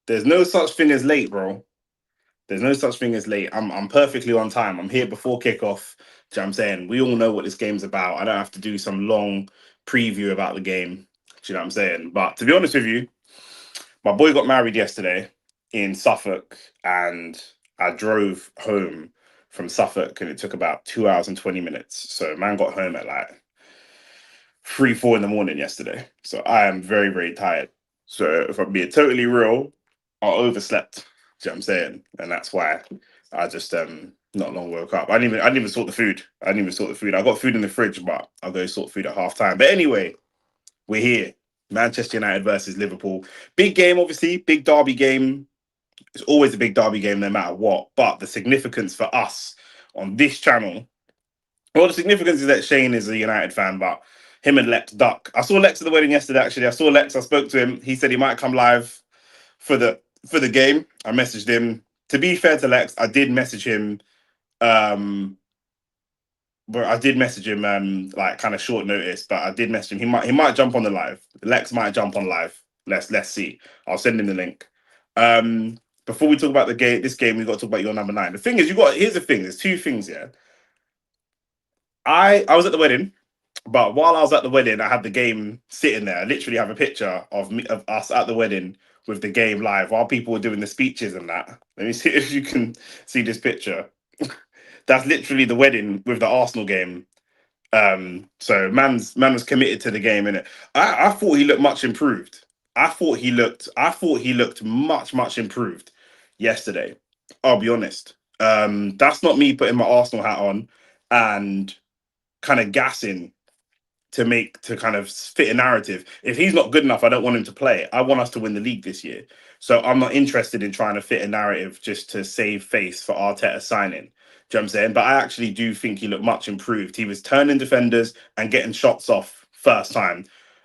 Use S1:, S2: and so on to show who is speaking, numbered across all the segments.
S1: There's no such thing as late, bro. There's no such thing as late. I'm perfectly on time. I'm here before kickoff. Do you know what I'm saying? We all know what this game's about. I don't have to do some long preview about the game. Do you know what I'm saying? But to be honest with you, my boy got married yesterday in Suffolk, and I drove home from Suffolk, and it took about 2 hours and 20 minutes. So man got home at like 3, 4 in the morning yesterday. So I am very, very tired. So if I'm being totally real, I overslept. Do you know what I'm saying? And that's why I just not long woke up. I didn't even sort the food. I didn't even sort the food. I got food in the fridge, but I'll go sort food at half time. But anyway, we're here. Manchester United versus Liverpool. Big game, obviously, big derby game. It's always a big derby game no matter what. But the significance for us on this channel, well, the significance is that Shane is a United fan, but him and Lex duck. I saw Lex at the wedding yesterday, actually. I saw Lex, I spoke to him. He said he might come live for the game. I messaged him. To be fair to Lex, I did message him um but I did message him like kind of short notice, but I did message him. He might jump on the live. Lex might jump on live. Let's see. I'll send him the link. Before we talk about the game, this game, we've got to talk about your number 9. The thing is, here's the thing, there's two things, yeah. I was at the wedding, but while I was at the wedding, I had the game sitting there. I literally have a picture of me of us at the wedding with the game live while people were doing the speeches and that. Let me see if you can see this picture. That's literally the wedding with the Arsenal game. So man was committed to the game, innit? I thought he looked much improved. I thought he looked much improved yesterday. I'll be honest. That's not me putting my Arsenal hat on and kind of gassing to kind of fit a narrative. If he's not good enough, I don't want him to play. I want us to win the league this year. So I'm not interested in trying to fit a narrative just to save face for Arteta signing. Do you know what I'm saying? But I actually do think he looked much improved. He was turning defenders and getting shots off first time.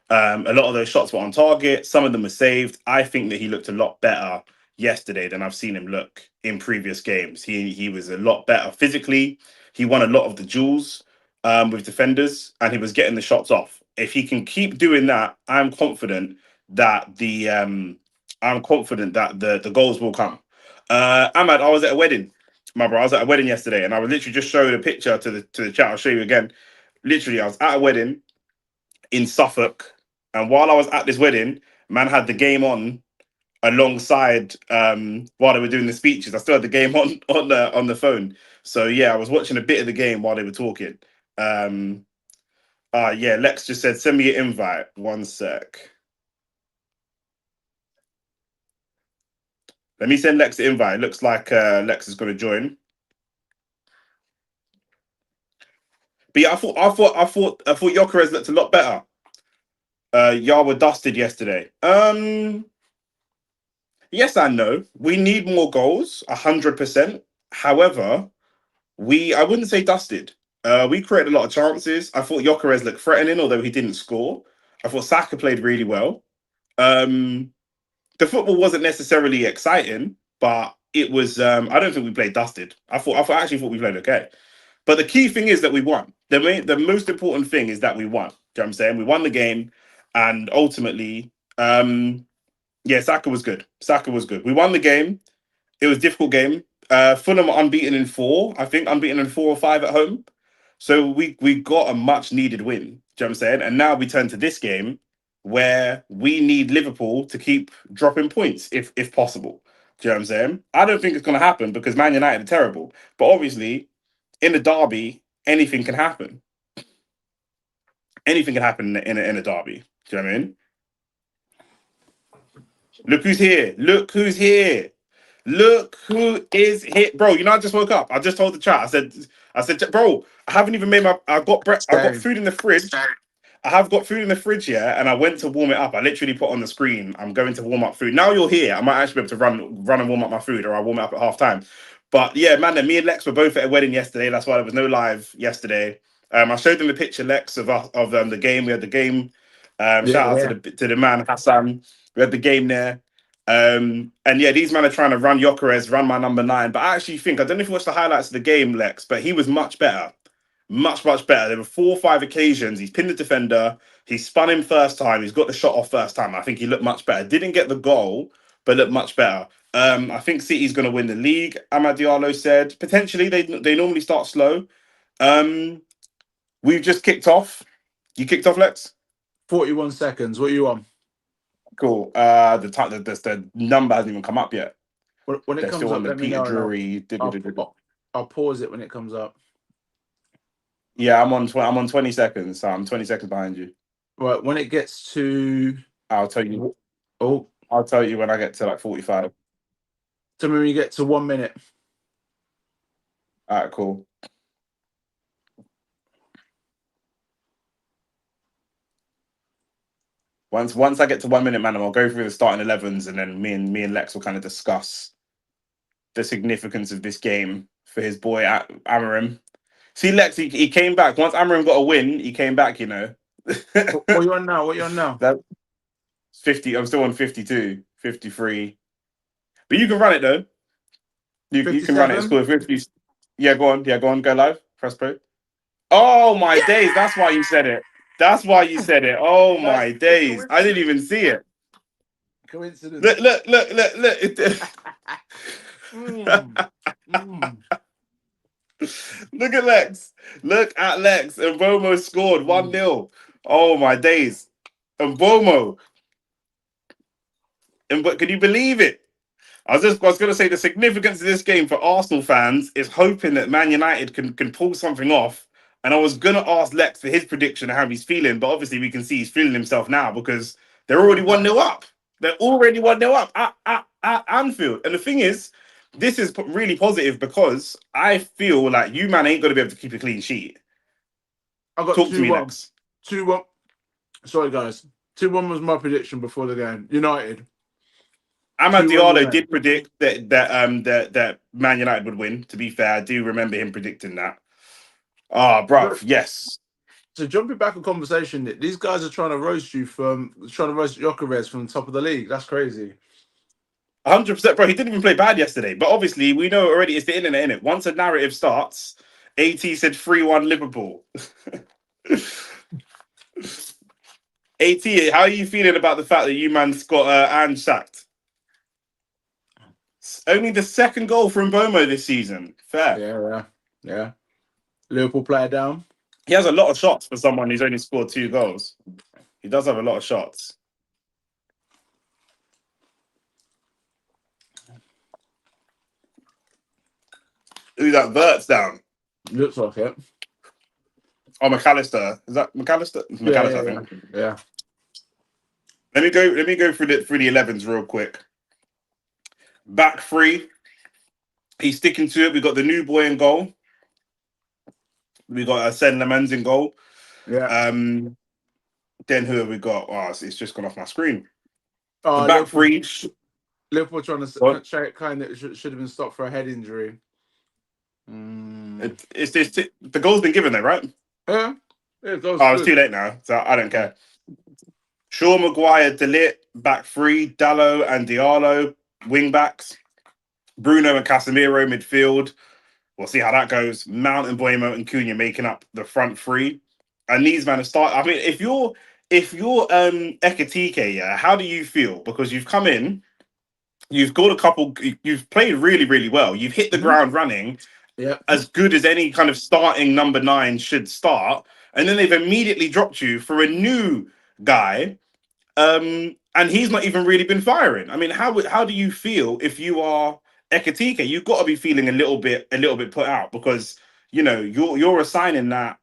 S1: A lot of those shots were on target. Some of them were saved. I think that he looked a lot better yesterday than I've seen him look in previous games. He was a lot better physically. He won a lot of the duels with defenders, and he was getting the shots off. If he can keep doing that, I'm confident that the goals will come. Ahmad, I was at a wedding, my bro. I was at a wedding yesterday, and I was literally just showing a picture to the chat. I'll show you again. Literally, I was at a wedding in Suffolk, and while I was at this wedding, man had the game on alongside while they were doing the speeches. I still had the game on the phone. So yeah, I was watching a bit of the game while they were talking. Um yeah, Lex just said send me an invite. One sec. Let me send Lex the invite. It looks like Lex is gonna join. But yeah, I thought Jokeres looked a lot better. Y'all were dusted yesterday. Yes and no. We need more goals, 100%. However, I wouldn't say dusted. We created a lot of chances. I thought Jokeres looked threatening, although he didn't score. I thought Saka played really well. Um, the football wasn't necessarily exciting, but it was. I don't think we played dusted. I actually thought we played okay. But the key thing is that we won. The most important thing is that we won. Do you know what I'm saying? We won the game, and ultimately, yeah, Saka was good. Saka was good. We won the game. It was a difficult game. Fulham are unbeaten in 4. I think unbeaten in 4 or 5 at home. So we got a much needed win. Do you know what I'm saying? And now we turn to this game where we need Liverpool to keep dropping points if possible. Do you know what I'm saying? I don't think it's going to happen because Man United are terrible. But obviously, in the derby, anything can happen. Anything can happen in a derby. Do you know what I mean? Look who's here. Look who's here. Look who is here, bro. You know, I just woke up. I just told the chat. I said, bro, I haven't even made my. I got
S2: Same.
S1: food in the fridge. I have got food in the fridge, yeah, and I went to warm it up. I literally put on the screen, I'm going to warm up food. Now you're here, I might actually be able to run and warm up my food, or I'll warm it up at half time. But yeah, man, me and Lex were both at a wedding yesterday. That's why there was no live yesterday. I showed them the picture, Lex, of the game. We had the game.
S2: Yeah,
S1: Shout out
S2: yeah.
S1: to the man Hassan. We had the game there. And yeah, these men are trying to run Jokeres, run my number 9. But I actually think I don't know if you watched the highlights of the game, Lex, but he was much better. Much better. There were 4 or 5 occasions. He's pinned the defender. He spun him first time. He's got the shot off first time. I think he looked much better. Didn't get the goal, but look much better. I think City's going to win the league. Amad Diallo said potentially they normally start slow. We've just kicked off. You kicked off, Lex.
S2: 41 seconds. What are you on?
S1: Cool. The number hasn't even come up yet.
S2: When it
S1: They're
S2: comes
S1: still on
S2: up,
S1: the
S2: let me
S1: Peter
S2: know, and
S1: Drury.
S2: I'll pause it when it comes up.
S1: Yeah, I'm on 20 seconds, so I'm 20 seconds behind you.
S2: Right, when it gets to
S1: I'll tell you.
S2: oh,
S1: I'll tell you when I get to like 45.
S2: tell me when you get to 1 minute.
S1: All right, cool. Once I get to 1 minute, man, I'll go through the starting 11s, and then me and Lex will kind of discuss the significance of this game for his boy Amarim. See, Lex, he came back once Amarim got a win. He came back, you know.
S2: What are you on now? What are you on now?
S1: That 50. I'm still on 52, 53. But you can run it though. You can run it. It's
S2: 57?
S1: cool. If you, yeah, go on. Yeah, go on. Go live. Press play. Oh my days! That's why you said it. That's why you said it. Oh
S2: That's
S1: my
S2: a
S1: days! I didn't
S2: coincidence.
S1: even see it.
S2: Coincidence.
S1: Look.
S2: mm. Mm.
S1: Look at Lex. Look at Lex. And Bomo scored 1-0. Oh my days. And Bomo. And but can you believe it? I was gonna say the significance of this game for Arsenal fans is hoping that Man United can pull something off. And I was gonna ask Lex for his prediction of how he's feeling, but obviously we can see he's feeling himself now because they're already 1-0 up. They're already 1-0 up at Anfield. And the thing is, this is really positive because I feel like you man ain't gonna be able to keep a clean sheet.
S2: I got
S1: Talk to me,
S2: 2-1.
S1: Lex.
S2: 2-1. Sorry, guys. 2-1 was my prediction before the game. United.
S1: Amad
S2: 2-1
S1: Diallo did
S2: United.
S1: predict that Man United would win. To be fair, I do remember him predicting that. Ah, bruv, yes.
S2: So jumping back on conversation, these guys are trying to roast Jokeres from the top of the league. That's crazy.
S1: 100%, bro. He didn't even play bad yesterday. But obviously, we know already it's the internet, innit? Once a narrative starts, AT said 3-1 Liverpool. AT, how are you feeling about the fact that you man's got Ange sacked? It's only the second goal from Bomo this season. Fair.
S2: Yeah. Liverpool player down.
S1: He has a lot of shots for someone who's only scored 2 goals. He does have a lot of shots. Ooh, that Vert's down.
S2: Looks like it.
S1: Oh, McAllister. Is that McAllister? It's McAllister, I think.
S2: Yeah.
S1: Let me go through the 11s real quick. Back three. He's sticking to it. We got the new boy in goal. We got Sen Lemans in goal.
S2: Yeah.
S1: Then who have we got? Oh, it's just gone off my screen. The
S2: Oh,
S1: back three.
S2: Liverpool trying
S1: What?
S2: to check kind that should have been stopped for a head injury.
S1: It's the goal's been given though, right?
S2: Yeah. It goes
S1: Oh,
S2: good.
S1: it's too late now, so I don't care. Shaw, Maguire, Delit, back three, Dallo and Diallo, wing backs. Bruno and Casemiro, midfield. We'll see how that goes. Mount and Boemo and Cunha making up the front three. And these men are start. I mean, if you're Ekatike, yeah, how do you feel? Because you've come in, you've got a couple, you've played really, really well. You've hit the ground running, as good as any kind of starting number 9 should start. And then they've immediately dropped you for a new guy. And he's not even really been firing. I mean, how do you feel if you are Ekatike? You've got to be feeling a little bit put out because you know you're assigning that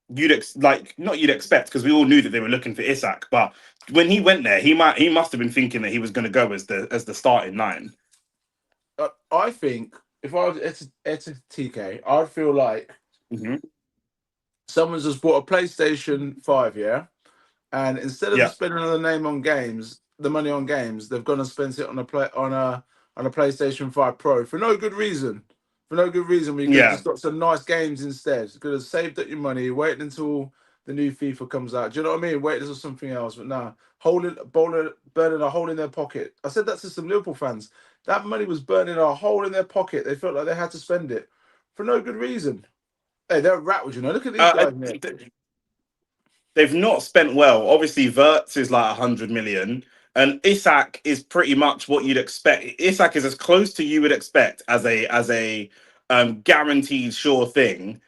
S1: not you'd expect because we all knew that they were looking for Isak, but when he went there, he must have been thinking that he was going to go as the starting 9.
S2: I think if I was TK, I'd feel like someone's just bought a PlayStation 5, yeah, and instead of
S1: Yeah,
S2: spending the money on games, they've gone and spent it on a PlayStation 5 Pro for no good reason. For no good reason, we could have
S1: yeah.
S2: just got some nice games instead. Could have saved up your money, waited until the new FIFA comes out. Do you know what I mean? Wait until something else. But nah, burning a hole in their pocket. I said that to some Liverpool fans. That money was burning a hole in their pocket. They felt like they had to spend it for no good reason. Hey, they're rattled, you know. Look at these guys, mate.
S1: They've not spent well. Obviously, Verts is like 100 million. And Isak is pretty much what you'd expect. Isak is as close to you would expect as a guaranteed sure thing.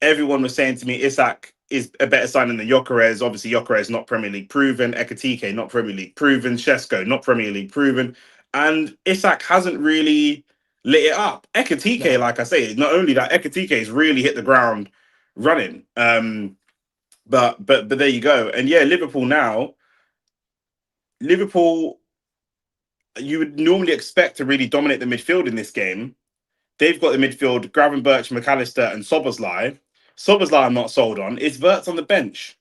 S1: Everyone was saying to me, Isak is a better signing than Gyökeres. Obviously, Gyökeres not Premier League proven. Ekitike not Premier League proven. Shesko not Premier League proven. And Isak hasn't really lit it up. Ekitike,
S2: No.
S1: like I say, not only that, Ekitike has really hit the ground running. But there you go. And yeah, Liverpool now. Liverpool, you would normally expect to really dominate the midfield in this game. They've got the midfield: Gravenberch, McAllister, and Soboslai. Soboslai, I'm not sold on. Is Verts on the bench,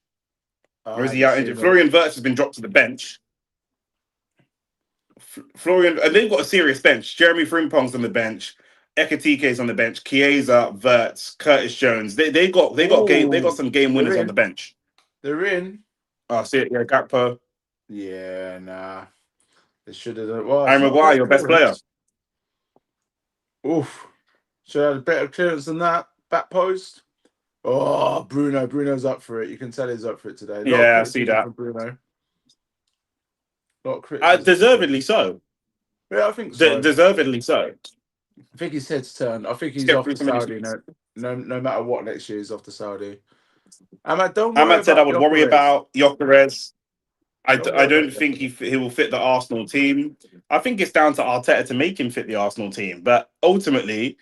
S1: or
S2: I
S1: is he
S2: haven't
S1: out injured?
S2: seen it.
S1: Florian Verts has been dropped to the bench. Florian, and they've got a serious bench. Jeremy Frimpong's on the bench. Ekatike's on the bench. Chiesa, Verts, Curtis Jones. They got
S2: Oh,
S1: some game
S2: they're
S1: winners on the
S2: in.
S1: bench.
S2: They're in.
S1: Oh, see it, yeah, Gakpo.
S2: Yeah, nah. They should have done. Well, it's
S1: Harry
S2: not a
S1: Maguire,
S2: great
S1: your best player.
S2: clearance. Oof. Should have had a better clearance than that. Back post. Oh, Bruno. Bruno's up for it. You can tell he's up for it today. A lot of
S1: Yeah, I see
S2: criticism
S1: that.
S2: for Bruno. A lot of criticism for
S1: Deservedly
S2: Bruno.
S1: so.
S2: Yeah, I think so.
S1: Deservedly so.
S2: I think his head's turned. I think
S1: Let's
S2: he's
S1: get
S2: off
S1: through
S2: to
S1: some of
S2: Saudi.
S1: these.
S2: No matter what next year, he's off to Saudi. Ahmad, don't worry
S1: Ahmad said I
S2: about
S1: would worry
S2: Gyökeres.
S1: about Gyökeres.
S2: Don't
S1: I
S2: worry about
S1: don't think
S2: Gyökeres.
S1: he will fit the Arsenal team. I think it's down to Arteta to make him fit the Arsenal team. But ultimately,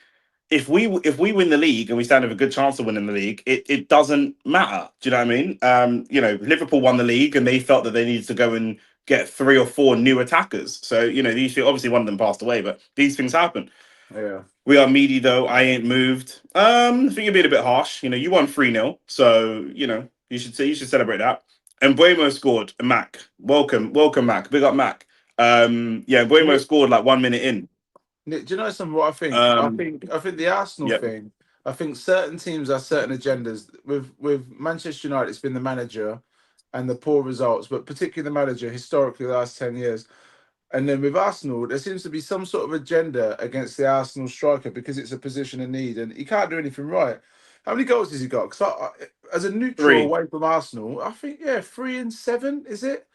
S1: if we win the league and we stand with a good chance of winning the league, it doesn't matter. Do you know what I mean? Liverpool won the league and they felt that they needed to go and get 3 or 4 new attackers. So these obviously one of them passed away, but these things happen.
S2: Yeah.
S1: We are meaty though. I ain't moved. I think you're being a bit harsh. You won 3-0, so you should celebrate that. And Buemo scored. Mac, welcome, Mac. Big up, Mac. Yeah, Buemo
S2: Nick,
S1: scored like 1 minute in.
S2: Nick, do you know something? What I think?
S1: Um,
S2: I think the Arsenal
S1: yeah,
S2: thing. I think certain teams have certain agendas. With Manchester United, it's been the manager and the poor results, but particularly the manager historically the last 10 years. And then with Arsenal, there seems to be some sort of agenda against the Arsenal striker because it's a position of need, and he can't do anything right. How many goals has he got? Because as a neutral
S1: 3.
S2: away from Arsenal, I think 3 and 7 is it?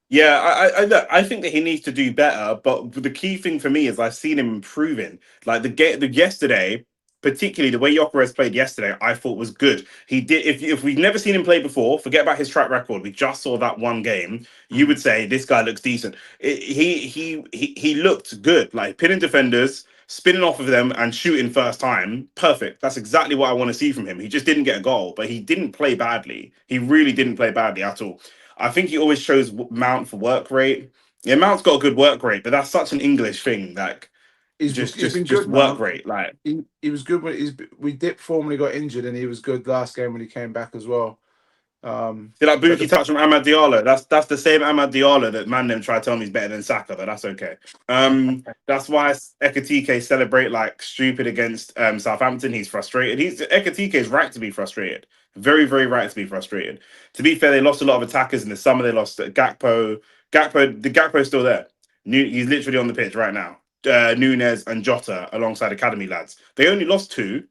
S1: Yeah, I think that he needs to do better. But the key thing for me is I've seen him improving. Like the yesterday, particularly the way Gyökeres played yesterday, I thought was good. He did. If we've never seen him play before, forget about his track record. We just saw that one game. You would
S2: Mhm.
S1: say this guy looks decent. He looked good. Like pinning defenders, spinning off of them, and shooting first time. Perfect. That's exactly what I want to see from him. He just didn't get a goal, but he didn't play badly. He really didn't play badly at all. I think he always chose Mount for work rate. Yeah, Mount's got a good work rate, but that's such an English thing. Like just
S2: He's
S1: just
S2: been
S1: just
S2: good,
S1: work
S2: man.
S1: rate. Like
S2: He was good when we dipped form when he got injured, and he was good last game when he came back as well.
S1: see that
S2: But
S1: Buki touch from Amad Diallo. That's the same Amad Diallo that man them try to tell me is better than Saka, but that's okay. That's why Ekatike celebrate like stupid against Southampton. He's frustrated. Ekatike is right to be frustrated. Very, very right to be frustrated. To be fair, they lost a lot of attackers in the summer. They lost Gakpo. Gakpo's still there. He's literally on the pitch right now. Nunes and Jota alongside academy lads. They only lost 2,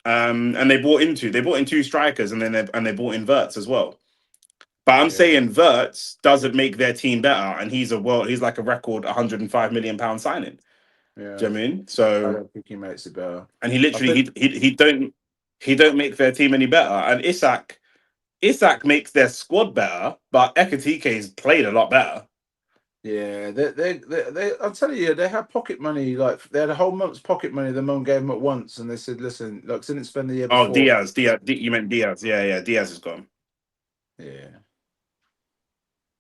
S1: and they bought in 2 strikers, and then they bought in Verts as well. But I'm
S2: yeah,
S1: saying Verts doesn't make their team better, and he's like a record 105 million pound signing. Do
S2: yeah,
S1: you know what I mean?
S2: I
S1: So,
S2: don't think he makes it better.
S1: and he
S2: I
S1: literally
S2: think
S1: he don't make their team any better. And Isak makes their squad better, but Ekatike's played a lot better.
S2: yeah, I'm telling you, they had pocket money. Like they had a whole month's pocket money. The mum gave them at once, and they said, "Listen, look, didn't spend the year
S1: Oh,
S2: before."
S1: You meant Diaz? Yeah, yeah, Diaz is gone.
S2: Yeah,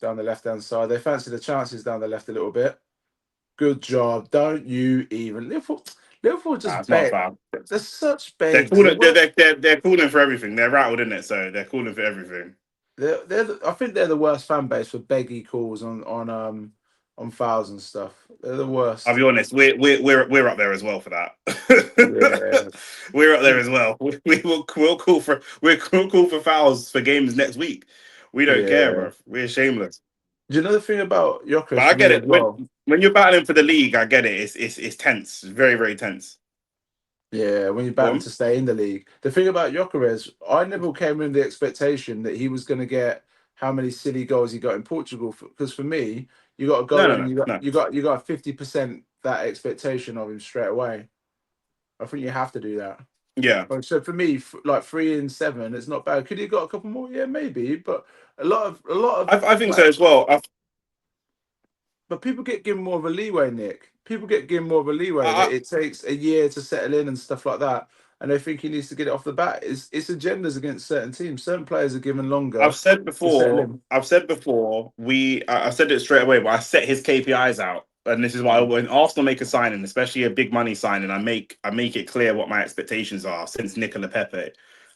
S2: down the left hand side, they fancy the chances down the left a little bit. Good job. Don't you even Liverpool
S1: Nah,
S2: just
S1: it's not a
S2: beg.
S1: foul.
S2: They're such
S1: They're
S2: begs.
S1: calling. They're calling for everything. They're rattled in it, so they're calling for everything.
S2: I think they're the worst fan base for beggy calls on fouls and stuff. They're the
S1: I'll
S2: worst.
S1: be honest, we're up there as well for that.
S2: Yeah.
S1: We're up there
S2: Do
S1: as well. We'll call for fouls for games next week. We don't care,
S2: Yeah.
S1: bro. We're shameless.
S2: You know the thing about
S1: But
S2: Gyökeres
S1: I
S2: for
S1: get
S2: me as
S1: it. When
S2: well?
S1: when you're battling for the league, I get it. It's tense. It's very, very tense.
S2: Yeah, when you're
S1: Go
S2: battling
S1: on.
S2: to stay in the league. The thing about Gyökeres, I never came in the expectation that he was going to get how many silly goals he got in Portugal. Because for me, you got to
S1: No,
S2: go
S1: no,
S2: in.
S1: no,
S2: You got
S1: no.
S2: you got you got 50% that expectation of him straight away. I think you have to do that.
S1: Yeah,
S2: So for me, like 3 and 7, it's not bad. Could he have got a couple more? Yeah, maybe. But a lot of
S1: I think so
S2: like,
S1: as well.
S2: but people get given more of a leeway, Nick. People get given more of a leeway
S1: I,
S2: that it takes a year to settle in and stuff like that. And they think he needs to get it off the bat. It's agendas against certain teams. Certain players are given longer to settle in.
S1: I've said before, I said it straight away, but I set his KPIs out. And this is why
S2: Mm,
S1: when Arsenal make a signing, especially a big money signing, I make it clear what my expectations are since Nicola Pepe.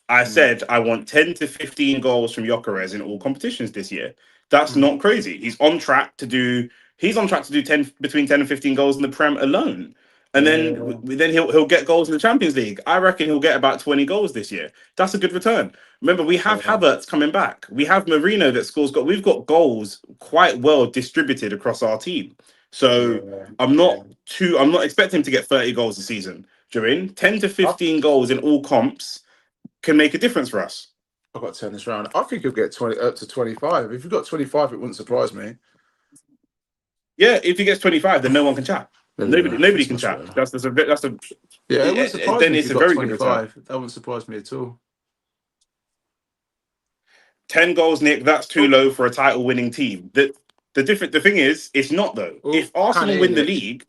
S1: I
S2: mm,
S1: said I want 10 to 15 goals from Gyökeres in all competitions this year. That's
S2: mm.
S1: not crazy. He's on track to do 10 between 10 and 15 goals in the Prem alone. And
S2: Yeah,
S1: then he'll get goals in the Champions League. I reckon he'll get about 20 goals this year. That's a good return. Remember, we have
S2: yeah,
S1: Havertz coming back. We have Marino that scores. We've got goals quite well distributed across our team. So
S2: yeah, yeah.
S1: I'm not expecting him to get 30 goals a season. During 10 to
S2: I've,
S1: 15 goals in all comps can make a difference for us.
S2: I've got to turn this around. I think he'll get 20 up to 25. If you've got 25, it wouldn't surprise me.
S1: Yeah, if he gets 25, then no one can chat.
S2: Yeah,
S1: Nobody
S2: that's
S1: can
S2: much
S1: chat.
S2: better.
S1: That's a
S2: Yeah, it wouldn't surprise
S1: then
S2: me if
S1: it's
S2: you
S1: a
S2: got
S1: very good return.
S2: 25. That wouldn't surprise me at all.
S1: 10 goals, Nick, that's too
S2: Oh,
S1: low for a title winning team. The thing is, it's not though.
S2: oh,
S1: If
S2: can't
S1: Arsenal
S2: hear you,
S1: win the
S2: Nick.
S1: league,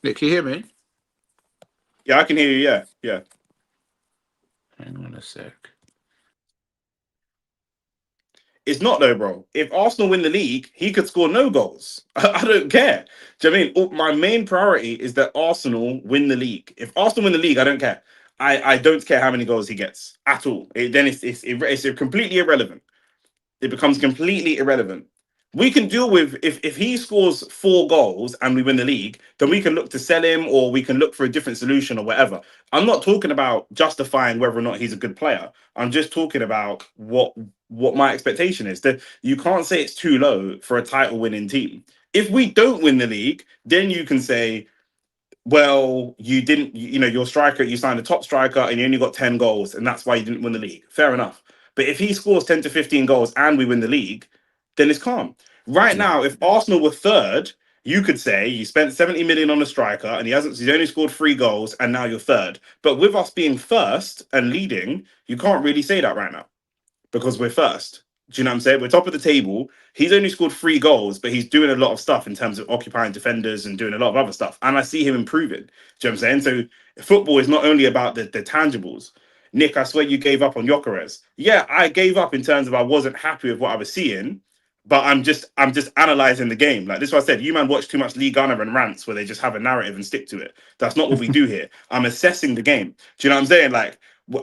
S2: Nick, can you hear me?
S1: yeah, I can hear you. Yeah, yeah.
S2: Hang on a sec.
S1: It's not though, bro. If Arsenal win the league, he could score no goals. I don't care. Do you know what I mean? My main priority is that Arsenal win the league. If Arsenal win the league, I don't care. I don't care how many goals he gets at all. Then it's completely irrelevant. It becomes completely irrelevant. We can deal with if he scores 4 goals and we win the league, then we can look to sell him or we can look for a different solution or whatever. I'm not talking about justifying whether or not he's a good player. I'm just talking about what my expectation is. That you can't say it's too low for a title winning team. If we don't win the league, then you can say, well, you didn't, your striker, you signed a top striker and you only got 10 goals, and that's why you didn't win the league. Fair enough. But if he scores 10 to 15 goals and we win the league, then it's calm. Right
S2: Yeah.
S1: now, if Arsenal were third, you could say you spent 70 million on a striker and he's only scored 3 goals and now you're third. But with us being first and leading, you can't really say that right now because we're first. Do you know what I'm saying? We're top of the table. He's only scored 3 goals, but he's doing a lot of stuff in terms of occupying defenders and doing a lot of other stuff. And I see him improving. Do you know what I'm saying? So football is not only about the tangibles. Nick, I swear you gave up on Gyökeres. Yeah, I gave up in terms of I wasn't happy with what I was seeing, but I'm just analyzing the game. Like this is what I said. You man watch too much League Gunner and rants where they just have a narrative and stick to it. That's not what we do here. I'm assessing the game. Do you know what I'm saying? Like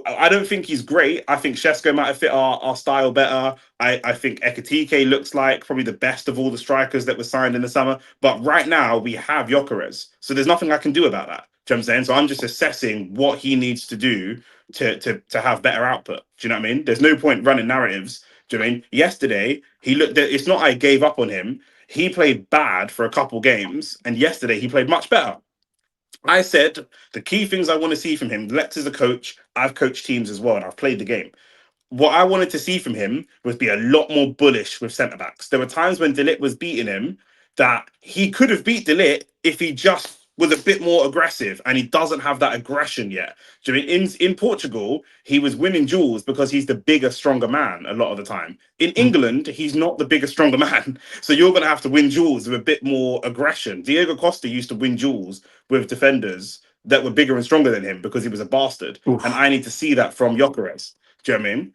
S1: I don't think he's great. I think Shesko might have fit our style better. I think Ekatike looks like probably the best of all the strikers that were signed in the summer. But right now we have Gyökeres. So there's nothing I can do about that. Do you know what I'm saying? So I'm just assessing what he needs to do to have better output. Do you know what I mean? There's no point running narratives. Do you know what I mean? Yesterday, he looked at it's not I gave up on him. He played bad for a couple games, and yesterday he played much better. I said the key things I want to see from him. Lex is a coach. I've coached teams as well, and I've played the game. What I wanted to see from him was be a lot more bullish with centre backs. There were times when Delit was beating him that he could have beat Delit if he just was a bit more aggressive, and he doesn't have that aggression yet. Do you mean in Portugal he was winning duels because he's the bigger, stronger man a lot of the time. In
S2: Mm.
S1: England, he's not the bigger, stronger man, so you're going to have to win duels with a bit more aggression. Diego Costa used to win duels with defenders that were bigger and stronger than him because he was a bastard, and
S2: Oof.
S1: I need to see that from Gyökeres. Do you know what I mean?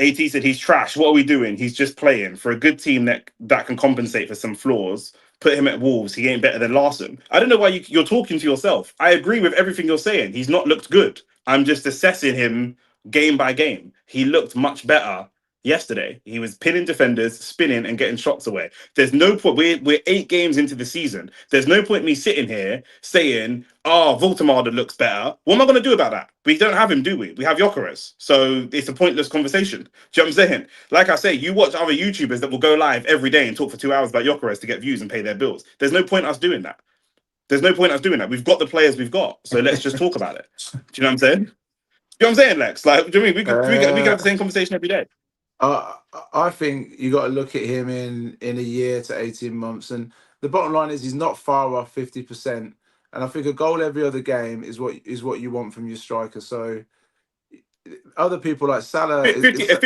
S1: AT said he's trash. What are we doing? He's just playing for a good team that can compensate for some flaws. Put him at Wolves. He ain't better than Larson. I don't know why you're talking to yourself. I agree with everything you're saying. He's not looked good. I'm just assessing him game by game. He looked much better yesterday. He was pinning defenders, spinning, and getting shots away. There's no point. We're 8 games into the season. There's no point me sitting here saying, "Oh, Voltemada looks better." What am I going to do about that? We don't have him, do we? We have Gyökeres, so it's a pointless conversation. Do you know what I'm saying? Like I say, you watch other YouTubers that will go live every day and talk for 2 hours about Gyökeres to get views and pay their bills. There's no point us doing that. There's no point us doing that. We've got the players we've got, so let's just talk about it. Do you know what I'm saying? You know what I'm saying, Lex? Like, do you know what I mean we could have
S2: Uh,
S1: the same conversation every day?
S2: I think you got to look at him in a year to 18 months, and the bottom line is he's not far off 50%. And I think a goal every other game is what you want from your striker. So other people like Salah
S1: Fifty,
S2: is
S1: a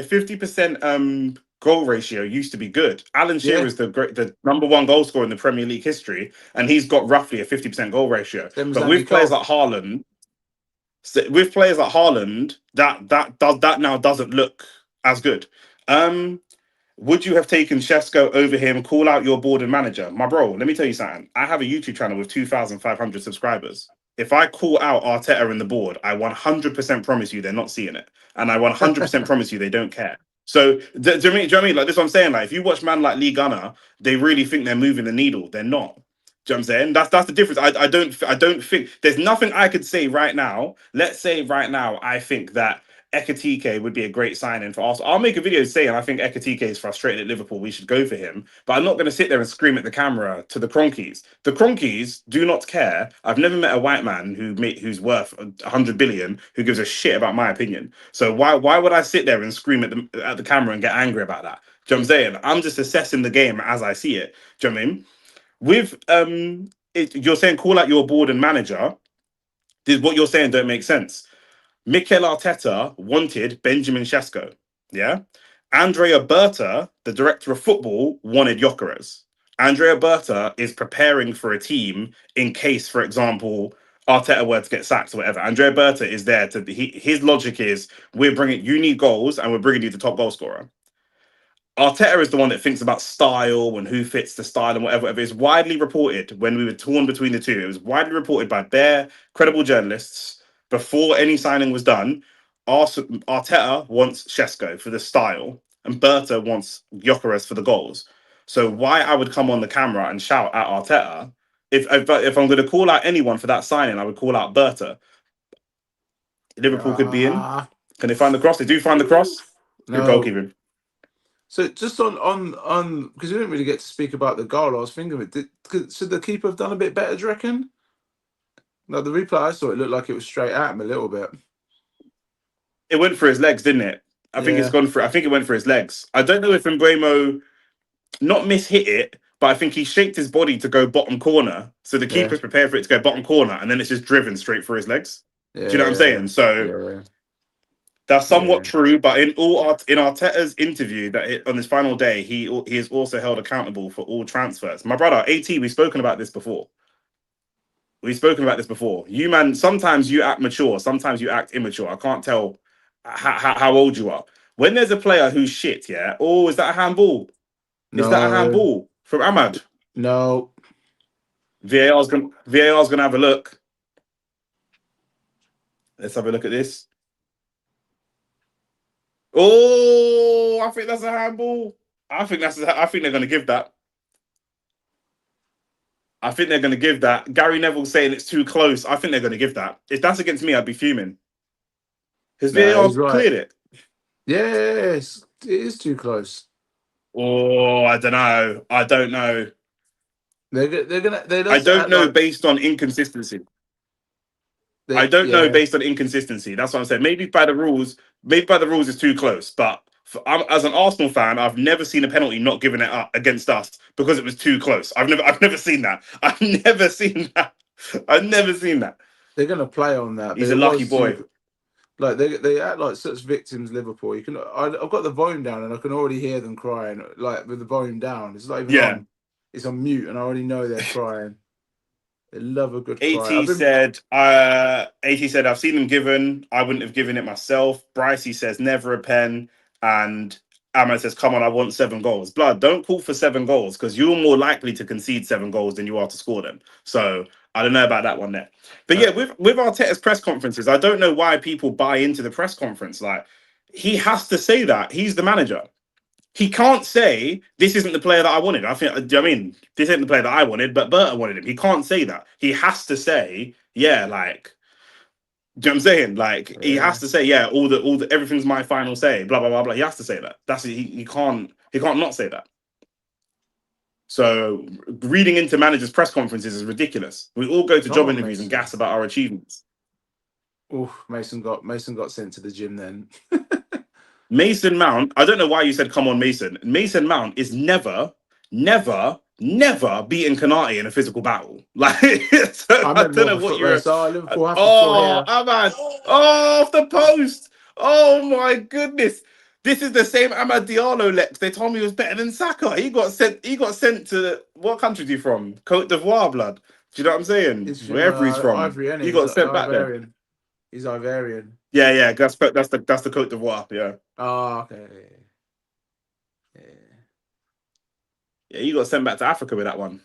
S1: 50% goal ratio used to be good. Alan Shearer
S2: yeah,
S1: is the number one goal scorer in the Premier League history, and he's got roughly a 50% goal ratio.
S2: same as
S1: But
S2: Andy
S1: with players
S2: Cole.
S1: like Haaland, that now doesn't look as good. Um, would you have taken Shevko over him? Call out your board and manager, my bro. Let me tell you something. I have a YouTube channel with 2,500 subscribers. If I call out Arteta in the board, I 100% promise you they're not seeing it, and I 100% promise you they don't care. So, do you know what I mean? Like this, is what I'm saying. Like, if you watch man like Lee Gunner, they really think they're moving the needle. They're not. Do you know what I'm saying? That's the difference. I don't think there's nothing I could say right now. Let's say right now, I think that Ekatike would be a great signing for Arsenal. I'll make a video saying I think Ekatike is frustrated at Liverpool. We should go for him. But I'm not going to sit there and scream at the camera to the Cronkies. The Cronkies do not care. I've never met a white man who's worth 100 billion who gives a shit about my opinion. So why would I sit there and scream at the camera and get angry about that? Do you know what I'm saying? I'm just assessing the game as I see it. Do you know what I mean? With you're saying call out your board and manager. What you're saying don't make sense. Mikel Arteta wanted Benjamin Sesko. Yeah. Andrea Berta, the director of football, wanted Gyökeres. Andrea Berta is preparing for a team in case, for example, Arteta were to get sacked or whatever. Andrea Berta is there to. His logic is you need goals and we're bringing you the top goal scorer. Arteta is the one that thinks about style and who fits the style and whatever. It's widely reported when we were torn between the two. It was widely reported by bare credible journalists before any signing was done. Arteta wants Shesko for the style, and Berta wants Gyökeres for the goals. So why I would come on the camera and shout at Arteta if I'm going to call out anyone for that signing, I would call out Berta. Liverpool could be in.
S2: Ah,
S1: Can they find the cross? They do find the cross. Good
S2: no.
S1: goalkeeping.
S2: So just on because we didn't really get to speak about the goal. I was thinking of it. Should the keeper have done a bit better? Do you reckon? No, the replay I saw, it looked like it was straight at him a little bit.
S1: It went for his legs, didn't it? I think it's
S2: Yeah,
S1: gone for. I think it went for his legs. I don't know if Mbuemo not mishit it, but I think he shaped his body to go bottom corner, so the
S2: yeah,
S1: keeper's prepared for it to go bottom corner, and then it's just driven straight for his legs. Do you know what I'm
S2: yeah,
S1: saying? So
S2: yeah,
S1: that's somewhat
S2: yeah.
S1: true, but in Arteta's interview on his final day, he is also held accountable for all transfers. My brother, At, we've spoken about this before. We've spoken about this before. You man, sometimes you act mature, sometimes you act immature. I can't tell how old you are. When there's a player who's shit, yeah. Oh, is that a handball? Is that a
S2: No,
S1: handball from Ahmad?
S2: no.
S1: VAR's gonna have a look. Let's have a look at this. Oh, I think that's a handball. I think they're gonna give that. I think they're gonna give that. Gary Neville saying it's too close. I think they're gonna give that. If that's against me, I'd be fuming. Has
S2: No,
S1: VAR
S2: he's right.
S1: cleared it?
S2: Yes, it is too close.
S1: Oh, I don't know. I don't know.
S2: They
S1: I
S2: just
S1: don't
S2: act
S1: know
S2: like
S1: based on inconsistency. I
S2: they
S1: don't know
S2: yeah.
S1: based on inconsistency. That's what I'm saying. Maybe by the rules is too close. But as an Arsenal fan, I've never seen a penalty not given it up against us because it was too close. I've never seen that. I've never seen that. I've never seen that.
S2: They're gonna play on that, but
S1: He's a
S2: it
S1: lucky
S2: was
S1: boy.
S2: too. Like they act like such victims. Liverpool. I've got the volume down and I can already hear them crying. Like with the volume down, it's not even
S1: Yeah.
S2: on. It's on mute, and I already know they're crying. They love a good cry.
S1: AT said, I've seen them given. I wouldn't have given it myself. Brycey says, never a pen. And Ahmad says, come on, I want 7 goals. Blood, don't call for 7 goals because you're more likely to concede 7 goals than you are to score them. So I don't know about that one there. But
S2: Uh,
S1: yeah, with Arteta's press conferences, I don't know why people buy into the press conference. Like, he has to say that. He's the manager. He can't say this isn't the player that I wanted. I mean, this isn't the player that I wanted, but Berta wanted him. He can't say that. He has to say, yeah, like, do you know what I'm saying? Like, he has
S2: yeah,
S1: to say, yeah, all the everything's my final say, blah blah blah blah. He has to say that. He can't not say that. So reading into managers' press conferences is ridiculous. We all go to
S2: come
S1: job
S2: on,
S1: interviews and
S2: Mason.
S1: gas about our achievements.
S2: Oh, Mason got sent to the gym then.
S1: Mason Mount, I don't know why you said come on Mason. Mason Mount is never beaten Kanate in a physical battle. Like, so
S2: I
S1: I
S2: meant
S1: don't
S2: more of
S1: know
S2: a
S1: what
S2: foot
S1: you're.
S2: race. Oh, Liverpool have to score
S1: Oh,
S2: here.
S1: Ahmad. Oh, off the post. Oh my goodness. This is the same Ahmad Diallo Lex. They told me he was better than Saka. He got sent to what country is he from? Cote d'Ivoire, blood. Do you know what I'm saying?
S2: He's from
S1: Wherever he's from.
S2: Ivory, and
S1: He
S2: he's
S1: got sent back there.
S2: Ivorian. He's Ivorian.
S1: Yeah. That's the Cote d'Ivoire. Yeah.
S2: Oh, okay. Yeah.
S1: Yeah, he got sent back to Africa with that one.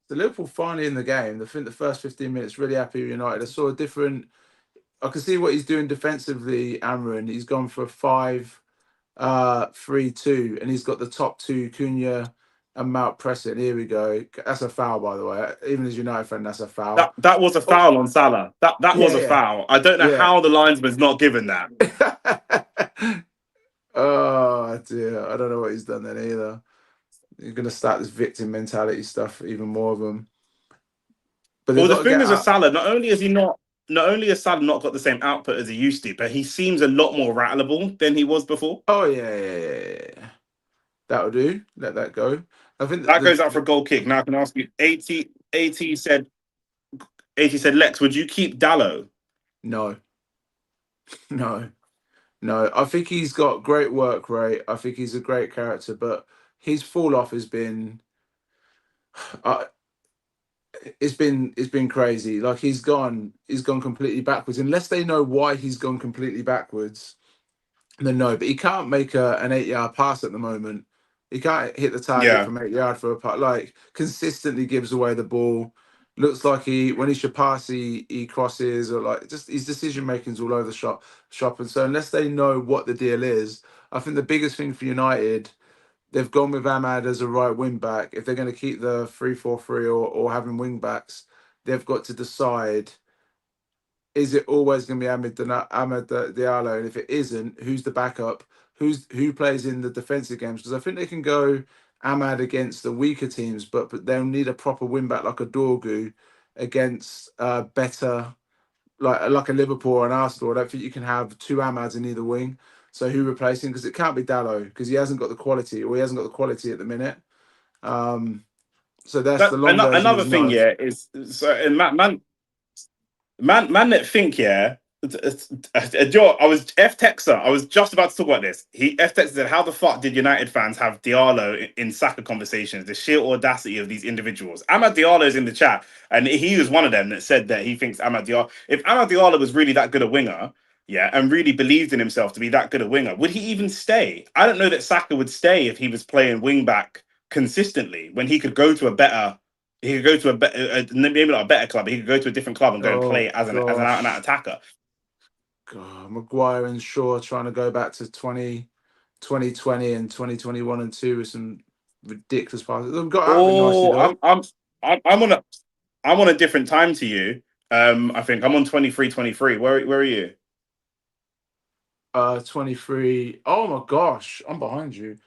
S2: So Liverpool finally in the game. I think the first 15 minutes really happy with United. I saw a different. I can see what he's doing defensively. Amrin. He's gone for a 5-3-2, and he's got the top two, Cunha and Mount pressing. Here we go. That's a foul, by the way. Even as a United fan, that's a foul.
S1: That was a
S2: Oh,
S1: foul on Salah. That was a
S2: yeah,
S1: foul. I don't know
S2: yeah,
S1: how the linesman's not given that.
S2: yeah. Oh dear, I don't know what he's done then either. You're gonna start this victim mentality stuff, even more of them. But they've
S1: Well, the
S2: got to
S1: thing
S2: get
S1: is, a
S2: out.
S1: Salah. Not only has Salah not got the same output as he used to, but he seems a lot more rattleable than he was before.
S2: Oh yeah. That'll do. Let that go. I think
S1: That goes out for a goal kick. Now I can ask you. 80 said, Lex, would you keep Dallo?
S2: no, no, no. I think he's got great work rate. I think he's a great character, but his fall off has been, uh, it's been crazy. Like he's gone completely backwards. Unless they know why he's gone completely backwards, then no. But he can't make an 8-yard pass at the moment. He can't hit the target
S1: Yeah.
S2: from 8 yard for a putt. Like consistently gives away the ball. Looks like when he should pass, he crosses, or like just his decision making's all over the shop. And so unless they know what the deal is, I think the biggest thing for United, they've gone with Ahmad as a right wing back. If they're going to keep the 3-4-3 or having wing backs, they've got to decide, is it always going to be Ahmed Diallo? And if it isn't, who's the backup? Who plays in the defensive games? Because I think they can go Ahmad against the weaker teams, but they'll need a proper win back like a Dorgu against better, like a Liverpool or an Arsenal. I don't think you can have two Ahmads in either wing. So who replacing? Because it can't be Dallo because he hasn't got the quality, or he hasn't got the quality at the minute. So that's the long version
S1: Another
S2: is
S1: thing,
S2: no.
S1: yeah, is so and man that think, yeah. Joe, I was F Texer. I was just about to talk about this. He F Texer said, "How the fuck did United fans have Diallo in Saka conversations? The sheer audacity of these individuals." Ahmad Diallo is in the chat, and he was one of them that said that he thinks Ahmad Diallo. If Ahmad Diallo was really that good a winger, yeah, and really believed in himself to be that good a winger, would he even stay? I don't know that Saka would stay if he was playing wing back consistently when he could go to a better he could go to a better, maybe not a better club. He could go to a different club and go and
S2: Oh
S1: play as an out and out
S2: gosh.
S1: attacker.
S2: God, Maguire and Shaw trying to go back to 2020 and 2021 and 2 with some ridiculous passes. They've got out of it nicely
S1: Oh,
S2: though.
S1: I'm on a different time to you. I think I'm on 23. Where are you?
S2: 23. Oh my gosh, I'm behind you.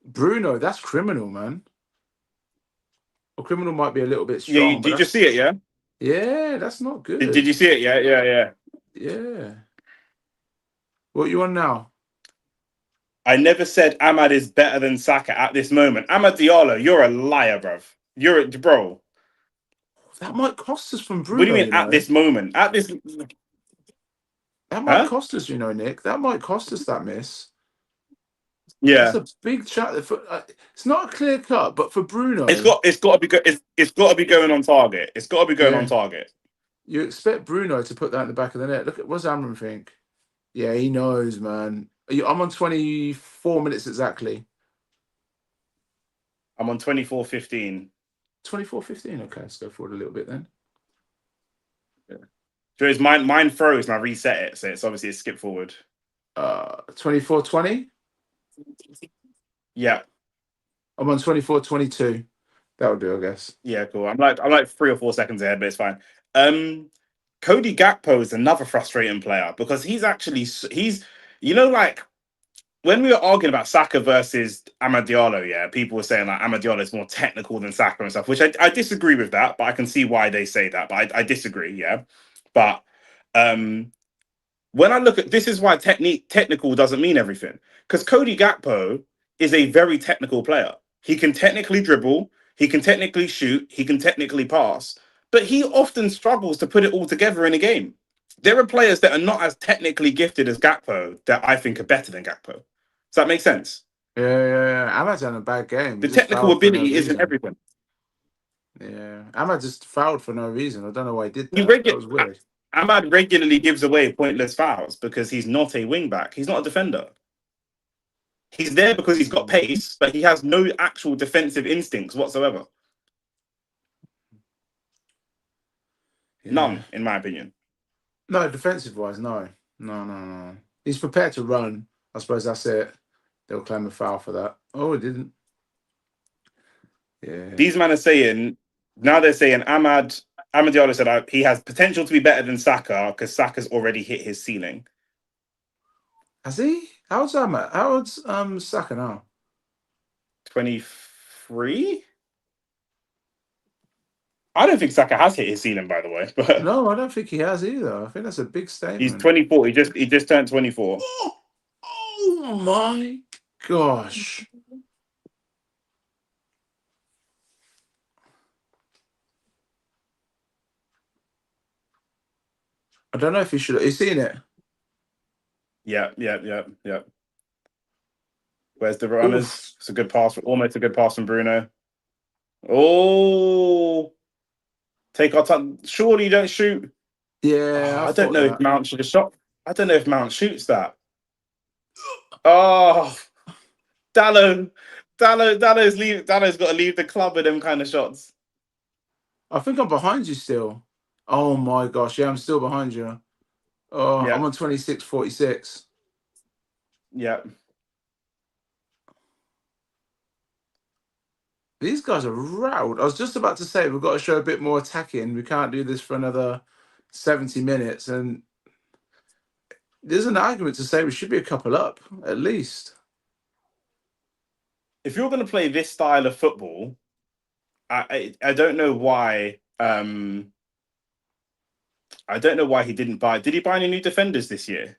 S2: Bruno, that's criminal, man. Well, criminal might be a little bit
S1: Yeah,
S2: strong, but
S1: did you see it? Yeah.
S2: yeah, that's not
S1: Did
S2: good.
S1: you see it? Yeah.
S2: Yeah. What you on now?
S1: I never said Ahmad is better than Saka at this moment. Ahmad Diallo, you're a liar, bruv. Bro.
S2: That might cost us from
S1: What do you
S2: Bruno,
S1: mean
S2: you
S1: at
S2: know.
S1: this moment? At this,
S2: That might
S1: huh?
S2: cost us, Nick. That might cost us that miss. That's
S1: Yeah.
S2: a big chat. It's not a clear cut, but for
S1: It's
S2: Bruno,
S1: got it's got to be it's got to be going on target. It's got to be going on
S2: yeah,
S1: target.
S2: you expect Bruno to put that in the back of the net. Look at what's Amram think? Yeah, he knows, man. I'm on 24 minutes exactly.
S1: I'm on 24:15.
S2: 24:15. Okay, let's go forward a little bit then.
S1: So it's mine froze and I reset it, so it's obviously a skip forward.
S2: 24:20.
S1: Yeah,
S2: I'm on 24:22. That'll do, I guess.
S1: yeah, cool. I'm like 3 or 4 seconds ahead, but it's fine. Um, Cody Gakpo is another frustrating player because he's like when we were arguing about Saka versus Amad Diallo, yeah, people were saying like Amad Diallo is more technical than Saka and stuff, which I disagree with that, but I can see why they say that, but I disagree, yeah. But um When I look at this, is why technical doesn't mean everything. Because Cody Gakpo is a very technical player. He can technically dribble, he can technically shoot, he can technically pass, but he often struggles to put it all together in a game. There are players that are not as technically gifted as Gakpo that I think are better than Gakpo. Does that make sense?
S2: Yeah. Ahmad's had a bad game. He
S1: The
S2: just
S1: technical
S2: fouled for no
S1: ability isn't
S2: reason.
S1: everything.
S2: Yeah, Ahmad just fouled for no reason. I don't know why he did
S1: He
S2: that. That was
S1: regu-
S2: weird.
S1: Ahmad regularly gives away pointless fouls because he's not a wing back. He's not a defender. He's there because he's got
S2: Mm,
S1: pace, but he has no actual defensive instincts whatsoever.
S2: yeah.
S1: None, in my opinion.
S2: No, defensive wise, no. No. He's prepared to run. I suppose that's it. They'll claim a foul for that. Oh, it didn't. Yeah.
S1: These men are saying now they're saying Ahmad Diallo said he has potential to be better than Saka because Saka's already hit his ceiling.
S2: Has he? How's Ahmad? How's Saka now?
S1: 23? I don't think Saka has hit his ceiling, by the way, but
S2: No, I don't think he has either. I think that's a big
S1: he's
S2: statement.
S1: 24. He just turned 24.
S2: Oh my gosh. I don't know if he should. He's seen it.
S1: Yeah. Where's the runners?
S2: Oof.
S1: It's a good pass, almost a good pass from Bruno. Oh, take our time. Surely you don't shoot.
S2: Yeah,
S1: Oh,
S2: I
S1: I don't
S2: thought
S1: know if
S2: that.
S1: Mount should have shot. I don't know if Mount shoots that. Oh, Dallow's got to leave the club with them kind of shots.
S2: I think I'm behind you still. Oh my gosh. Yeah, I'm still behind you. Oh, I'm
S1: Yeah,
S2: on 26-46.
S1: yeah.
S2: These guys are riled. I was just about to say we've got to show a bit more attacking. We can't do this for another 70 minutes. And there's an argument to say we should be a couple up, at least.
S1: If you're going to play this style of football, I don't know why. I don't know why he didn't buy. Did he buy any new defenders this year?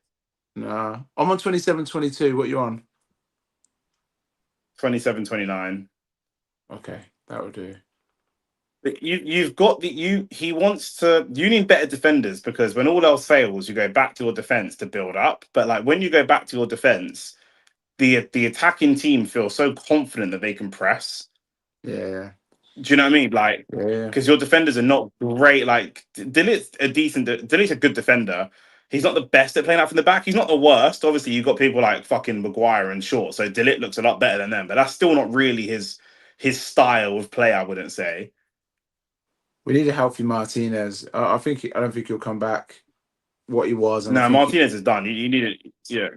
S2: Nah. I'm on 27-22. What you on?
S1: 27, 29.
S2: Okay, that will do.
S1: But you've got he wants to. You need better defenders because when all else fails, you go back to your defense to build up. But like when you go back to your defense, the attacking team feels so confident that they can press.
S2: Yeah.
S1: Do you know what I mean? Like,
S2: Yeah.
S1: because your defenders are not great. Like, Delit's a good defender. He's not the best at playing out from the back. He's not the worst. Obviously, you've got people like fucking Maguire and Short, so Delit looks a lot better than them. But that's still not really his style of play. I wouldn't say.
S2: We need a healthy Martinez. I don't think he'll come back what he was, and I
S1: No,
S2: think
S1: Martinez is done. You need it. Yeah.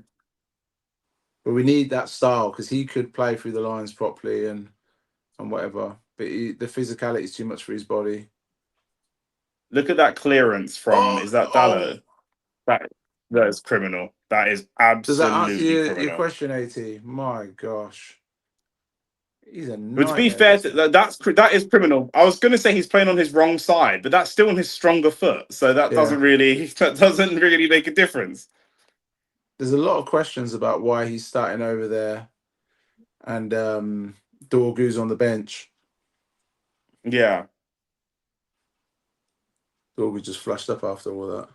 S2: but we need that style because he could play through the lines properly and whatever. But the physicality is too much for his body.
S1: Look at that clearance from. Is that
S2: Oh.
S1: Dallo? That is criminal. That is
S2: Does that answer
S1: absolutely
S2: your
S1: criminal.
S2: question, AT? My gosh, he's a
S1: But to be
S2: nightmare.
S1: fair,
S2: This guy.
S1: that is criminal. I was going to say he's playing on his wrong side, but that's still on his stronger foot. So
S2: Yeah,
S1: that doesn't really make a difference.
S2: there's a lot of questions about why he's starting over there, and Dorgu's on the bench.
S1: Yeah,
S2: Dorgu just flashed up after all that.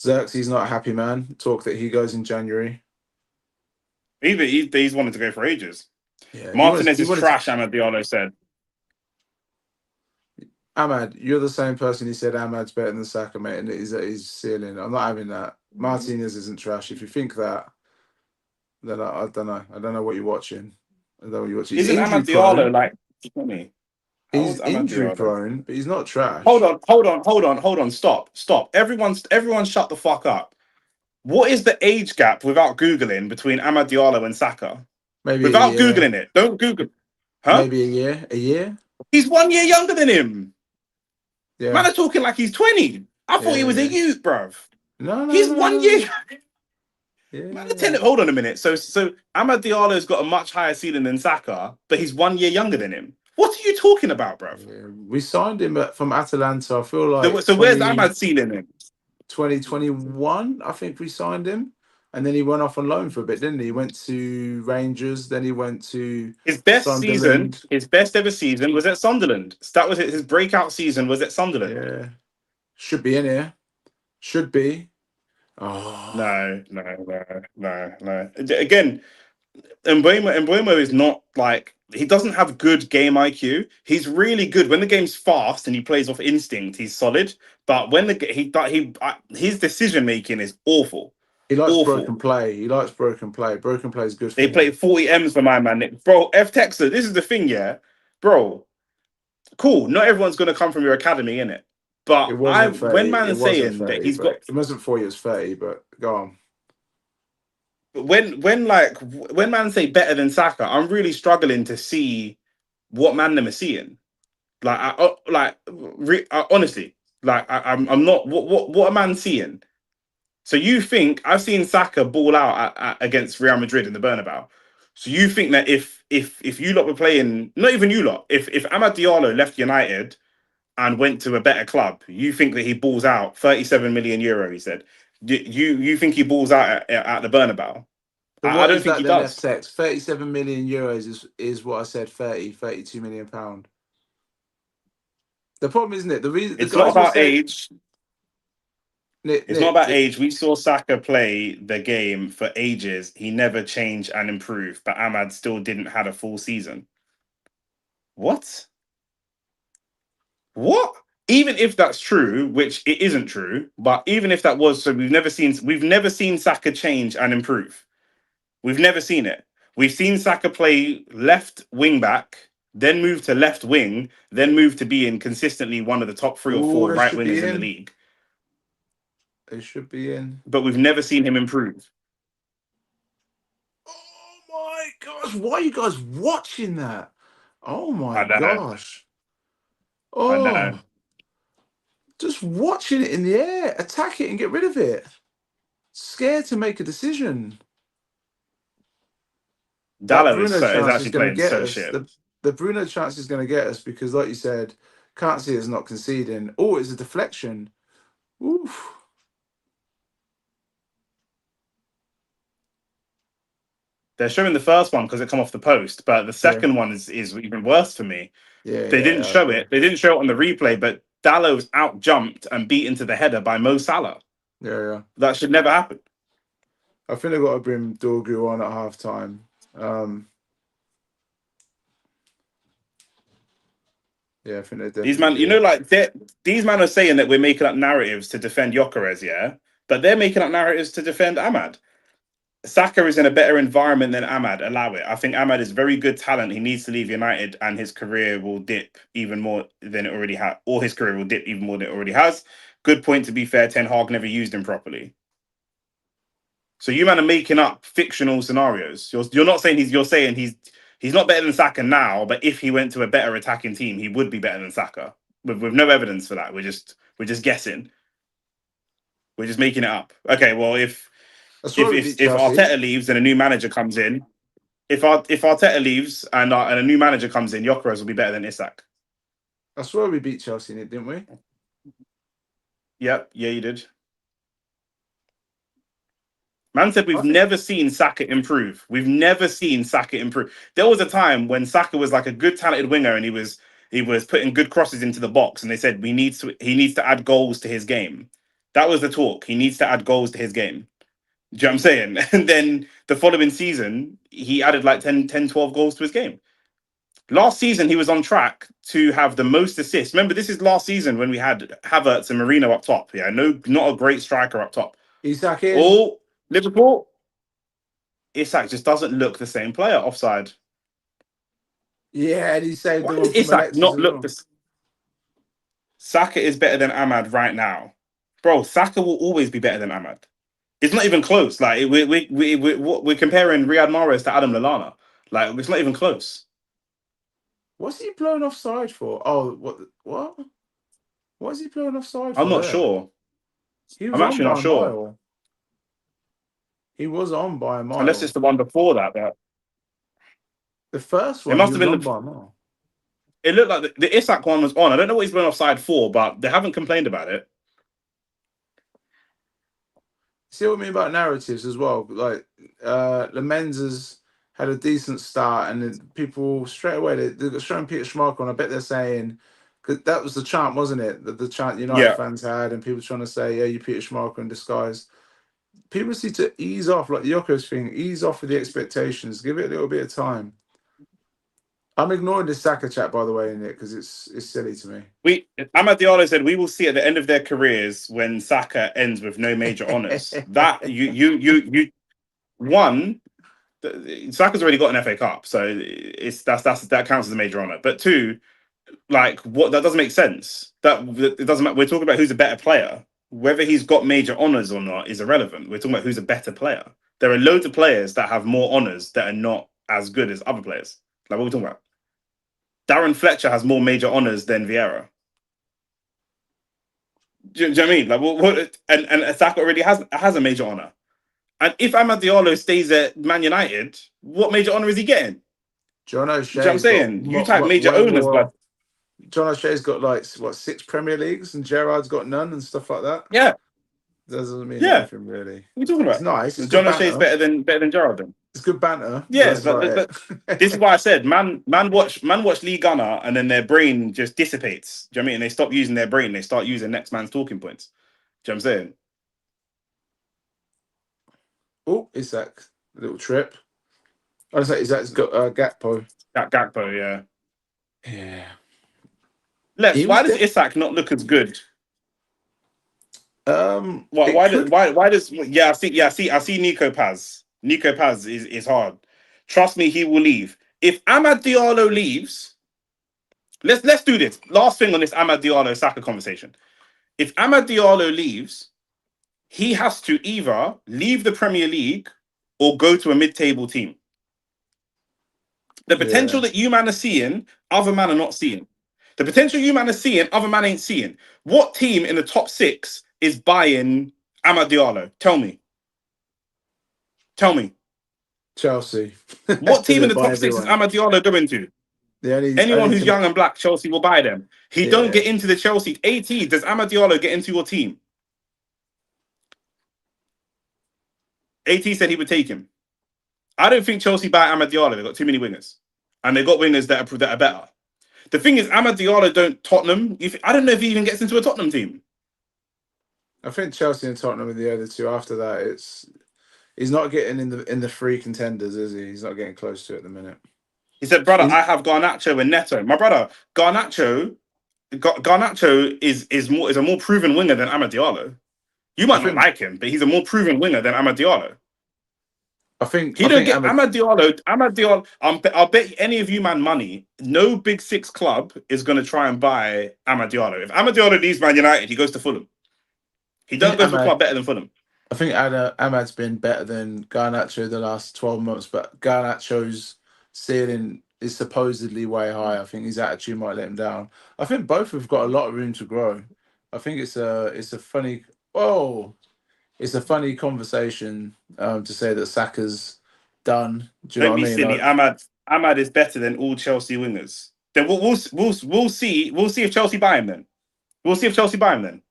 S2: Xerxes not a happy man. Talk that he goes in January.
S1: he's wanted to go for ages.
S2: Yeah,
S1: Martinez
S2: he
S1: is
S2: wanted to,
S1: trash. Ahmad Diallo said.
S2: Ahmad, you're the same person who said Ahmad's better than Saka, mate, and he's at his ceiling. I'm not having that. Martinez isn't trash. If you think that, then I don't know. I don't know what you're watching. I don't know what you're watching. He's
S1: Isn't
S2: injury
S1: Ahmad Diallo
S2: prone.
S1: like 20? How
S2: He's
S1: old's Ahmad
S2: injury
S1: Diallo?
S2: prone, but he's not trash.
S1: Hold on. Stop. Everyone shut the fuck up. What is the age gap without Googling between Ahmad Diallo and Saka?
S2: Maybe a
S1: Without
S2: year.
S1: Googling it. Don't Google. Huh?
S2: Maybe a year. A year?
S1: He's 1 year younger than him. Man
S2: Yeah.
S1: are talking like he's 20. I thought he was a
S2: Yeah.
S1: youth, bruv.
S2: No.
S1: He's 1 year. Man are
S2: Yeah.
S1: telling, hold on a minute. So Ahmad Diallo's got a much higher ceiling than Saka, but he's 1 year younger than him. What are you talking about, bruv?
S2: Yeah. We signed him from Atalanta. I feel like
S1: So where's
S2: 20.
S1: Ahmad's ceiling then?
S2: 2021, I think we signed him. And then he went off on loan for a bit, didn't he? He went to Rangers, then he went to Sunderland.
S1: His best ever season was at Sunderland. That was it. His breakout season was at Sunderland.
S2: Yeah. Should be in here. Should be. Oh.
S1: No. Again, Mbuemo is not like he doesn't have good game IQ. He's really good when the game's fast and he plays off instinct. He's solid, but when his decision making is awful.
S2: He likes
S1: Awful.
S2: broken play. He likes broken play. Broken play is good for
S1: They
S2: him.
S1: play 40 M's for my man, bro. F Texas. This is the thing, yeah, bro. Cool. Not everyone's gonna come from your academy, innit? But
S2: It wasn't 30.
S1: when
S2: It
S1: man's
S2: wasn't
S1: saying
S2: 30,
S1: that he's
S2: but
S1: got
S2: it wasn't 4 years 30, but go on.
S1: when man say better than Saka, I'm really struggling to see what man them are seeing. Honestly, I'm not what a man seeing. So you think I've seen Saka ball out against Real Madrid in the Bernabeu? So you think that if you lot were playing, not even you lot, if Amad Diallo left United and went to a better club, you think that he balls out 37 million euro? He said. You think he balls out at the Bernabeu?
S2: So
S1: I
S2: what
S1: don't
S2: is
S1: think
S2: that
S1: he
S2: then,
S1: does.
S2: FTX? 37 million euros is what I said, 32 million pound. The problem, isn't it? The reason the
S1: It's not
S2: guys will
S1: about
S2: say
S1: age. It's not
S2: Nick,
S1: about age. We saw Saka play the game for ages. He never changed and improved, but Ahmad still didn't have a full season. What? What? Even if that's true, which it isn't true, but even if that was, so we've never seen Saka change and improve. We've never seen it. We've seen Saka play left wing back, then move to left wing, then move to being consistently one of the top 3 or 4
S2: they
S1: right
S2: should
S1: wingers
S2: be
S1: in the
S2: in.
S1: league.
S2: They should be in.
S1: But we've never seen him improve.
S2: Oh my gosh, why are you guys watching that? Oh my
S1: I know.
S2: gosh.
S1: I know.
S2: Oh, just watching it in the air, attack it and get rid of it. Scared to make a decision. That
S1: Dallo
S2: Bruno
S1: is
S2: chance is
S1: actually
S2: going to
S1: playing
S2: get
S1: so
S2: us.
S1: shit.
S2: The Bruno chance is going to get us because, like you said, can't see us not conceding. Oh, it's a deflection. Oof.
S1: They're showing the first one because it come off the post, but the
S2: Yeah.
S1: second one is even worse for me. They didn't
S2: Yeah.
S1: show it. They didn't show it on the replay, but Dallo's out jumped and beaten to the header by Mo Salah.
S2: Yeah.
S1: That should never happen.
S2: I think they've got to bring Dorgu on at half time. Yeah, I think they
S1: These
S2: definitely
S1: man,
S2: do.
S1: these men are saying that we're making up narratives to defend Gyökeres, yeah, but they're making up narratives to defend Ahmad. Saka is in a better environment than Ahmad. Allow it. I think Ahmad is very good talent. He needs to leave United, and his career will dip even more than it already has. Or his career will dip even more than it already has. Good point. To be fair, Ten Hag never used him properly. So you man are making up fictional scenarios. You're not saying you're saying he's not better than Saka now, but if he went to a better attacking team, he would be better than Saka. With no evidence for that. We're just guessing. We're just making it up. Okay, well
S2: I swear we beat
S1: if
S2: Chelsea.
S1: Arteta leaves and a new manager comes in, if Arteta leaves and a new manager comes in, Gyökeres will be better than Isak.
S2: I swear we beat Chelsea, didn't we?
S1: Yep, yeah, you did. Man said
S2: I
S1: we've
S2: think
S1: never seen Saka improve. We've never seen Saka improve. There was a time when Saka was like a good talented winger and he was putting good crosses into the box, and they said he needs to add goals to his game. That was the talk. He needs to add goals to his game. Do you know what I'm saying? And then the following season, he added like 12 goals to his game. Last season, he was on track to have the most assists. Remember, this is last season when we had Havertz and Marino up top. Yeah, no, not a great striker up top.
S2: Isak in.
S1: Oh, Liverpool, Isak just doesn't look the same player offside.
S2: Yeah, and he saved
S1: Why
S2: the
S1: does
S2: one from
S1: Isak
S2: Alexis
S1: not
S2: as
S1: look
S2: well.
S1: the Saka is better than Ahmad right now. Bro, Saka will always be better than Ahmad. It's not even close. Like we're comparing Riyad Mahrez to Adam Lallana. Like it's not even close.
S2: What's he blown offside for? Oh, what? What is he blown offside
S1: I'm
S2: for
S1: not
S2: there?
S1: sure.
S2: He was
S1: I'm
S2: on
S1: actually not
S2: by a
S1: sure.
S2: mile. He was on by a
S1: Unless it's
S2: mile.
S1: the one before that. But
S2: The first
S1: it
S2: one, he
S1: must have
S2: was
S1: been
S2: on
S1: the.
S2: by a mile.
S1: It looked like the Isak one was on. I don't know what he's blown offside for, but they haven't complained about it.
S2: See what I mean about narratives as well. Like Lamens has had a decent start, and then people straight away they got showing Peter Schmeichel, and I bet they're saying, because that was the chant, wasn't it? The chant United
S1: Yeah,
S2: fans had, and people trying to say, "Yeah, you Peter Schmeichel in disguise." People need to ease off, like the Yoko's thing, ease off with the expectations. Give it a little bit of time. I'm ignoring this Saka chat, by the way, in it because it's silly to me.
S1: Amad Diallo said we will see at the end of their careers when Saka ends with no major honors. That you one. Saka's already got an FA Cup, so that counts as a major honor. But two, like what that doesn't make sense. That it doesn't matter. We're talking about who's a better player. Whether he's got major honors or not is irrelevant. We're talking about who's a better player. There are loads of players that have more honors that are not as good as other players. Like what are we talking about? Darren Fletcher has more major honors than Vieira. Do you know what I mean? Like what and Saka already has a major honor. And if Amad Diallo stays at Man United, what major honor is he getting?
S2: John
S1: Do you know what I'm
S2: O'Shea's got
S1: saying? You type major
S2: way
S1: owners,
S2: more.
S1: but
S2: John O'Shea's got like what 6 Premier Leagues, and Gerrard's got none and stuff like that.
S1: yeah,
S2: Doesn't mean
S1: yeah.
S2: anything really.
S1: What are you talking
S2: It's
S1: about?
S2: nice. It's good
S1: John O'Shea's
S2: banter.
S1: better than Gerrard then.
S2: It's good banter, but
S1: Yeah,
S2: that's about
S1: but this is
S2: it.
S1: why I said man watch Lee Gunner and then their brain just dissipates. Do you know what I mean? And they stop using their brain, they start using next man's talking points. Do you know what I'm saying?
S2: Oh, Isak, a little trip. I was like, Isak's got Gakpo.
S1: That Gakpo, yeah.
S2: Yeah,
S1: Lex,
S2: he
S1: why
S2: was
S1: does
S2: dead.
S1: Isak not look as good? Why
S2: It
S1: why
S2: could.
S1: why does I see Nico Paz. Nico Paz is hard. Trust me, he will leave. If Amad Diallo leaves, let's do this. Last thing on this Amad Diallo Saka conversation. If Amad Diallo leaves, he has to either leave the Premier League or go to a mid-table team. The potential
S2: Yeah,
S1: that you man are seeing, other man are not seeing. The potential you man are seeing, other man ain't seeing. What team in the top 6 is buying Amad Diallo? Tell me. Tell me.
S2: Chelsea.
S1: What
S2: Because
S1: team
S2: they
S1: in the
S2: buy
S1: top 6 is
S2: everyone.
S1: Amad Diallo going to?
S2: The
S1: Anyone
S2: only
S1: who's
S2: team.
S1: young and black, Chelsea will buy them. He don't
S2: Yeah,
S1: get into the Chelsea. AT, does Amad Diallo get into your team? AT said he would take him. I don't think Chelsea buy Amad Diallo. They've got too many wingers. And they've got wingers that are better. The thing is, Amad Diallo don't Tottenham. I don't know if he even gets into a Tottenham team.
S2: I think Chelsea and Tottenham are the other two. After that, he's not getting in the free contenders, is he? He's not getting close to it at the minute.
S1: He said, brother,
S2: He's,
S1: I have Garnacho and Neto. My brother, Garnacho is a more proven winger than Amad Diallo. You
S2: I
S1: might not
S2: think
S1: like him, but he's a more proven winger than Amad Diallo.
S2: I think
S1: He
S2: I
S1: don't
S2: think
S1: get Amad Diallo. Amad Diallo. I'll bet any of you man money. No Big Six club is going to try and buy Amad Diallo. If Amad Diallo leaves Man United, he goes to Fulham. He don't go to a
S2: Ahmad
S1: club better than Fulham.
S2: I think Ahmad's been better than Garnacho the last 12 months, but Garnacho's ceiling is supposedly way high. I think his attitude might let him down. I think both have got a lot of room to grow. I think it's a funny it's a funny conversation to say that Saka's done. Do you know
S1: Don't
S2: what
S1: be
S2: I mean?
S1: silly.
S2: Like,
S1: Ahmad is better than all Chelsea wingers. Then we'll see if Chelsea buy him. Then we'll see if Chelsea buy him. Then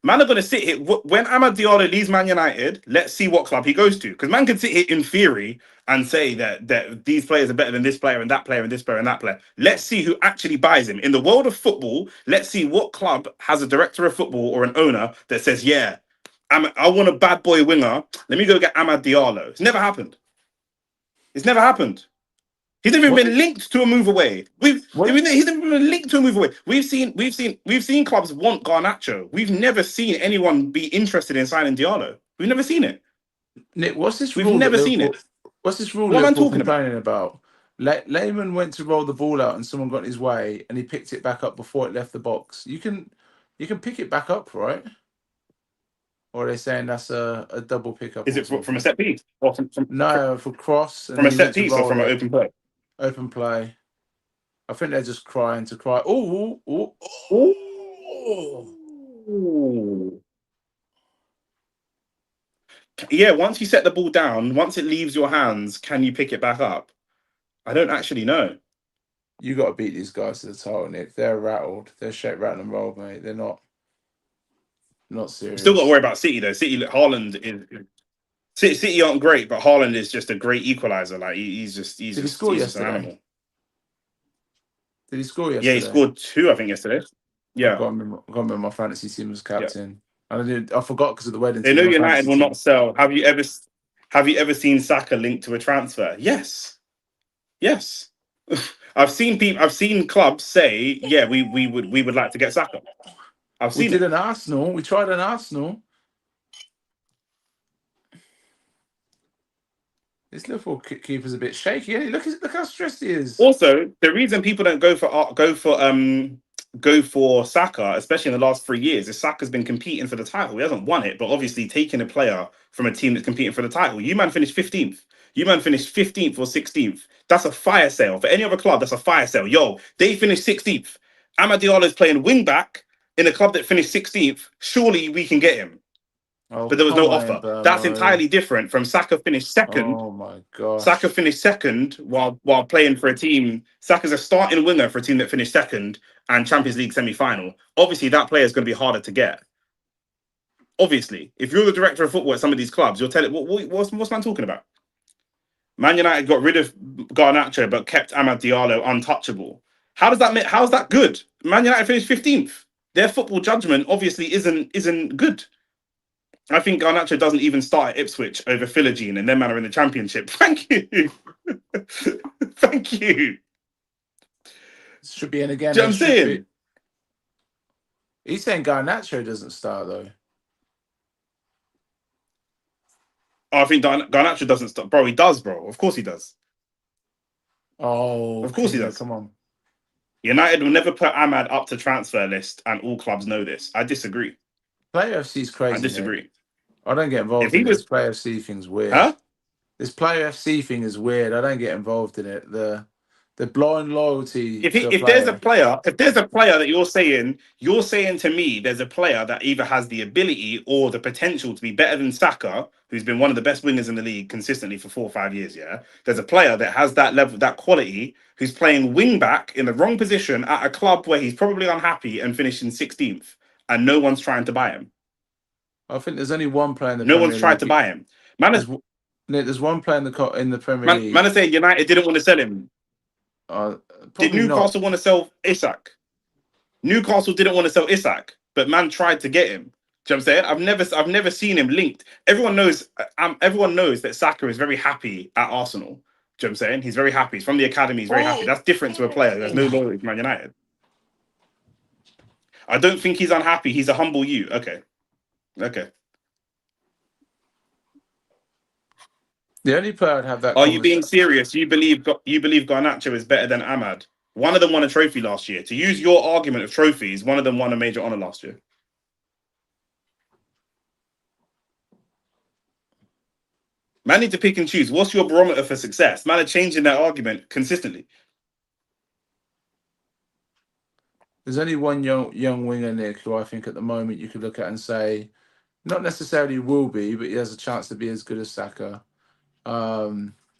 S1: man are going to sit here when Amad Diallo leaves Man United. Let's see what club he goes to, because man can sit here in theory and say that these players are better than this player and that player and this player and that player. Let's see who actually buys him in the world of football. Let's see what club has a director of football or an owner that says, yeah, I want a bad boy winger. Let me go get Amad Diallo. It's never happened. It's never happened. He's never even
S2: what
S1: been linked to a move away.
S2: what
S1: He's never been linked to a move away. We've seen clubs want Garnacho. We've never seen anyone be interested in signing Diallo. We've never seen it.
S2: Nick,
S1: We've never seen it.
S2: What's this rule
S1: What am I
S2: Liverpool
S1: talking about?
S2: complaining about? Lehman went to roll the ball out and someone got in his way and he picked it back up before it left the box. You can pick it back up, right? Or are they saying that's a double pickup
S1: Is
S2: or
S1: it from a
S2: something?
S1: set piece or
S2: No, for cross, and
S1: from
S2: then
S1: a
S2: he
S1: set
S2: went to
S1: piece or
S2: roll
S1: from an
S2: it,
S1: open play?
S2: open play. I think they're just crying to cry. Oh, oh, oh.
S1: Ooh. Yeah, once you set the ball down, once it leaves your hands, can you pick it back up? I don't actually know.
S2: You got to beat these guys to the title, Nick. They're rattled. They're shaped, rattled, and rolled, mate. They're not not
S1: Still got to
S2: serious.
S1: worry about City though. Haaland is City aren't great, but Haaland is just a great equalizer. Like
S2: Did he score
S1: he's just an
S2: yesterday?
S1: animal.
S2: Did he score
S1: Yeah, he
S2: yesterday?
S1: scored 2, I think, yesterday.
S2: I've
S1: Yeah,
S2: got him in, got him in my fantasy team as
S1: yeah.
S2: captain. I forgot because of the wedding
S1: They
S2: team,
S1: know
S2: my
S1: United
S2: fantasy
S1: will not
S2: team.
S1: sell. Have you ever seen Saka linked to a transfer? Yes, yes. I've seen clubs say, yeah, we would like to get Saka. I've
S2: We
S1: seen
S2: did
S1: it.
S2: an Arsenal. We tried an Arsenal. This Liverpool keeper's a bit shaky. Isn't he? Look how stressed he is.
S1: Also, the reason people don't go for Saka, especially in the last 3 years, is Saka's been competing for the title. He hasn't won it, but obviously taking a player from a team that's competing for the title. You man finished 15th. You man finished 15th or 16th. That's a fire sale. For any other club, that's a fire sale. Yo, they finished 16th. Amad Diallo's playing wing back in a club that finished 16th. Surely we can get him.
S2: Oh,
S1: But there was
S2: come
S1: no
S2: on,
S1: offer. That's
S2: Burmo.
S1: entirely different from Saka finished second.
S2: Oh my
S1: Saka
S2: gosh.
S1: finished second while playing for a team. Saka's a starting winger for a team that finished second and Champions League semi-final. Obviously, that player is going to be harder to get. Obviously, if you're the director of football at some of these clubs, you're telling what's man talking about? Man United got rid of Garnacho but kept Amad Diallo untouchable. How's that good? Man United finished 15th. Their football judgment obviously isn't good. I think Garnacho doesn't even start at Ipswich over Philogene and them man are in the championship. Thank you. Thank you.
S2: Should be in again.
S1: Do you know
S2: They
S1: what I'm
S2: should be.
S1: saying?
S2: He's saying Garnacho doesn't start though.
S1: Oh, I think Garnacho doesn't stop. Bro, he does, bro. Of course he does.
S2: Oh,
S1: Of course he
S2: Kenya,
S1: does.
S2: come on.
S1: United will never put Ahmad up to transfer list, and all clubs know this. I disagree.
S2: Player FC is
S1: I
S2: crazy, Nick.
S1: disagree.
S2: I don't get
S1: If
S2: involved
S1: he
S2: in it. This
S1: was,
S2: Player FC thing's weird.
S1: huh?
S2: This Player FC thing is weird. I don't get involved in it. The blind loyalty to a player.
S1: If there's a player that you're saying to me, there's a player that either has the ability or the potential to be better than Saka, who's been one of the best wingers in the league consistently for 4 or 5 years. Yeah, there's a player that has that level, that quality, who's playing wing back in the wrong position at a club where he's probably unhappy and finishing 16th, and no one's trying to buy him.
S2: I think there's only one player in the
S1: No one's
S2: Premier
S1: tried to
S2: League.
S1: buy him. Man,
S2: There's Nick, there's one player in the Premier
S1: man
S2: League.
S1: is saying United didn't want to sell him.
S2: Uh,
S1: Did
S2: Probably not.
S1: Newcastle want to sell Isak? Newcastle didn't want to sell Isak, but man tried to get him. Do you know what I'm saying? I've never seen him linked. Everyone knows that Saka is very happy at Arsenal. Do you know what I'm saying? He's very happy. He's from the academy. He's very happy. That's different to a player who has no loyalty to Man United. I don't think he's unhappy. He's a humble you. Okay. Okay.
S2: The only player I'd have that
S1: Are you being
S2: conversation.
S1: serious? You believe Garnacho is better than Ahmad? One of them won a trophy last year. To use your argument of trophies, one of them won a major honor last year. Man need to pick and choose. What's your barometer for success? Man are changing that argument consistently.
S2: There's only one young winger, Nick, who I think at the moment you could look at and say, not necessarily will be, but he has a chance to be as good as Saka.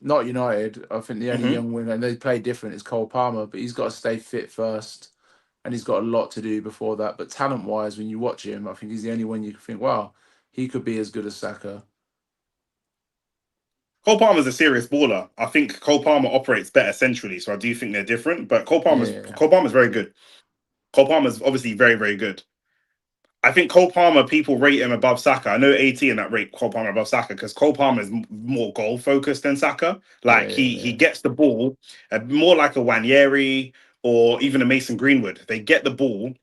S2: Not United. I think the only
S1: Mm-hmm.
S2: young winger, and they play different, is Cole Palmer, but he's got to stay fit first, and he's got a lot to do before that. But talent-wise, when you watch him, I think he's the only one you can think, wow, he could be as good as Saka.
S1: Cole Palmer's a serious baller. I think Cole Palmer operates better centrally, so I do think they're different. But
S2: Yeah,
S1: Cole Palmer's very good. Cole Palmer's obviously very, very good. I think Cole Palmer, people rate him above Saka. I know 80 and that rate Cole Palmer above Saka because Cole Palmer is more goal focused than Saka.
S2: yeah,
S1: Like
S2: yeah,
S1: he
S2: yeah.
S1: gets the ball more like a Wanyeri or even a Mason Greenwood. They get the ball.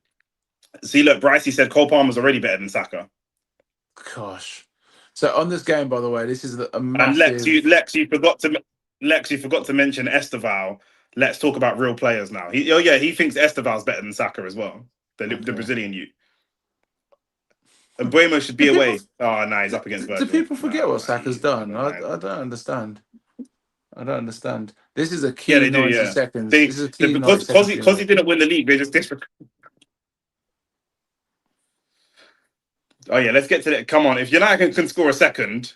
S1: See, look, Brycey said Cole Palmer's already better than Saka.
S2: Gosh. So on this game, by the way, this is a
S1: And
S2: massive.
S1: Lex, you forgot to mention Esteval. Let's talk about real players now. He thinks Esteval's better than Saka as well. The
S2: Okay.
S1: Brazilian youth. And Buemo should be
S2: Do people
S1: away. Oh, nah, he's up against
S2: do
S1: Virgil.
S2: people
S1: Nah,
S2: forget what
S1: nah,
S2: Saka's done? I don't understand. I don't understand. This is a
S1: yeah,
S2: key
S1: they do.
S2: 90
S1: Yeah,
S2: seconds. This is a key 90
S1: because
S2: seconds for
S1: he
S2: United.
S1: didn't win the league, they just disregard. Oh yeah, let's get to that. Come on, if United can score a second,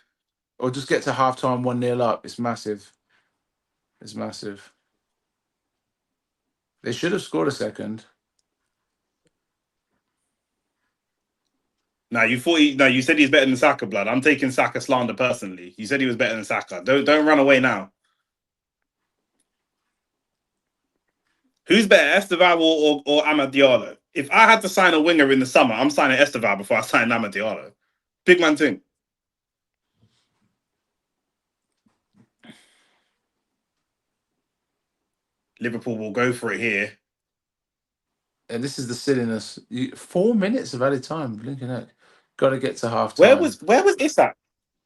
S2: Or just get to halftime 1-0 up. It's massive. It's massive. They should have scored a second.
S1: Now you thought no, you said he's better than Saka, blood. I'm taking Saka slander personally. You said he was better than Saka. Don't run away now. Who's better, Esteval or Amad Diallo? If I had to sign a winger in the summer, I'm signing Esteval before I sign Amad Diallo. Big man thing. Liverpool will go for it here.
S2: And this is the silliness. 4 minutes of added time, blinking heck. Got to get to half
S1: Where
S2: time.
S1: was Isak?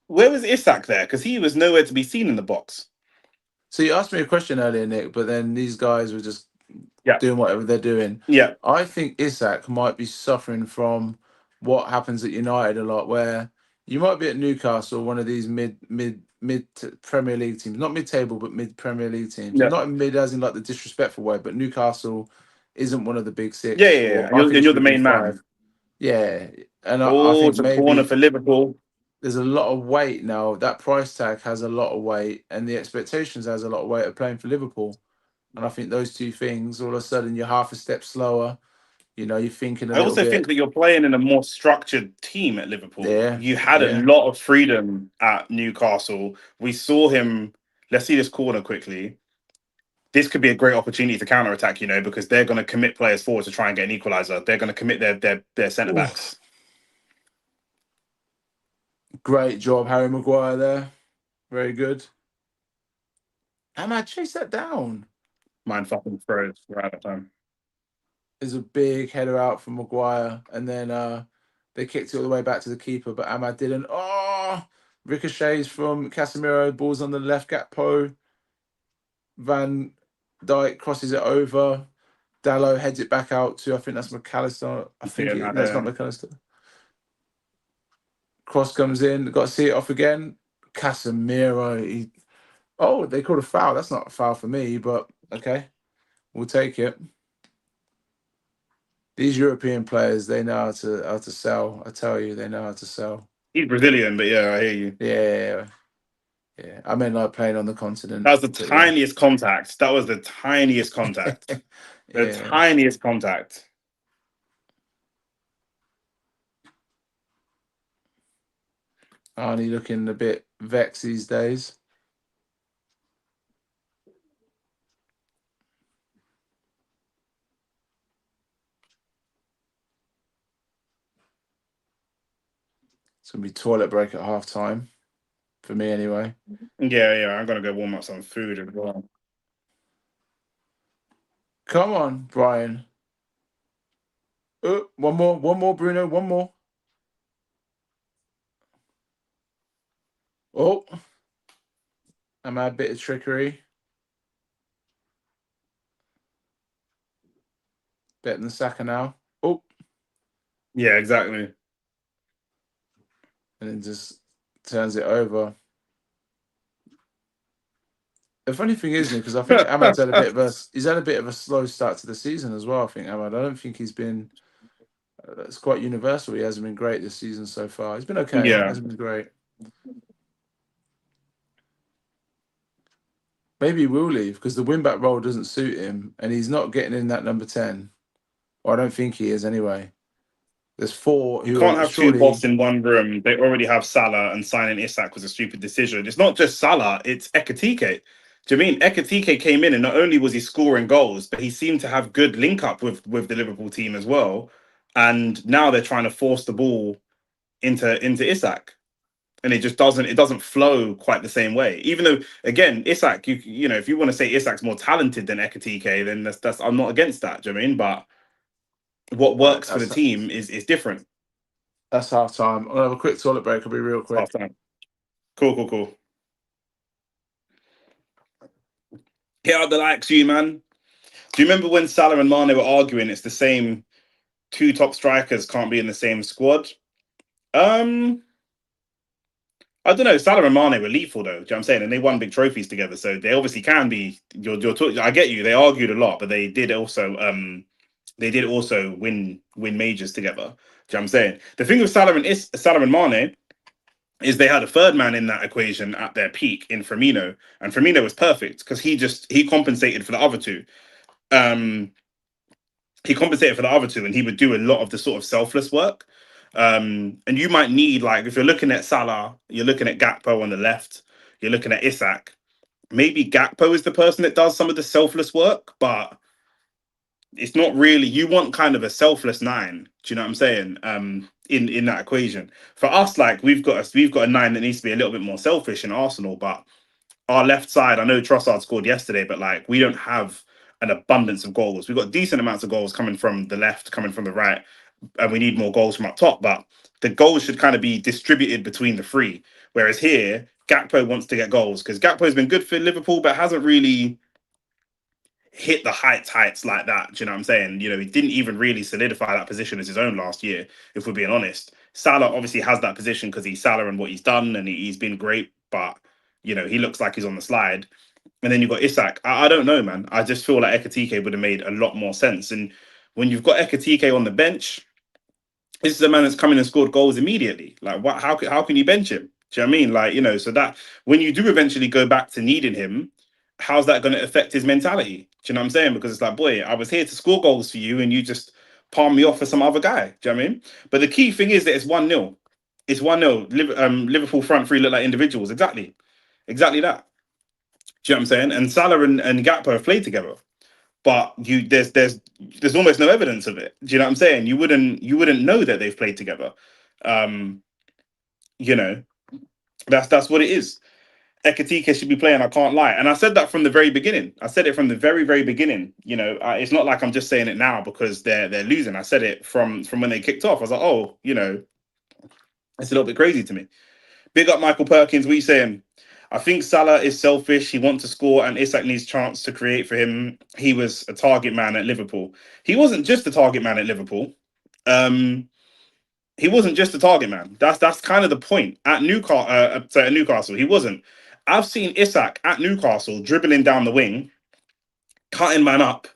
S1: Where was Isak there? Because he was nowhere to be seen in the box.
S2: So you asked me a question earlier, Nick, but then these guys were just
S1: Yeah,
S2: doing whatever they're doing.
S1: yeah,
S2: I think Isak might be suffering from what happens at United a lot, where you might be at Newcastle, one of these mid Premier League teams, not mid table, but mid Premier League teams, and
S1: yeah,
S2: not mid as in like the disrespectful way, but Newcastle isn't one of the big
S1: yeah,
S2: six,
S1: yeah. Yeah.
S2: or I think it
S1: You're
S2: should
S1: the
S2: be big
S1: main
S2: five.
S1: man.
S2: Yeah, and I
S1: Oh,
S2: think
S1: it's a corner
S2: maybe
S1: for Liverpool.
S2: there's a lot of weight now. That price tag has a lot of weight, and the expectations has a lot of weight of playing for Liverpool. And I think those two things, all of a sudden, you're half a step slower. You're thinking a
S1: I
S2: little
S1: also think
S2: bit.
S1: that you're playing in a more structured team at Liverpool.
S2: Yeah,
S1: You had a
S2: yeah.
S1: lot of freedom at Newcastle. We saw him. Let's see this corner quickly. This could be a great opportunity to counter attack, because they're going to commit players forward to try and get an equaliser. They're going to commit their centre backs.
S2: Oof. Great job, Harry Maguire there. Very good. Ahmad, chase that down.
S1: Mind fucking froze right at the time.
S2: Is a big header out from Maguire, and then they kicked it all the way back to the keeper, but Ahmad didn't. Oh, ricochets from Casemiro, balls on the left gap post. Van Dijk crosses it over. Dallo heads it back out to, I think that's McAllister. I think
S1: Yeah,
S2: it, no, it's not
S1: no,
S2: McAllister. Cross comes in, got to see it off again. Casemiro. Oh, they called a foul. That's not a foul for me, but okay, we'll take it. These European players, they know how to sell. I tell you, they know how to sell.
S1: he's Brazilian, but yeah, I hear you.
S2: Yeah, yeah. I mean, like playing on the continent,
S1: That was the
S2: but yeah,
S1: tiniest contact. That was the tiniest contact. The
S2: yeah.
S1: tiniest contact.
S2: Arnie looking a bit vexed these days. It's gonna be toilet break at half time for me anyway.
S1: Yeah, yeah. I'm gonna go warm up some food as well.
S2: Come on, Brian. One more, Bruno, one more. Oh, I'm a bit of trickery. Better than Saka now. Oh,
S1: Yeah, exactly.
S2: and then just turns it over. The funny thing is, Nick, because I think Ahmad's had a bit of a slow start to the season as well. I think Ahmad. I don't think he's been. It's quite universal. He hasn't been great this season so far. He's been okay. He
S1: Yeah.
S2: hasn't been great. Maybe he will leave because the win back role doesn't suit him, and he's not getting in that number 10. Or I don't think he is anyway. There's four
S1: You
S2: who
S1: can't
S2: are
S1: have two
S2: surely.
S1: boss in one room. They already have Salah, and signing Isak was a stupid decision. It's not just Salah, it's Ekatike. Do you mean Ekatike came in and not only was he scoring goals, but he seemed to have good link up with the Liverpool team as well. And now they're trying to force the ball into Isak. And it doesn't flow quite the same way. Even though again, Isak, if you want to say Isak's more talented than Ekatike, then that's I'm not against that. Do you know what I mean? But what
S2: Right,
S1: works for the team is different.
S2: that's half time. I'll have a quick toilet break. I'll be real
S1: It's half
S2: quick.
S1: time. Cool, cool, cool. Hit out the likes, you man. Do you remember when Salah and Mane were arguing? It's the same two top strikers can't be in the same squad. Um, I don't know. Salah and Mane were lethal though. Do you know what I'm saying? And they won big trophies together, so they obviously can be. You're talking. I get you. They argued a lot, but they did also win majors together. Do you know what I'm saying? The thing with Salah and Mane is they had a third man in that equation at their peak in Firmino, and Firmino was perfect because he compensated for the other two. Um, he compensated for the other two, and he would do a lot of the sort of selfless work. And you might need, like, if you're looking at Salah, you're looking at Gakpo on the left, you're looking at Isak. Maybe Gakpo is the person that does some of the selfless work, but it's not really. You want kind of a selfless nine. Do you know what I'm saying? In that equation, for us, like we've got a nine that needs to be a little bit more selfish in Arsenal, but our left side, I know Trossard scored yesterday, but like we don't have an abundance of goals. We've got decent amounts of goals coming from the left, coming from the right, and we need more goals from up top. But the goals should kind of be distributed between the three. Whereas here, Gakpo wants to get goals because Gakpo's been good for Liverpool, but hasn't really hit the heights like that. Do you know what I'm saying? You know, he didn't even really solidify that position as his own last year, if we're being honest. Salah obviously has that position because he's Salah and what he's done, and he's been great, but you know, he looks like he's on the slide. And then you've got Isak. I don't know, man. I just feel like Ekatike would have made a lot more sense. And when you've got Ekatike on the bench, this is a man that's come in and scored goals immediately. Like, what? How can you bench him? Do you know what I mean? Like, you know, so that when you do eventually go back to needing him, how's that going to affect his mentality? Do you know what I'm saying? Because it's like, boy, I was here to score goals for you, and you just palm me off for some other guy. Do you know what I mean? But the key thing is that it's 1-0. It's 1-0. Liverpool front three look like individuals. Exactly that. Do you know what I'm saying? And Salah and Gakpo have played together, but there's almost no evidence of it. Do you know what I'm saying? You wouldn't know that they've played together. Um, you know, that's what it is. Ekatike should be playing. I can't lie, and I said that from the very beginning. I said it from the very beginning. You know, it's not like I'm just saying it now because they're losing. I said it from when they kicked off. I was like, oh, you know, it's a little bit crazy to me. Big up Michael Perkins. What are you saying? I think Salah is selfish. He wants to score, and Isak needs chance to create for him. He was a target man at Liverpool. He wasn't just a target man at Liverpool. Um, he wasn't just a target man. That's kind of the point. At Newcastle, he wasn't. I've seen Isak at Newcastle dribbling down the wing, cutting man up,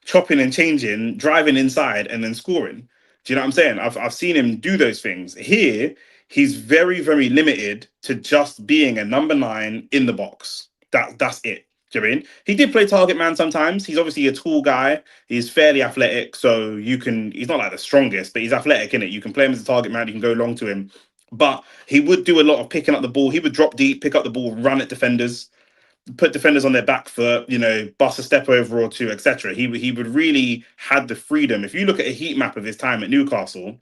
S1: chopping and changing, driving inside, and then scoring. Do you know what I'm saying? I've seen him do those things. Here, he's very limited to just being a number nine in the box. That's it. Do you know what I mean? He did play target man sometimes. He's obviously a tall guy. He's fairly athletic, so you can. He's not like the strongest, but he's athletic in it. You can play him as a target man. You can go long to him, but he would do a lot of picking up the ball. He would drop deep, pick up the ball, run at defenders, put defenders on their back foot, you know, bust a step over or two, etc. He would really had the freedom. If you look at a heat map of his time at Newcastle,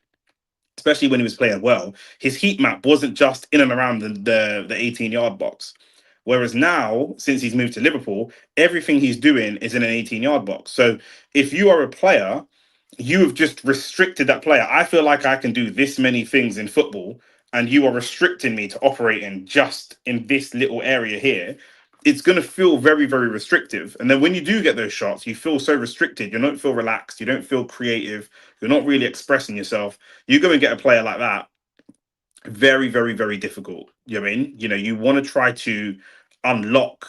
S1: especially when he was playing well, his heat map wasn't just in and around the 18-yard box. Whereas now, since he's moved to Liverpool, everything he's doing is in an 18-yard box. So if you are a player, you have just restricted that player. I feel like I can do this many things in football, and you are restricting me to operate in just in this little area here. It's going to feel very restrictive. And then when you do get those shots, you feel so restricted. You don't feel relaxed. You don't feel creative. You're not really expressing yourself. You go and get a player like that, very difficult. You know what I mean? You know, you want to try to unlock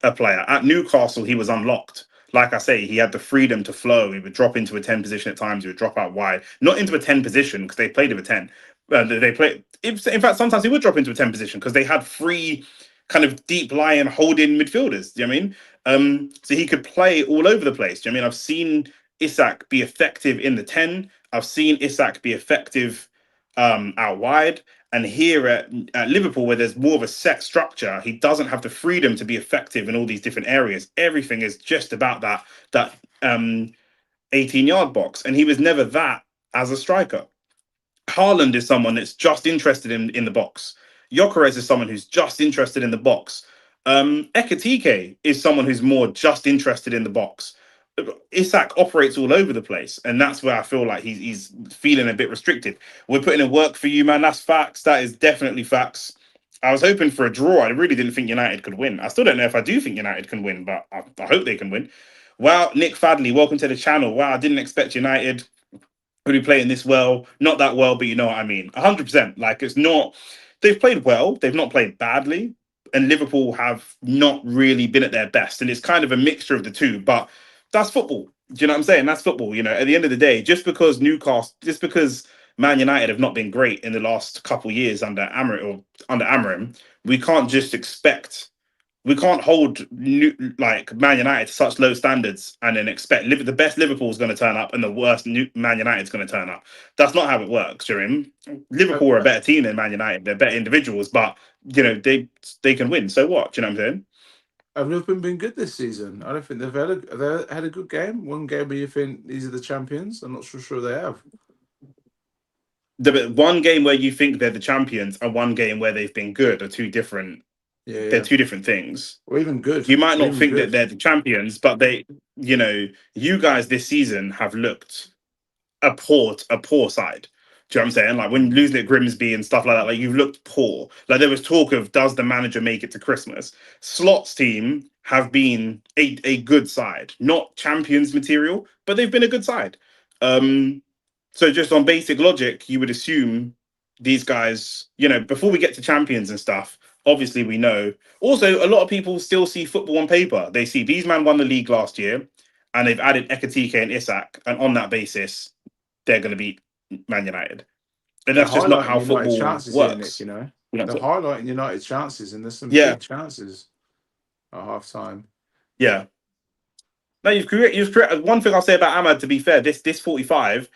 S1: a player. At Newcastle, he was unlocked. Like I say, he had the freedom to flow. He would drop into a 10 position at times. He would drop out wide, not into a 10 position because they played with a 10. They play. In fact, sometimes he would drop into a 10 position because they had free, kind of deep lying holding midfielders. Do you know what I mean? So he could play all over the place. Do you know what I mean? I've seen Isak be effective in the 10. I've seen Isak be effective out wide. And here at Liverpool, where there's more of a set structure, he doesn't have the freedom to be effective in all these different areas. Everything is just about that 18-yard box, and he was never that as a striker. Haaland is someone that's just interested in the box. Gyökeres is someone who's just interested in the box. Ekatike is someone who's more just interested in the box. Isak operates all over the place, and that's where I feel like he's feeling a bit restricted. We're putting in work for you, man. That's facts. That is definitely facts. I was hoping for a draw. I really didn't think United could win. I still don't know if I do think United can win, but I hope they can win. Wow, Nick Fadley, welcome to the channel. Wow, I didn't expect United really playing this well. Not that well, but you know what I mean. 100%. Like, it's not. They've played well. They've not played badly, and Liverpool have not really been at their best. And it's kind of a mixture of the two. But that's football. Do you know what I'm saying? That's football. You know, at the end of the day, just because Man United have not been great in the last couple of years under Amarim, we can't just expect We can't hold like Man United to such low standards and then expect the best Liverpool's going to turn up and the worst Man United's going to turn up. That's not how it works, Jeremy.
S2: Have,
S1: Liverpool are a better team than Man United. They're better individuals, but they can win. So what? Do you know what I'm saying?
S2: have Liverpool been good this season? I don't think they've had a good game. One game where you think these are the champions. I'm not sure they have.
S1: The one game where you think they're the champions and one game where they've been good are two different.
S2: Yeah,
S1: They're
S2: yeah.
S1: two different things.
S2: Or even good.
S1: You might
S2: Or
S1: not
S2: even
S1: think that
S2: good.
S1: they're the champions, but you guys this season have looked a poor side. Do you know what I'm saying? Like when losing at Grimsby and stuff like that, like you've looked poor. Like there was talk of does the manager make it to Christmas? Slot's team have been a good side, not champions material, but they've been a good side. Um, so just on basic logic, you would assume these guys, before we get to champions and stuff, obviously we know. Also, a lot of people still see football on paper. They see these men won the league last year, and they've added Ekatike and Isak, and on that basis, they're going to beat Man United. And
S2: They're
S1: that's just not
S2: highlighting
S1: how
S2: United's
S1: football
S2: chances here, Nick.
S1: works.
S2: You know,
S1: You know what
S2: they're
S1: I'm saying?
S2: highlighting United's chances, and there's some
S1: Yeah,
S2: big chances at half time.
S1: yeah. No, you've correct. You've correct. One thing I'll say about Ahmad, to be fair, this 45,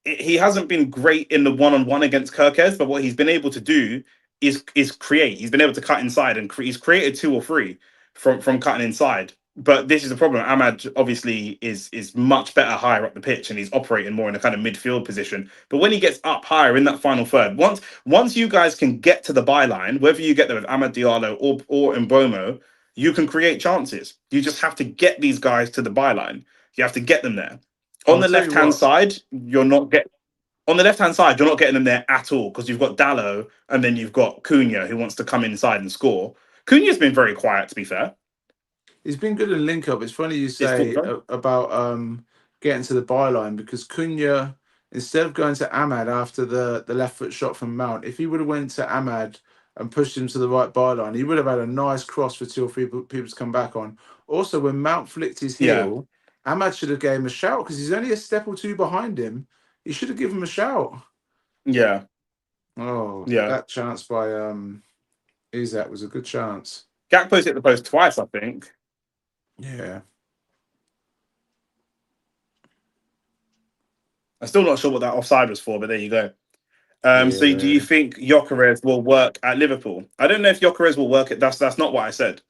S1: he hasn't been great in the one-on-one against Kirkez, but what he's been able to do is create. He's been able to cut inside and he's created two or three from cutting inside. But this is the problem. Ahmad obviously is much better higher up the pitch and he's operating more in a kind of midfield position. But when he gets up higher in that final third, once you guys can get to the byline, whether you get there with Ahmad Diallo or Mbomo, you can create chances. You just have to get these guys to the byline. You have to get them there. On
S2: I'll
S1: the
S2: tell you
S1: left hand
S2: what.
S1: side, you're not get on the left hand side, you're not getting them there at all because you've got Dallo and then you've got Cunha who wants to come inside and score. Cunha's been very quiet, to be fair.
S2: He's been good in link up. It's funny you
S1: This
S2: say
S1: quarter.
S2: about getting to the byline because Cunha, instead of going to Ahmad after the left foot shot from Mount, if he would have went to Ahmad and pushed him to the right byline, he would have had a nice cross for two or three people to come back on. Also, when Mount flicked his
S1: Yeah,
S2: heel, Ahmad should have gave him a shout because he's only a step or two behind him. He should have given him a shout.
S1: yeah,
S2: Oh,
S1: yeah.
S2: that chance by Izak was a good chance.
S1: Gakpo's hit the post twice, I think.
S2: Yeah.
S1: I'm still not sure what that offside was for, but there you go. So do you
S2: Yeah.
S1: think Gyökeres will work at Liverpool? I don't know if Gyökeres will work at that's not what I said.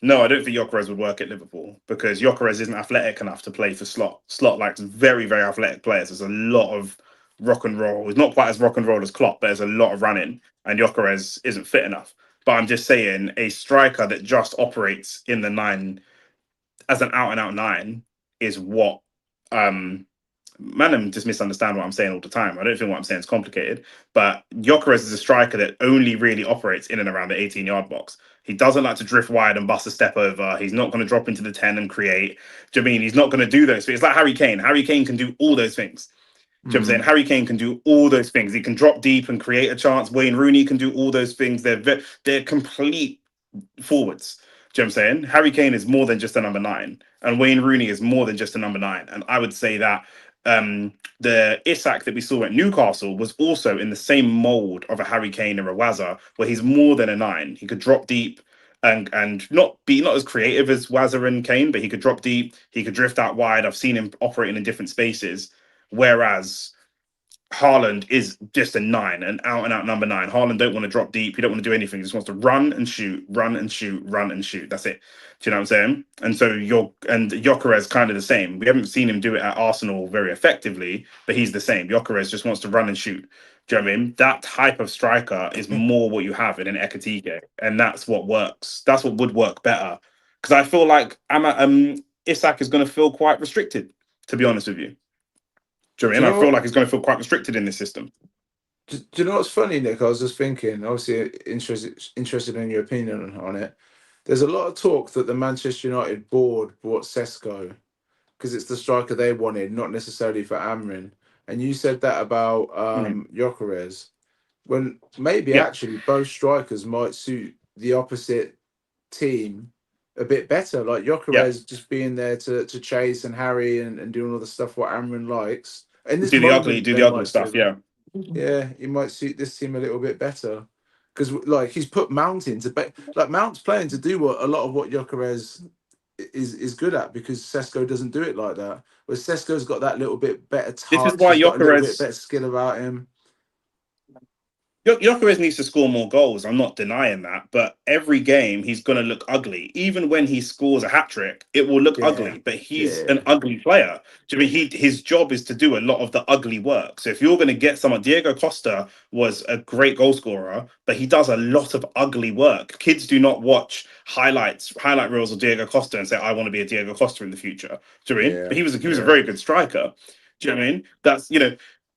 S1: No, I don't think Gyökeres would work at Liverpool because Gyökeres isn't athletic enough to play for Slot. Slot likes very, very athletic players. There's a lot of rock and roll. It's not quite as rock and roll as Klopp, but there's a lot of running, and Gyökeres isn't fit enough. But I'm just saying, a striker that just operates in the nine as an out and out nine is what um Manham just misunderstand what I'm saying all the time. I don't think what I'm saying is complicated, but Gyökeres is a striker that only really operates in and around the 18-yard box. He doesn't like to drift wide and bust a step over. He's not going to drop into the 10 and create. Do you know what I mean? He's not going to do those things. It's like Harry Kane. Harry Kane can do all those things. Do you know what I'm saying?
S2: Mm.
S1: Harry Kane can do all those things. He can drop deep and create a chance. Wayne Rooney can do all those things. They're complete forwards. Do you know what I'm saying? Harry Kane is more than just a number nine, and Wayne Rooney is more than just a number nine. And I would say that the Isak that we saw at Newcastle was also in the same mold of a Harry Kane or a Wazza, where he's more than a nine. He could drop deep and not as creative as Wazza and Kane, but he could drop deep. He could drift out wide. I've seen him operating in different spaces. Whereas Haaland is just a nine, an out and out number nine. Haaland don't want to drop deep. He don't want to do anything. He just wants to run and shoot, run and shoot, run and shoot. That's it. Do you know what I'm saying? And so Gyökeres kind of the same. We haven't seen him do it at Arsenal very effectively, but he's the same. Gyökeres just wants to run and shoot. Do you know what I mean? That type of striker is more what you have in an Ekatike, and that's what works. That's what would work better. Because I feel like Isak is going to feel quite restricted, to be honest with you. Do you know
S2: Do
S1: what I
S2: you
S1: mean?
S2: know
S1: I feel
S2: what?
S1: like he's going to feel quite restricted in this system.
S2: Do you know what's funny, Nick? I was just thinking. Obviously, interested in your opinion on it. There's a lot of talk that the Manchester United board bought Sesko because it's the striker they wanted, not necessarily for Amrin. And you said that about
S1: Mhm.
S2: Gyökeres. When maybe
S1: Yeah,
S2: actually both strikers might suit the opposite team a bit better. Like
S1: yeah.
S2: Gyökeres just being there to chase and harry and doing all the stuff what Amrin likes. In this
S1: Do the
S2: moment, they
S1: ugly
S2: might
S1: stuff.
S2: suit.
S1: Yeah,
S2: Yeah, he might suit this team a little bit better. because like he's put Mount into like Mount's playing to do what a lot of what Gyökeres is good at, because Sesko doesn't do it like that. Where Sesko's got that little bit better
S1: This is
S2: touch,
S1: why
S2: he's got a little bit
S1: Gyökeres
S2: better skill about him.
S1: Gyökeres needs to score more goals. I'm not denying that, but every game he's going to look ugly. Even when he scores a hat trick, it will look
S2: Yeah,
S1: ugly. But he's an
S2: yeah,
S1: ugly player. Do you mean his job is to do a lot of the ugly work? So if you're going to get someone, Diego Costa was a great goal scorer, but he does a lot of ugly work. Kids do not watch highlight reels of Diego Costa and say, "I want to be a Diego Costa in the future." Do you know what I mean?
S2: yeah,
S1: But he was a
S2: yeah,
S1: very good striker. Do you know what I mean? That's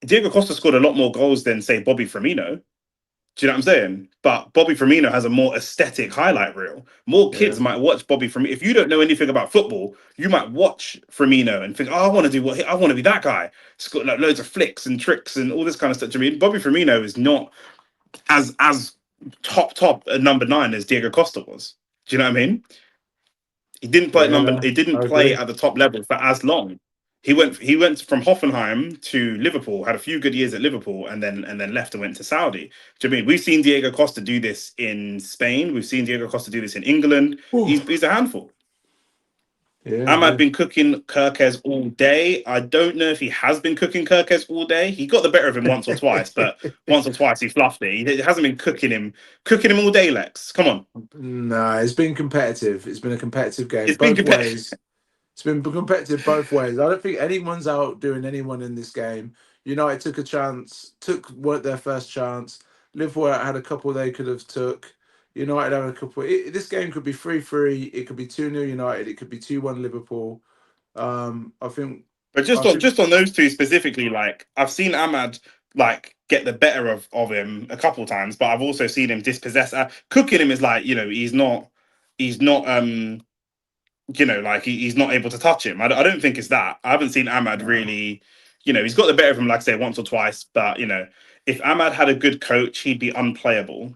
S1: Diego Costa scored a lot more goals than say Bobby Firmino. Do you know what I'm saying? But Bobby Firmino has a more aesthetic highlight reel. More kids
S2: yeah.
S1: might watch Bobby Firmino. If you don't know anything about football, you might watch Firmino and think, "Oh, I want to do what I want to be that guy." It's got like loads of flicks and tricks and all this kind of stuff. Do you know what I mean, Bobby Firmino is not as top a number 9 as Diego Costa was. Do you know what I mean? He didn't play at number.
S2: Yeah,
S1: He didn't
S2: I
S1: play
S2: agree.
S1: at the top level for as long. He went from Hoffenheim to Liverpool, had a few good years at Liverpool, and then left and went to Saudi. Do you know what I mean we've seen Diego Costa do this in Spain? We've seen Diego Costa do this in England.
S2: Ooh,
S1: He's a handful.
S2: yeah,
S1: Ahmad
S2: yeah.
S1: been cooking Kirkes all day. I don't know if he has been cooking Kirkes all day. He got the better of him once or twice, but once or twice he fluffed it. He hasn't been cooking him all day. Lex, come on,
S2: No, it's been competitive. It's been a competitive game
S1: it's been
S2: both
S1: competitive.
S2: ways. It's been competitive both ways. I don't think anyone's outdoing anyone in this game. United took a chance, took what their first chance. Liverpool had a couple they could have took. United had a couple. This game could be 3-3. It could be 2-0 United. It could be 2-1 Liverpool. I think.
S1: But
S2: I
S1: just on
S2: think.
S1: just on those two specifically, like I've seen Ahmad like get the better of him a couple times, but I've also seen him dispossess. Cooking him is like he's not like he's not able to touch him. I don't think it's that. I haven't seen Ahmad
S2: No.
S1: really. He's got the better of him, like I say, once or twice. But if Ahmad had a good coach, he'd be unplayable.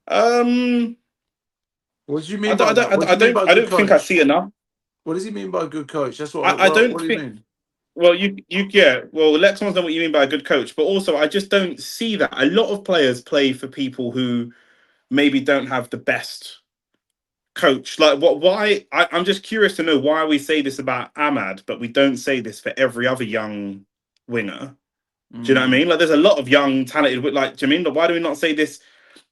S1: Um,
S2: What do you
S1: I
S2: mean
S1: don't,
S2: by
S1: I
S2: that? What
S1: don't,
S2: do
S1: I
S2: you mean
S1: don't,
S2: by a
S1: I
S2: good
S1: don't think I see
S2: coach?
S1: enough.
S2: What does he mean by a good coach? That's
S1: I, I don't
S2: what do you
S1: think.
S2: mean?
S1: Well, yeah. Well, Lexman's know what you mean by a good coach, but also I just don't see that. A lot of players play for people who maybe don't have the best coach. Like, what? Why? I'm just curious to know why we say this about Ahmad, but we don't say this for every other young winger. Do you know what I
S2: Mm,
S1: mean? Like, there's a lot of young, talented. Like, do you mean? But why do we not say this?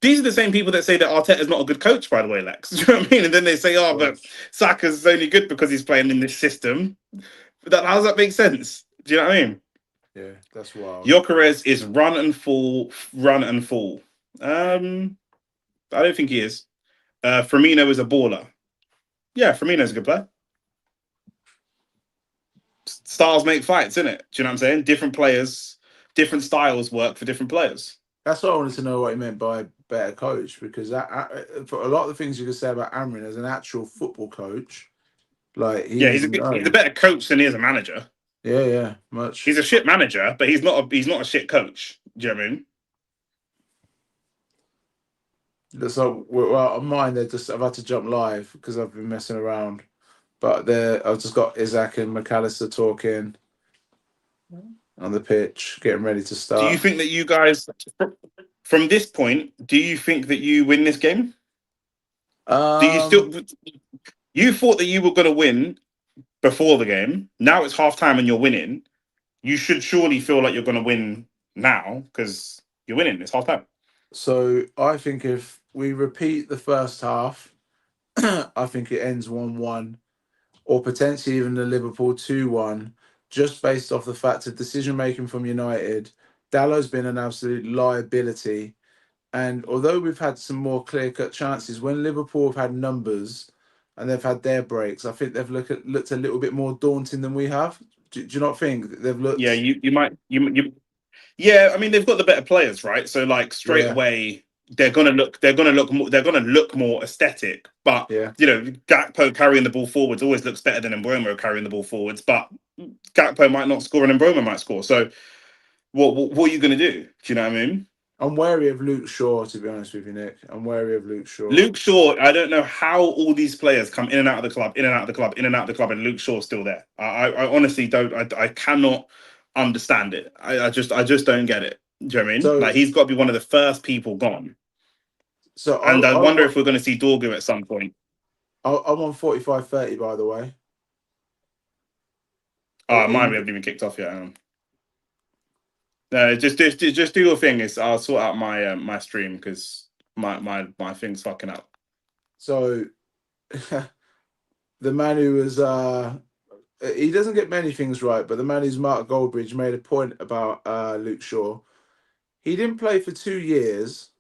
S1: These are the same people that say that Arteta's not a good coach, by the way, Lex. Do you know what I mean? And then they say, "Oh, but
S2: gosh.
S1: Saka's only good because he's playing in this system." How does that make sense? Do you know what I mean?
S2: Yeah, that's wild.
S1: Gyökeres is run and fall, run and fall. I don't think he is. Firmino is a baller. Yeah, Firmino's a good player. Styles make fights, isn't it? Do you know what I'm saying? Different players, different styles work for different players.
S2: That's what I wanted to know what he meant by better coach, because for a lot of the things you could say about Amrin as an actual football coach, like
S1: Yeah,
S2: he's
S1: he's a
S2: no,
S1: better coach than he is a manager.
S2: yeah, yeah,
S1: He's
S2: much.
S1: a shit manager, but he's not a shit coach. Do you know what I mean?
S2: So well, on mine, they're just I've had to jump live because I've been messing around, but I've just got Isaac and McAllister talking on the pitch, getting ready to
S1: Do you
S2: start.
S1: think that you guys, from this point, do you think that you win this game? Do you still?
S2: Um,
S1: You thought that you were going to win before the game. Now it's half time and you're winning. You should surely feel like you're going to win now because you're winning. It's half time.
S2: so I think if we repeat the first half, I think it ends 1-1, or potentially even the Liverpool 2-1, just based off the fact of decision making from United. Dallow's been an absolute liability. And although we've had some more clear cut chances, when Liverpool have had numbers and they've had their breaks, I think they've looked a little bit more daunting than we have. Do you not think they've
S1: Yeah,
S2: looked?
S1: you might you yeah. I mean, they've got the better players, right? So like straight
S2: Yeah,
S1: away, they're gonna look more aesthetic. But
S2: yeah.
S1: Gakpo carrying the ball forwards always looks better than Mbromo carrying the ball forwards. But Gakpo might not score and Mbromo might score. So what are you gonna do? Do you know what I mean?
S2: I'm wary of Luke Shaw, to be honest with you, Nick. I'm wary of Luke Shaw.
S1: Luke Shaw, I don't know how all these players come in and out of the club, in and out of the club, in and out of the club, and Luke Shaw's still there. I honestly don't. I cannot understand it. I just don't get it. Do you know what I mean?
S2: So
S1: Like he's got to be one of the first people gone.
S2: so
S1: And I
S2: I
S1: wonder if we're going to see Dorgu at some point.
S2: I'm on 45-30, by the way.
S1: Oh, mine we haven't even kicked off yet. No, just do your thing. Is I'll sort out my my stream because my thing's fucking up.
S2: So the man who was he doesn't get many things right, but the man who's Mark Goldbridge made a point about Luke Shaw. He didn't play for 2 years.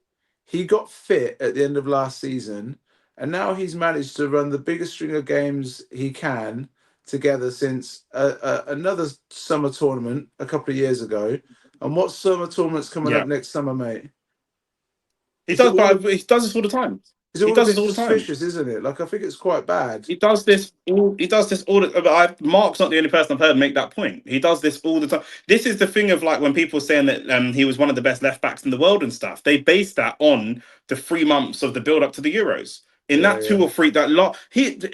S2: He got fit at the end of last season, and now he's managed to run the biggest string of games he can together since another summer tournament a couple of years ago. And what summer tournament's coming
S1: Yeah,
S2: up next summer, mate?
S1: he
S2: Is it
S1: does,
S2: all
S1: but
S2: a,
S1: he does this all the time.
S2: is it
S1: He
S2: all a
S1: does this
S2: bit
S1: all the time.
S2: suspicious, isn't it? Like I think it's quite bad.
S1: He does this. He does this all. Mark's not the only person I've heard make that point. He does this all the time. This is the thing of like when people saying that he was one of the best left backs in the world and stuff. They base that on the 3 months of the build up to the Euros. In
S2: Yeah,
S1: that
S2: yeah,
S1: 2 or 3, that lot,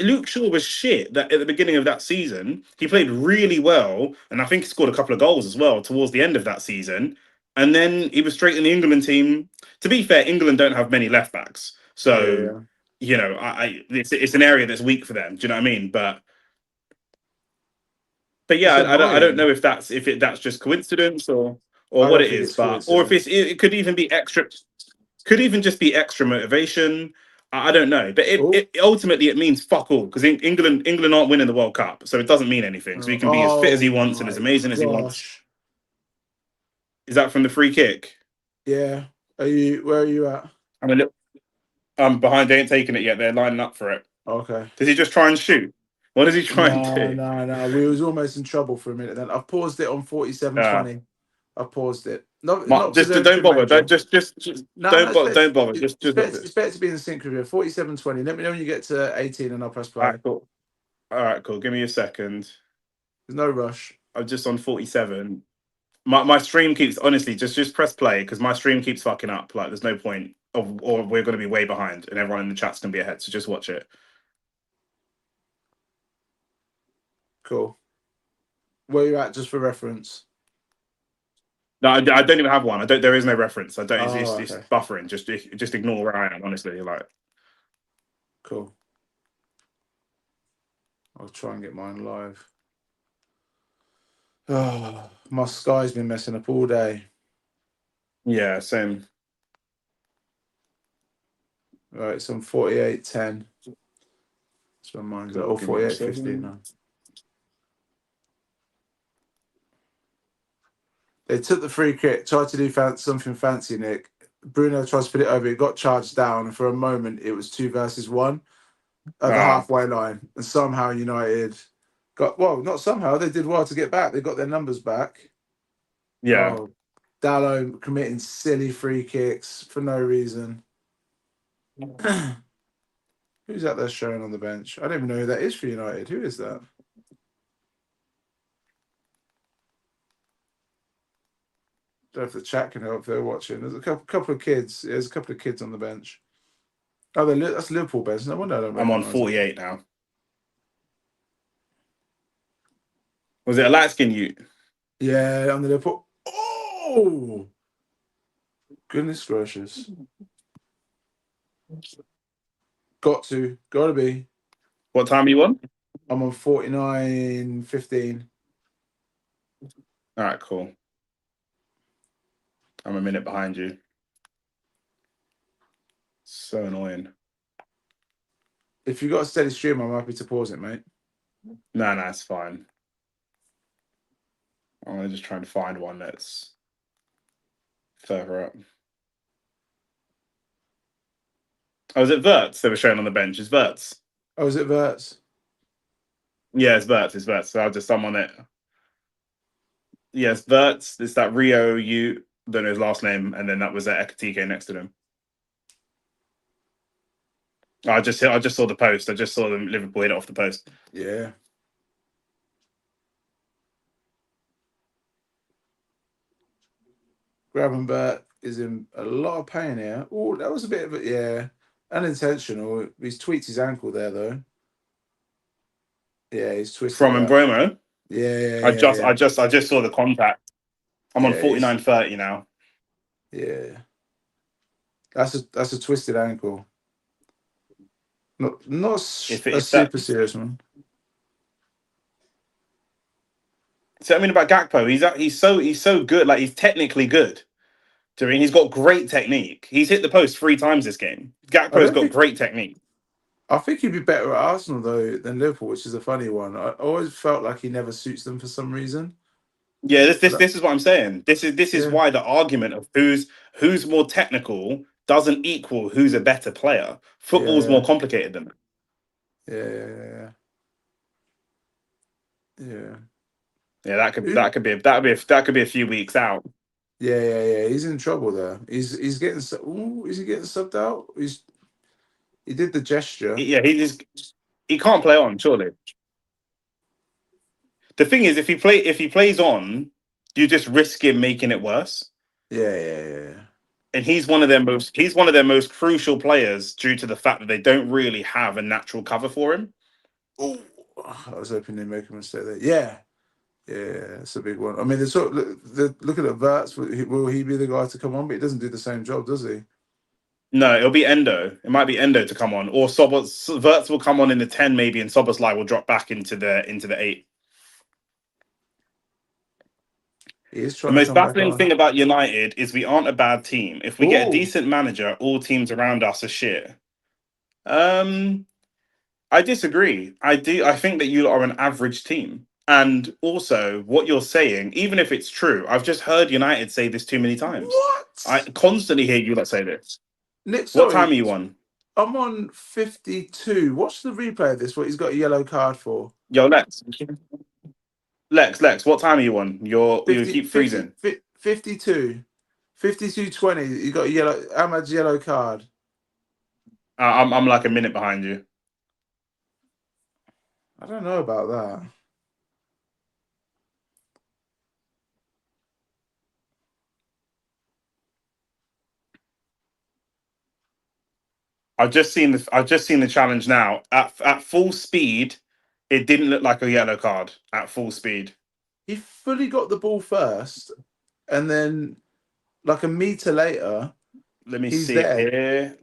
S1: Luke Shaw was shit. That at the beginning of that season, he played really well, and I think he scored a couple of goals as well towards the end of that season. And then he was straight in the England team. To be fair, England don't have many left backs,
S2: yeah,
S1: so
S2: yeah.
S1: it's an area that's weak for them. Do you know what I mean? But yeah,
S2: It's
S1: I don't know
S2: annoying.
S1: if that's just coincidence or
S2: I
S1: what
S2: don't
S1: it
S2: think
S1: is,
S2: it's
S1: but or if
S2: coincidence.
S1: it could even be extra, could even just be extra motivation. I don't know, but
S2: Oh,
S1: it ultimately it means fuck all because England aren't winning the World Cup, so it doesn't mean anything. So he can be as fit as
S2: oh
S1: he wants and as
S2: my
S1: amazing as he wants.
S2: gosh.
S1: Is that from the free kick?
S2: Yeah. Are you? Where are you at?
S1: I'm a little, I'm behind. They ain't taking it yet. They're lining up for it.
S2: Okay.
S1: Does he just try and shoot? What does he try and
S2: No,
S1: do?
S2: no, no. We was almost in trouble for a minute then. I've paused it on 47-20. I've paused it. Not because
S1: Just
S2: of
S1: don't
S2: anything
S1: bother. Don't
S2: major.
S1: just
S2: No, no,
S1: don't bother. Don't bother. Just look at
S2: it's
S1: this.
S2: better to be in sync with you. 47-20. Let me know when you get to 18 and I'll press
S1: All right,
S2: play.
S1: cool. All right, cool. Give me a second.
S2: There's no rush.
S1: I'm just on 47. My stream keeps honestly just press play because my stream keeps fucking up. Like there's no point of or we're gonna be way behind and everyone in the chat's gonna be ahead. So just watch it.
S2: Cool. Where you at just for reference?
S1: No, I don't even have one. I don't. There is no reference. I don't.
S2: Oh,
S1: It's
S2: okay.
S1: buffering. Just ignore where I am. Honestly, like
S2: Cool. I'll try and get mine live. Oh, my Sky's been messing up all day.
S1: yeah, same.
S2: Right, it's on 48-10. That's where mine's at.
S1: Cool.
S2: Or
S1: Give me a
S2: 48-15
S1: second.
S2: now. They took the free kick, tried to do something fancy, Nick. Bruno tries to put it over. It got charged down, and for a moment, it was 2 versus 1 at the
S1: Ah,
S2: halfway line. And somehow United got not somehow they did well to get back. They got their numbers back.
S1: yeah.
S2: Oh, Dallo committing silly free kicks for no reason. Who's out there showing on the bench? I don't even know who that is for United. Who is that? Don't know if the chat can help if they're watching. There's a couple of kids. There's a couple of kids on the bench. Oh, that's Liverpool bench. No wonder I don't
S1: I'm on
S2: recognise them.
S1: 48 now. Was it a light skin you?
S2: Yeah, on the Liverpool. Oh, goodness gracious. Gotta be.
S1: What time are you on?
S2: I'm on 49-15.
S1: All right, cool. I'm a minute behind you. So annoying.
S2: If you got a steady stream, I'm happy to pause it, mate.
S1: No, it's fine. I'm just trying to find one that's further up. Oh, is it Verts they were showing on the bench? Is Verts?
S2: Oh, is it Verts?
S1: Yeah, it's Verts. It's Verts. So I'll just summon it. Yes, Verts. It's that Rio. You don't know his last name, and then that was Ekatike next to them. I just saw the post. I just saw them Liverpool hit it off the post.
S2: Yeah. Gravenberg is in a lot of pain here. Oh, that was a bit of a unintentional. He's tweaked his ankle there though. Yeah, he's twisted
S1: From
S2: that.
S1: Mbromo.
S2: Yeah.
S1: I just saw the contact. I'm on
S2: Yeah,
S1: 49-30 now.
S2: Yeah, that's a twisted ankle. Not a
S1: If that,
S2: super serious one.
S1: so I mean about Gakpo, he's so good. Like he's technically good. Do you mean he's got great technique? He's hit the post 3 times this game.
S2: I
S1: Gakpo's
S2: don't
S1: got
S2: think.
S1: great technique.
S2: I think he'd be better at Arsenal though than Liverpool, which is a funny one. I always felt like he never suits them for some reason.
S1: Yeah, this
S2: I
S1: this
S2: don't-
S1: this is what I'm saying. This is
S2: yeah,
S1: why the argument of who's more technical doesn't equal who's a better player. Football's more
S2: yeah,
S1: complicated than that.
S2: yeah, yeah.
S1: Yeah, that could
S2: Who-
S1: that could be that could be a few weeks out.
S2: yeah. He's in trouble there. He's getting. Ooh, is he getting subbed out? He did the gesture.
S1: Yeah, he can't play on. Surely the thing is, if he plays on, you just risk him making it worse.
S2: Yeah.
S1: And he's one of their most crucial players due to the fact that they don't really have a natural cover for him.
S2: Oh, I was hoping they'd make a mistake there. Yeah, it's a big one. I mean, looking at Verts. Will he be the guy to come on? But he doesn't do the same job, does he?
S1: No, it'll be Endo. It might be Endo to come on, or Sobos. Verts will come on in the 10 maybe, and Soboslai will drop back into the 8.
S2: He is
S1: The
S2: trying to
S1: most
S2: come back
S1: baffling
S2: on.
S1: thing about United is we aren't a bad team. If we get a
S2: Oh,
S1: decent manager, all teams around us are shit. Um, I disagree. I think that you are an average team. And also, what you're saying, even if it's true, I've just heard United say this too many times. I
S2: what?
S1: constantly hear you lot say this.
S2: Nick,
S1: What time are
S2: sorry,
S1: you on?
S2: I'm on 52. Watch the replay of this. What he's got a yellow card for?
S1: Yo, Lex. What time are you on? You
S2: 50,
S1: keep
S2: 50,
S1: freezing.
S2: 52. 52-20. You got a yellow Ahmad's yellow card.
S1: I'm like a minute behind you.
S2: I don't know about that.
S1: I've just seen the challenge now. At full speed, it didn't look like a yellow card at full speed.
S2: He fully got the ball first, and then like a meter later,
S1: Let me
S2: he's
S1: see it
S2: there.
S1: here.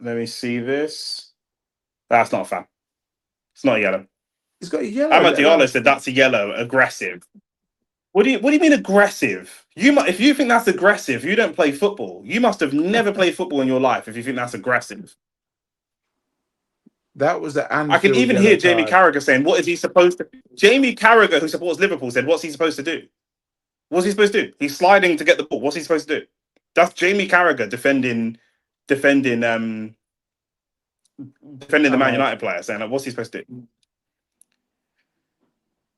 S1: Let me see this. That's not a foul. It's not a yellow.
S2: He's got a yellow,
S1: Amad
S2: let alone.
S1: Diallo said that's a yellow, aggressive. What do you mean aggressive? If you think that's aggressive, you don't play football. You must have never played football in your life if you think that's aggressive.
S2: That was the
S1: I can
S2: Anfield
S1: even
S2: yellow
S1: hear Jamie
S2: card.
S1: Carragher saying, "What is he supposed to?" Jamie Carragher, who supports Liverpool, said, "What's he supposed to do? What's he supposed to do? He's sliding to get the ball. What's he supposed to do?" That's Jamie Carragher defending, defending the Man
S2: Ahmad.
S1: United player, saying, like, "What's he supposed to do?"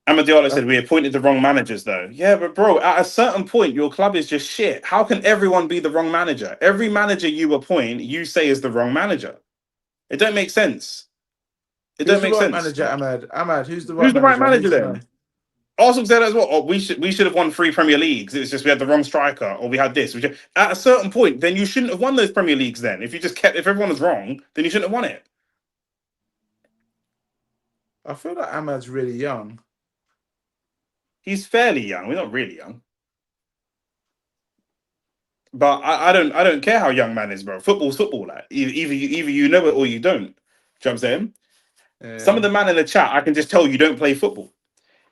S1: Amadiolo
S2: Uh,
S1: said, "We appointed the wrong managers, though." Yeah, but bro, at a certain point, your club is just shit. How can everyone be the wrong manager? Every manager you appoint, you say is the wrong manager. It don't make sense. It
S2: who's
S1: don't
S2: the
S1: make
S2: right
S1: sense.
S2: manager, Ahmad? Ahmad, who's the right
S1: Who's the right
S2: manager? I need
S1: manager
S2: to know.
S1: then? Arsenal said as well. Oh, we should have won 3 Premier Leagues. It's just we had the wrong striker, or we had this. At a certain point, then you shouldn't have won those Premier Leagues. Then, if everyone was wrong, then you shouldn't have won it.
S2: I feel like Ahmad's really young.
S1: He's fairly young. We're not really young, but I don't care how young man is, bro. Football's football. Like either you know it or you don't. Do you know what I'm saying? Some of
S2: Yeah.
S1: the man in the chat, I can just tell you don't play football.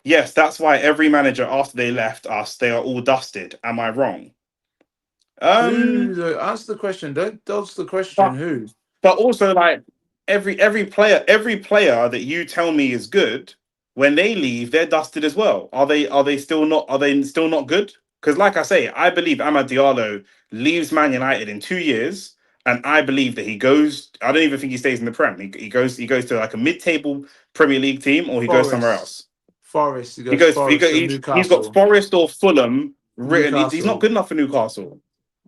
S1: Yes, that's why every manager after they left us, they are all dusted. Am I wrong?
S2: Who?
S1: Um,
S2: Answer the question. Don't dodge the question.
S1: but
S2: Who?
S1: but also like every player that you tell me is good, when they leave, they're dusted as well. Are they still not good? Because like I say, I believe Amad Diallo leaves Man United in 2 years, and I believe that he goes. I don't even think he stays in the Prem. He goes to like a mid-table Premier League team, or he goes somewhere
S2: Forest.
S1: else.
S2: Forest. He
S1: He
S2: goes
S1: goes. He go,
S2: Forest or
S1: he's got
S2: Newcastle.
S1: Forest or Fulham written. He's not
S2: Newcastle.
S1: good enough for Newcastle.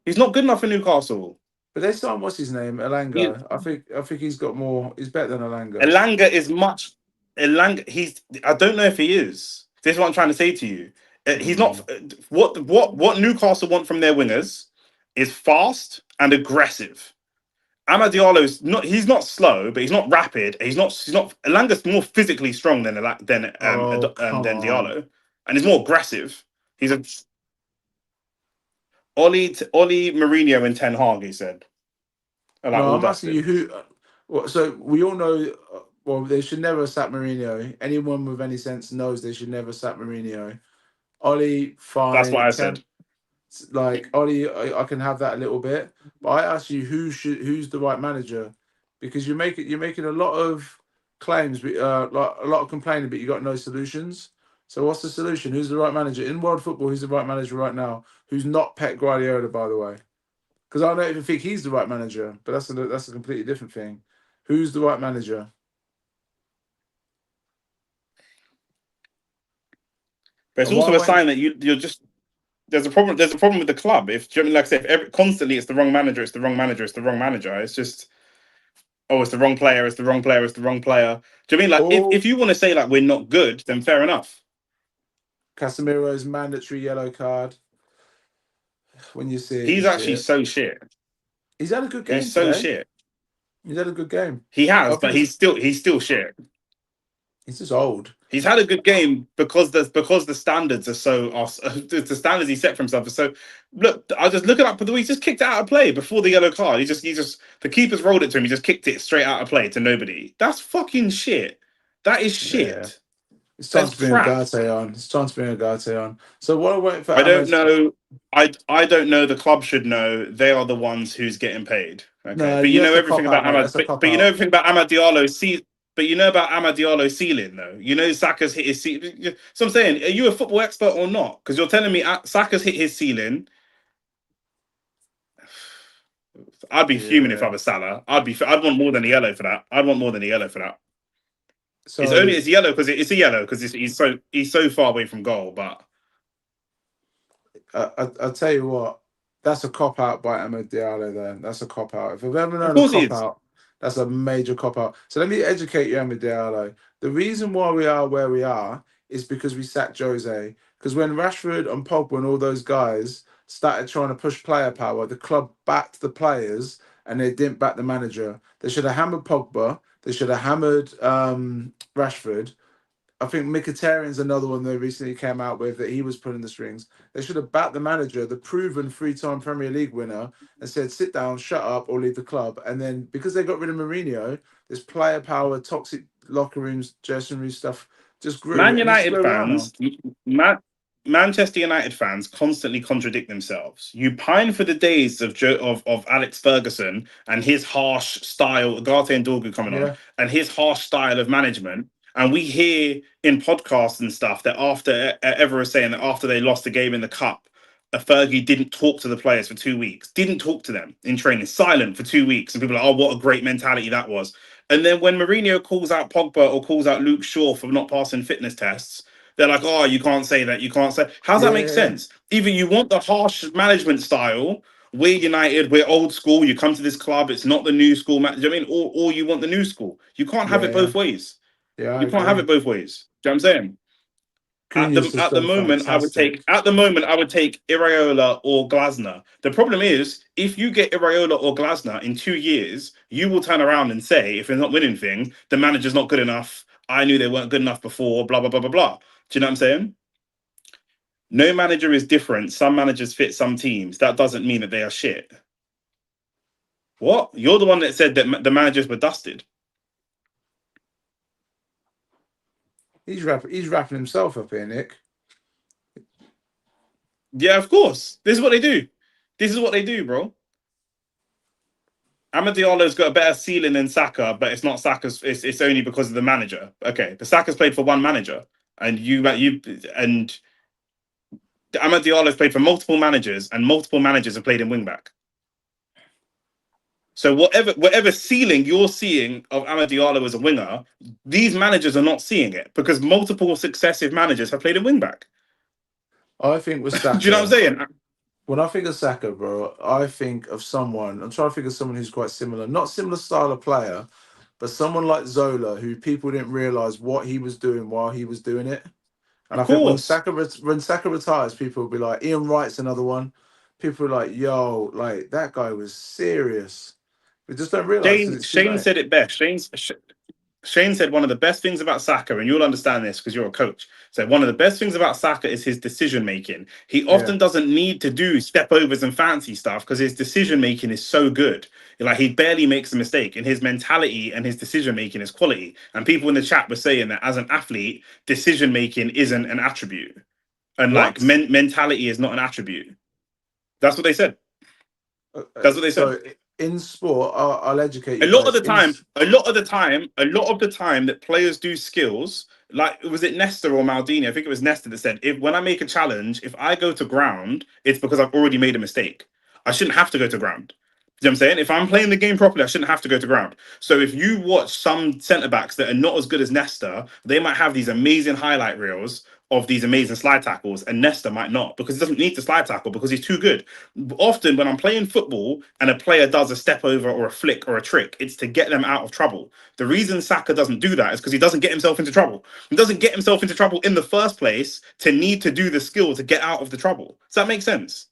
S1: He's not good enough for Newcastle.
S2: But they signed what's his name?
S1: He,
S2: Elanga. I think he's got more. He's better than Elanga.
S1: Elanga is much. Elanga, he's. I don't know if he is. This is what I'm trying to say to you. He's not.
S2: Mm.
S1: What Newcastle want from their wingers is fast and aggressive. Amad Diallo's not. He's not slow, but he's not rapid. He's not. He's not. Elanga's more physically strong
S2: Oh, come
S1: than
S2: on.
S1: Diallo, and he's more aggressive. He's a. Oli, Mourinho, and Ten Hag. He said are like
S2: No,
S1: all
S2: I'm asking you
S1: dusted.
S2: who. So we all know. Well, they should never sack Mourinho. Anyone with any sense knows they should never sack Mourinho. Ollie,
S1: That's what
S2: fine.
S1: I said.
S2: Like Ollie, I can have that a little bit. But I ask you, who's the right manager? Because you're making a lot of claims, like a lot of complaining, but you got no solutions. So what's the solution? Who's the right manager in world football? Who's the right manager right now? Who's not Pep Guardiola, by the way? Because I don't even think he's the right manager, but that's a completely different thing. Who's the right manager?
S1: But it's
S2: And while
S1: also a
S2: waiting,
S1: sign that you're just there's a problem. There's a problem with the club. If do you know what I mean, like I say, if constantly it's the wrong manager, it's the wrong manager, it's the wrong manager. It's just it's the wrong player, it's the wrong player, it's the wrong player. Do you mean like if
S2: all
S1: you want to say like we're not good, then fair enough.
S2: Casemiro's mandatory yellow card. When you see it, you
S1: He's
S2: see
S1: actually
S2: it.
S1: so shit.
S2: He's had a good game
S1: He's so
S2: today.
S1: shit.
S2: He's had a good game.
S1: He
S2: I
S1: has, but
S2: think
S1: he's still shit.
S2: he's just old.
S1: He's had a good game because the standards are the standards he set for himself are so. Look, I just look it up for the week. He just kicked it out of play before the yellow card. He just the keepers rolled it to him. He just kicked it straight out of play to nobody. That's fucking shit. That is
S2: Yeah.
S1: shit.
S2: It's time
S1: That's
S2: to bring
S1: crap.
S2: Agate on. It's time to bring Agate on. So while I'm waiting for
S1: I don't
S2: Ahmed,
S1: know. I don't know. The club should know. They are the ones who's getting paid. Okay,
S2: no,
S1: but you know
S2: that's a
S1: everything
S2: cop
S1: about
S2: out, mate.
S1: Ahmad.
S2: That's a cop
S1: But you know
S2: out.
S1: everything about Ahmad Diallo. But you know about Ahmad Diallo's ceiling, though. You know Saka's hit his ceiling. So I'm saying, are you a football expert or not? Because you're telling me Saka's hit his ceiling. I'd be fuming if I
S2: Yeah.
S1: was Salah. I'd want more than a yellow for that. I'd want more than a yellow for that.
S2: So
S1: It's yellow because it's a yellow because he's so far away from goal. But
S2: I'll tell you what, that's a cop out by Ahmed Diallo there. That's a cop out. If I've ever
S1: of
S2: known a
S1: course he
S2: cop
S1: is.
S2: out, that's a major cop out. So let me educate you, Ahmed Diallo. The reason why we are where we are is because we sacked Jose. Because when Rashford and Pogba and all those guys started trying to push player power, the club backed the players and they didn't back the manager. They should have hammered Pogba. They should have hammered Rashford. I think Mkhitaryan's another one they recently came out with that he was pulling the strings. They should have backed the manager, the proven three-time Premier League winner, and said, "Sit down, shut up, or leave the club." And then because they got rid of Mourinho, this player power, toxic locker rooms, dressing room stuff just grew,
S1: Man
S2: and this is
S1: United
S2: where we are now.
S1: fans, Manchester United fans constantly contradict themselves. You pine for the days of Alex Ferguson and his harsh style, Garte and Dorgu coming on,
S2: Yeah,
S1: and his harsh style of management. And we hear in podcasts and stuff that after Ever is saying that after they lost the game in the cup, Fergie didn't talk to the players for 2 weeks, didn't talk to them in training, silent for 2 weeks. And people are like, oh, what a great mentality that was. And then when Mourinho calls out Pogba or calls out Luke Shaw for not passing fitness tests, they're like, oh, you can't say that. You can't say. How does that make
S2: yeah,
S1: sense? Either you want the harsh management style, we're United, we're old school, you come to this club, it's not the new school. You know what I mean? Or you want the new school. You can't have it
S2: yeah,
S1: both ways.
S2: yeah. I
S1: You can't have
S2: agree.
S1: it both ways. Do you know what I'm saying?
S2: Cunha's just
S1: At the
S2: done
S1: moment,
S2: fantastic.
S1: I would take Iraola or Glasner. The problem is, if you get Iraola or Glasner in 2 years, you will turn around and say, if they're not winning thing, the manager's not good enough. I knew they weren't good enough before. Blah blah blah blah blah. Do you know what I'm saying? No manager is different. Some managers fit some teams. That doesn't mean that they are shit. What? You're the one that said that the managers were dusted.
S2: He's wrapping himself up here, Nick.
S1: Yeah, of course. This is what they do. This is what they do, bro. Amad Diallo's got a better ceiling than Saka, but it's not Saka's. It's only because of the manager. Okay, but Saka's played for one manager, and and Amad Diallo's played for multiple managers, and multiple managers have played in wing back. So whatever ceiling you're seeing of Amad Diallo as a winger, these managers are not seeing it because multiple successive managers have played in wing back.
S2: I think with
S1: Do you know what I'm
S2: Saka,
S1: saying?
S2: when I think of Saka, bro, I think of someone. I'm trying to think of someone who's quite similar, not similar style of player, but someone like Zola, who people didn't realize what he was doing while he was doing it. And
S1: Of
S2: I think
S1: course.
S2: when Saka retires, people will be like, Ian Wright's another one. People are like, yo, like that guy was serious. We just don't realize because it's too
S1: Shane
S2: late.
S1: said it best. Shane said one of the best things about Saka, and you'll understand this because you're a coach. So one of the best things about Saka is his decision making. He
S2: Yeah.
S1: often doesn't need to do step overs and fancy stuff because his decision making is so good. Like he barely makes a mistake, and his mentality and his decision making is quality. And people in the chat were saying that as an athlete, decision making isn't an attribute, and like
S2: What?
S1: mentality is not an attribute. That's what they said. That's what they said.
S2: So in sport, I'll educate
S1: A
S2: you
S1: lot of
S2: guys.
S1: the time, that players do skills. Like was it Nesta or Maldini? I think it was Nesta that said, "If when I make a challenge, if I go to ground, it's because I've already made a mistake. I shouldn't have to go to ground." You know what I'm saying? If I'm playing the game properly, I shouldn't have to go to ground. So if you watch some centre backs that are not as good as Nesta, they might have these amazing highlight reels of these amazing slide tackles, and Nesta might not because he doesn't need to slide tackle because he's too good. Often when I'm playing football and a player does a step over or a flick or a trick, it's to get them out of trouble. The reason Saka doesn't do that is because he doesn't get himself into trouble. He doesn't get himself into trouble in the first place to need to do the skill to get out of the trouble. Does that make sense?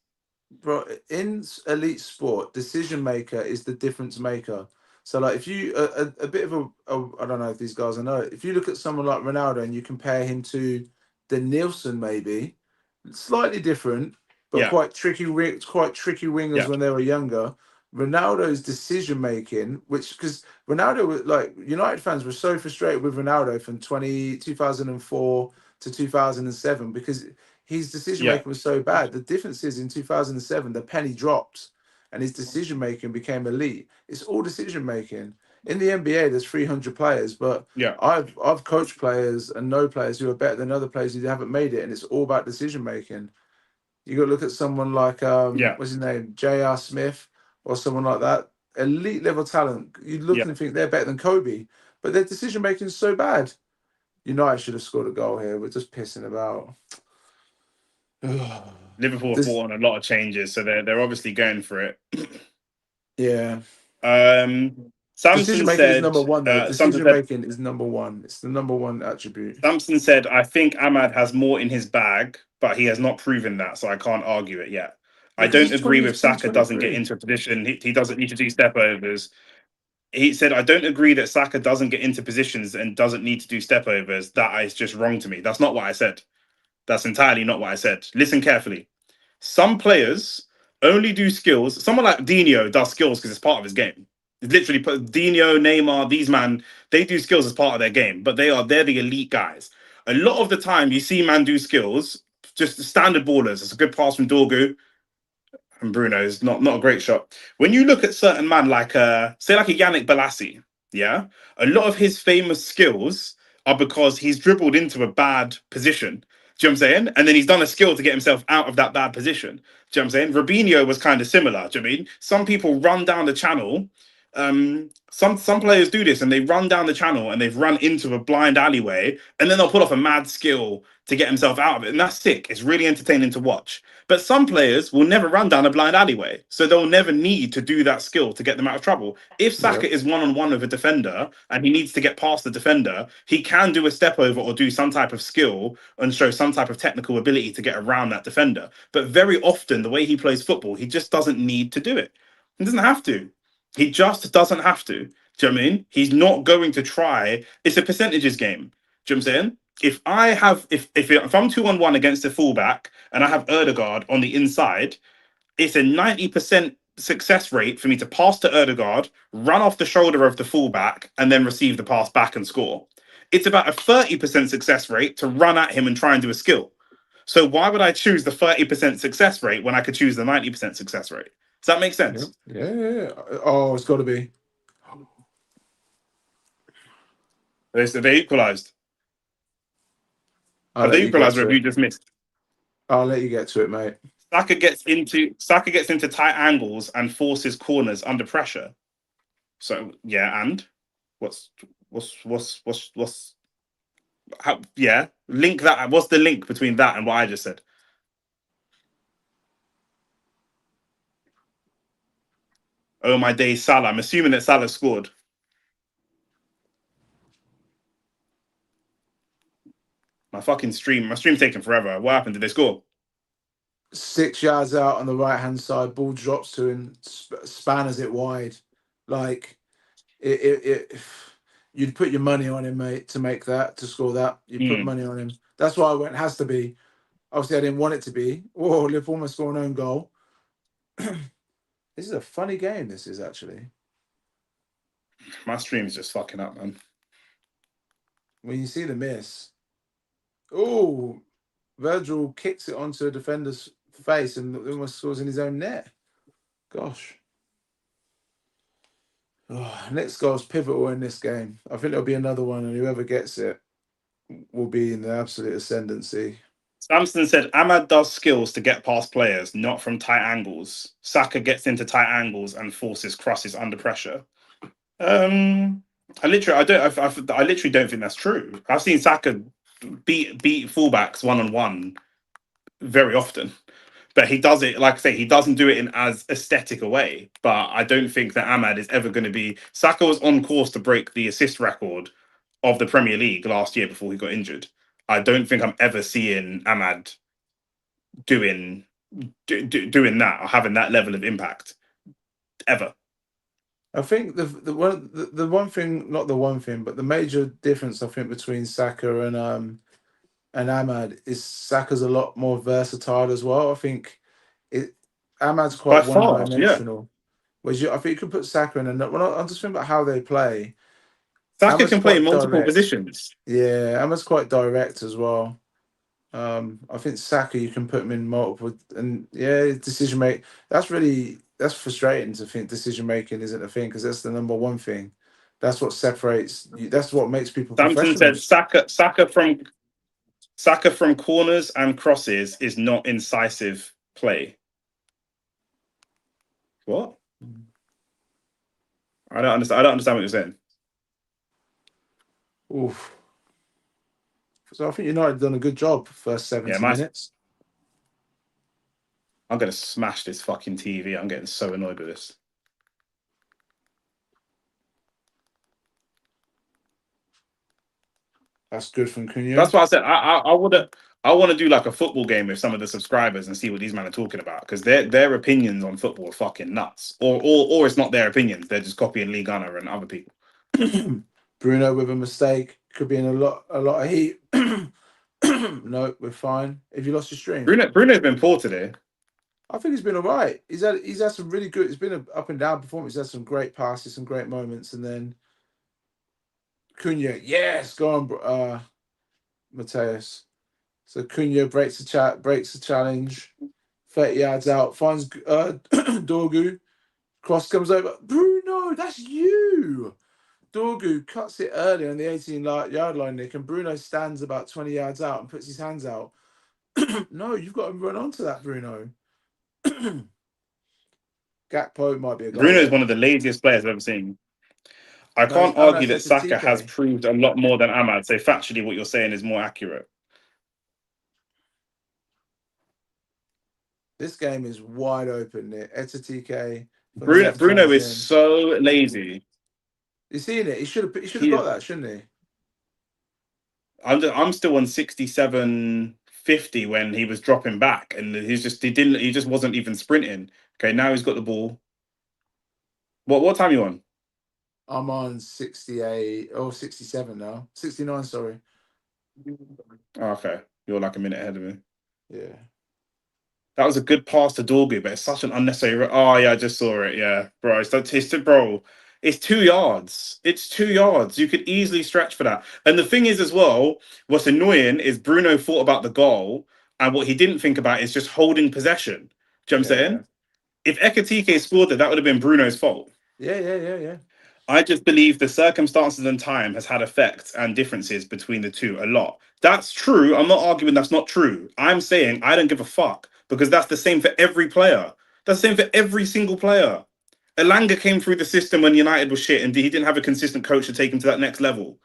S2: Bro, in elite sport, decision maker is the difference maker. So, like, if you a bit of I don't know if these guys know it. If you look at someone like Ronaldo and you compare him to the Nielsen, maybe slightly different, but
S1: Yeah,
S2: quite tricky wingers
S1: yeah,
S2: when they were younger. Ronaldo's decision making, which because Ronaldo was like United fans were so frustrated with Ronaldo from 2004 to 2007 because his decision
S1: yeah,
S2: making was so bad. The difference is in 2007, the penny dropped and his decision making became elite. It's all decision making. In the NBA, there's 300 players, but
S1: yeah,
S2: I've coached players and know players who are better than other players who haven't made it, and it's all about decision making. You got to look at someone like
S1: yeah,
S2: what's his name, J.R. Smith, or someone like that, elite level talent. You look
S1: yeah.
S2: and think they're better than Kobe, but their decision making is so bad. United should have scored a goal here. We're just pissing about.
S1: Liverpool have
S2: This,
S1: brought on a lot of changes, so they're obviously going for it.
S2: yeah.
S1: Samson
S2: Decision making is
S1: said.
S2: number one, though.
S1: Samson
S2: Decision
S1: said.
S2: making is number one. It's the number one attribute.
S1: Samson said, "I think Ahmad has more in his bag, but he has not proven that, so I can't argue it yet. I
S2: Because
S1: don't
S2: he's
S1: agree
S2: 20,
S1: with
S2: he's
S1: Saka doesn't get
S2: 23.
S1: into a position. He doesn't need to do step overs. He said, I don't agree that Saka doesn't get into positions and doesn't need to do step overs. That is just wrong to me. That's not what I said. That's entirely not what I said. Listen carefully. Some players only do skills. Someone like Dino does skills because it's part of his game. It's literally put Dino, Neymar, these man, they do skills as part of their game, but they're the elite guys. A lot of the time you see man do skills, just standard ballers. It's a good pass from Dorgu and Bruno is not a great shot. When you look at certain man like say like a Yannick Balassi, yeah, a lot of his famous skills are because he's dribbled into a bad position. Do you know what I'm saying? And then he's done a skill to get himself out of that bad position. Do you know what I'm saying? Robinho was kind of similar. Do you know what I mean? Some people run down the channel. Some players do this and they run down the channel and they've run into a blind alleyway and then they'll put off a mad skill to get himself out of it. And that's sick. It's really entertaining to watch. But some players will never run down a blind alleyway, so they'll never need to do that skill to get them out of trouble. If
S2: Yeah.
S1: Saka is one on one with a defender and he needs to get past the defender, he can do a step over or do some type of skill and show some type of technical ability to get around that defender. But very often, the way he plays football, he just doesn't need to do it. He doesn't have to. He just doesn't have to. Do you know what I mean? He's not going to try. It's a percentages game. Do you know what I'm saying? If I'm 2-on-1 against a fullback and I have Erdegaard on the inside, it's a 90% success rate for me to pass to Erdegaard, run off the shoulder of the fullback, and then receive the pass back and score. It's about a 30% success rate to run at him and try and do a skill. So why would I choose the 30% success rate when I could choose the 90% success rate? Does that make
S2: Yeah.
S1: sense?
S2: Yeah. Yeah. Oh, it's got to be.
S1: They equalised.
S2: I'll
S1: Have
S2: let
S1: they
S2: you get
S1: equalised or
S2: to
S1: have you
S2: it.
S1: just missed?
S2: I'll let you get to it, mate.
S1: Saka gets into tight angles and forces corners under pressure. So yeah, and what's what's how, yeah, link that. What's the link between that and what I just said? Oh my days, Salah. I'm assuming that Salah scored. My stream taking forever. What happened? Did they score?
S2: 6 yards out on the right hand side, ball drops to him, spanners it wide. Like it you'd put your money on him, mate, to score that. You'd put
S1: Mm.
S2: money on him. That's why I went has to be. Obviously, I didn't want it to be. Oh, Liverpool almost score an own goal. This is a funny game. This is actually
S1: My stream's just fucking up, man.
S2: when you see the miss. Oh, Virgil kicks it onto a defender's face and almost scores in his own net. Gosh. Oh, next goal's pivotal in this game. I think there'll be another one, and whoever gets it will be in the absolute ascendancy.
S1: Samson said Ahmad does skills to get past players, not from tight angles. Saka gets into tight angles and forces crosses under pressure. I literally don't think that's true. I've seen Saka beat fullbacks 1-on-1 very often, but he does it, like I say, he doesn't do it in as aesthetic a way. But I don't think that Ahmad is ever going to be. Saka was on course to break the assist record of the Premier League last year before he got injured. I don't think I'm ever seeing Ahmad doing doing that or having that level of impact ever.
S2: I think the one thing, not the one thing, but the major difference I think between Saka and Ahmad is Saka's a lot more versatile as well. I think it Ahmad's
S1: By
S2: quite one
S1: far, yeah.
S2: dimensional. Whereas I think you could put Saka in, and when I'm just thinking about how they play,
S1: Saka
S2: Ahmad's
S1: can play in
S2: quite
S1: multiple
S2: direct.
S1: positions.
S2: Yeah, Ahmad's quite direct as well. I think Saka, you can put him in multiple, and yeah, decision make. That's frustrating to think decision making isn't a thing because that's the number one thing. That's what separates you. That's what makes people
S1: Samson said
S2: professionals.
S1: Saka from corners and crosses is not incisive play. What? I don't understand. I don't understand what you're saying.
S2: Oof. So I think United done a good job first
S1: Yeah,
S2: 70 minutes.
S1: I'm gonna smash this fucking TV. I'm getting so annoyed with this.
S2: That's good from
S1: That's
S2: Cunha.
S1: why I said I want to do like a football game with some of the subscribers and see what these men are talking about because their opinions on football are fucking nuts. Or it's not their opinions. They're just copying Lee Gunner and other people.
S2: Bruno with a mistake could be in a lot of heat. No, we're fine. Have you lost your stream?
S1: Bruno's been poor today.
S2: I think he's been all right. He's had some really good. It's been an up and down performance. He's had some great passes, some great moments, and then Cunha, yes, go on, Mateus. So Cunha breaks the challenge, 30 yards out, finds Dorgu. Cross comes over. Bruno, that's you. Dorgu cuts it early on the 18-yard line, Nick, and Bruno stands about 20 yards out and puts his hands out. No, you've got to run onto that, Bruno. Gakpo might be a goal
S1: Bruno is
S2: there.
S1: one of the laziest players I've ever seen. I
S2: No,
S1: can't
S2: oh no,
S1: argue
S2: it's
S1: that Saka has
S2: TK.
S1: proved a lot more than Ahmad. So factually, what you're saying is more accurate.
S2: This game is wide open, Nick. TK from the left
S1: Bruno
S2: turns
S1: is
S2: in.
S1: so lazy.
S2: You seen it? He should have
S1: He
S2: got
S1: is.
S2: that, shouldn't he?
S1: I'm still on 67.50 when he was dropping back, and he just wasn't even sprinting. Okay, now he's got the ball. What time are you on?
S2: I'm on 68 or 67 now. 69, sorry.
S1: Oh, okay, you're like a minute ahead of me.
S2: Yeah.
S1: That was a good pass to Dorgu, but it's such an unnecessary. Oh yeah, I just saw it. Yeah, bro, bro. It's 2 yards. It's 2 yards. You could easily stretch for that. And the thing is, as well, what's annoying is Bruno thought about the goal, and what he didn't think about is just holding possession. Do you know what I'm
S2: Yeah.
S1: saying? If Ekatike scored it, that would have been Bruno's fault.
S2: Yeah.
S1: I just believe the circumstances and time has had effects and differences between the two a lot. That's true. I'm not arguing that's not true. I'm saying I don't give a fuck because that's the same for every player. That's the same for every single player. Elanga came through the system when United was shit and he didn't have a consistent coach to take him to that next level.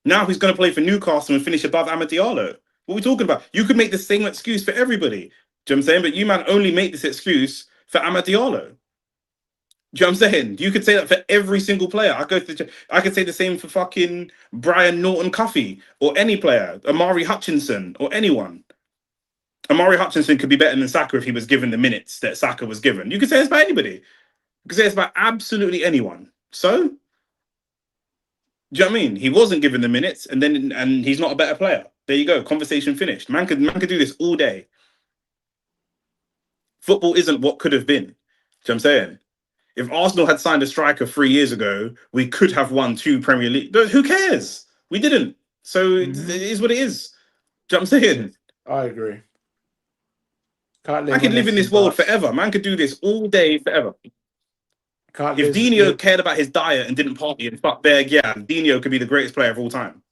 S1: Now he's going to play for Newcastle and finish above Amad Diallo. What are we talking about? You could make the same excuse for everybody. Do you know what I'm saying? But you man only make this excuse for Amad Diallo. Do you know what I'm saying? You could say that for every single player. I could say the same for fucking Brian Norton Cuffy or any player, Amari Hutchinson or anyone. Amari Hutchinson could be better than Saka if he was given the minutes that Saka was given. You could say it's about anybody. You could say it's about absolutely anyone. So, do Do you know what I mean? He wasn't given the minutes, and he's not a better player. There you go. Conversation finished. Man could do this all day. Football isn't what could have been. Do you know what I'm saying? If Arsenal had signed a striker 3 years ago, we could have won 2 Premier League. Who cares? We didn't. So it is what it is. Do you know what I'm saying?
S2: I agree. Can't
S1: Man
S2: live
S1: could
S2: on
S1: live in
S2: ifs
S1: this
S2: and
S1: world
S2: buts.
S1: forever. Man could do this all day forever.
S2: Can't
S1: If
S2: live.
S1: Dino cared about his diet and didn't party and fuck Berg, yeah, Dino could be the greatest player of all time.